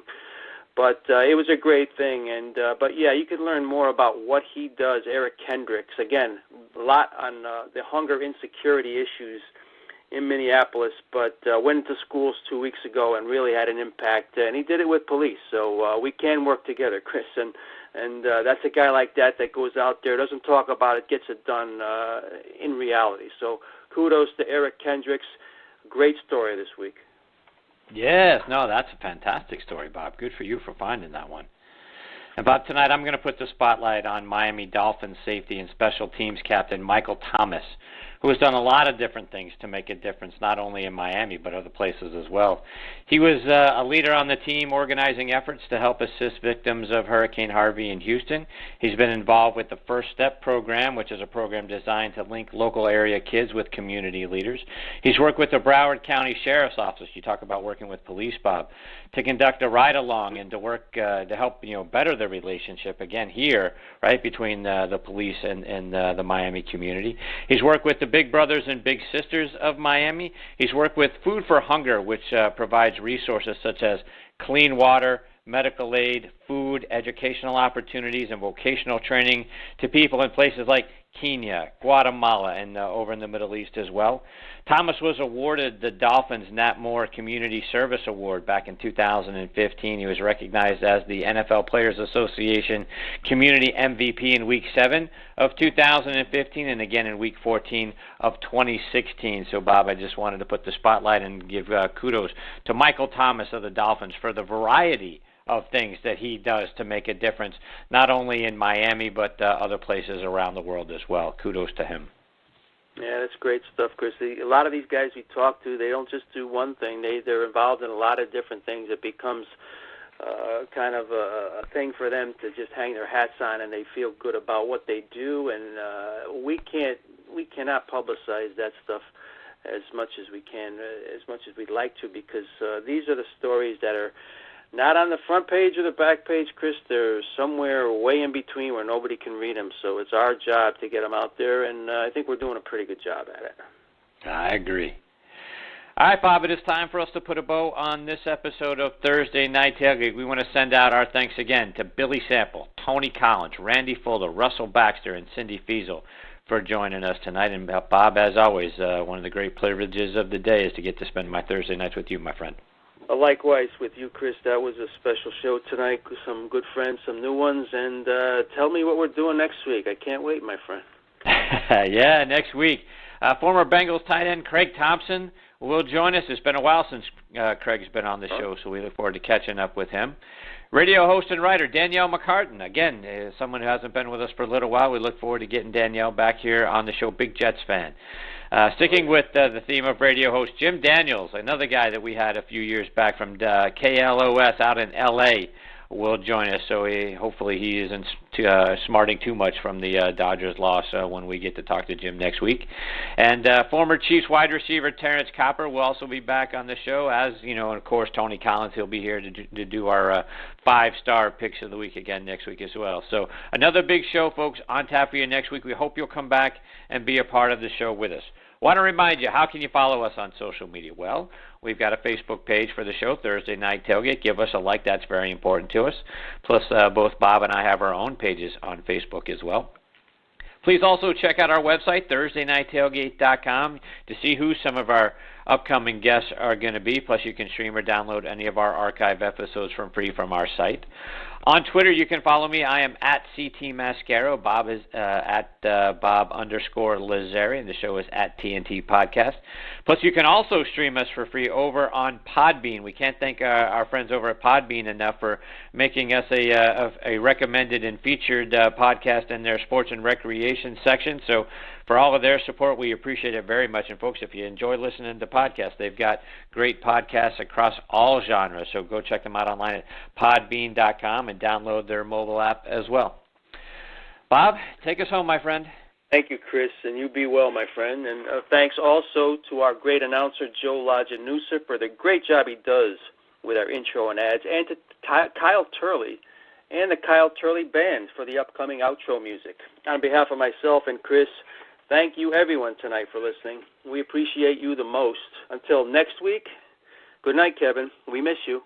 C: But it was a great thing, and but yeah, you can learn more about what he does, Eric Kendricks. Again, a lot on the hunger insecurity issues in Minneapolis, but went into schools 2 weeks ago and really had an impact, and he did it with police. So we can work together, Chris, and that's a guy like that goes out there, doesn't talk about it, gets it done in reality. So kudos to Eric Kendricks. Great story this week.
B: Yes, no, that's a fantastic story, Bob. Good for you for finding that one. And Bob, tonight I'm going to put the spotlight on Miami Dolphins safety and special teams captain Michael Thomas, who has done a lot of different things to make a difference, not only in Miami, but other places as well. He was a leader on the team organizing efforts to help assist victims of Hurricane Harvey in Houston. He's been involved with the First Step program, which is a program designed to link local area kids with community leaders. He's worked with the Broward County Sheriff's Office, you talk about working with police, Bob, to conduct a ride-along and to work to help better the relationship, again, here, right, between the police and the Miami community. He's worked with the Big Brothers and Big Sisters of Miami. He's worked with Food for Hunger, which provides resources such as clean water, medical aid, food, educational opportunities, and vocational training to people in places like Kenya, Guatemala, and over in the Middle East as well. Thomas was awarded the Dolphins Nat Moore Community Service Award back in 2015. He was recognized as the NFL Players Association Community MVP in Week 7 of 2015 and again in Week 14 of 2016. So, Bob, I just wanted to put the spotlight and give kudos to Michael Thomas of the Dolphins for the variety of things that he does to make a difference, not only in Miami, but other places around the world as well. Kudos to him.
C: Yeah, that's great stuff, Chris. A lot of these guys we talk to, they don't just do one thing. They're involved in a lot of different things. It becomes kind of a thing for them to just hang their hats on, and they feel good about what they do. And we cannot publicize that stuff as much as we can, as much as we'd like to, because these are the stories that are not on the front page or the back page, Chris. They're somewhere way in between where nobody can read them. So it's our job to get them out there, and I think we're doing a pretty good job at it.
B: I agree. All right, Bob, it is time for us to put a bow on this episode of Thursday Night Tailgate. We want to send out our thanks again to Billy Sample, Tony Collins, Randy Fuller, Russell Baxter, and Cyndy Feasel for joining us tonight. And Bob, as always, one of the great privileges of the day is to get to spend my Thursday nights with you, my friend.
C: Likewise with you, Chris. That was a special show tonight. Some good friends, some new ones, and tell me what we're doing next week. I can't wait, my friend.
B: Yeah, next week. Former Bengals tight end Craig Thompson will join us. It's been a while since Craig's been on the show, so we look forward to catching up with him. Radio host and writer Danielle McCartan, again, someone who hasn't been with us for a little while. We look forward to getting Danielle back here on the show. Big Jets fan. Sticking with the theme of radio host, Jim Daniels, another guy that we had a few years back from KLOS out in L.A., will join us. So hopefully he isn't smarting too much from the Dodgers loss when we get to talk to Jim next week. And former Chiefs wide receiver Terrence Copper will also be back on the show, as you know, and of course Tony Collins. He'll be here to do our 5-star picks of the week again next week as well. So another big show, folks, on tap for you next week. We hope you'll come back and be a part of the show with us. Want to remind you, how can you follow us on social media? Well, we've got a Facebook page for the show, Thursday Night Tailgate. Give us a like. That's very important to us. Plus, both Bob and I have our own pages on Facebook as well. Please also check out our website, ThursdayNightTailgate.com, to see who some of our upcoming guests are going to be. Plus, you can stream or download any of our archive episodes for free from our site. On Twitter, you can follow me. I am at CT Mascaro. Bob is at Bob_Lazari, and the show is at TNT Podcast. Plus, you can also stream us for free over on Podbean. We can't thank our friends over at Podbean enough for making us a recommended and featured podcast in their sports and recreation section. So for all of their support, we appreciate it very much. And, folks, if you enjoy listening to podcasts, they've got great podcasts across all genres. So go check them out online at podbean.com and download their mobile app as well. Bob, take us home, my friend.
C: Thank you, Chris, and you be well, my friend. And thanks also to our great announcer, Joe Lajanusa, for the great job he does with our intro and ads, and to Kyle Turley and the Kyle Turley Band for the upcoming outro music. On behalf of myself and Chris, thank you, everyone, tonight for listening. We appreciate you the most. Until next week, good night, Kevin. We miss you.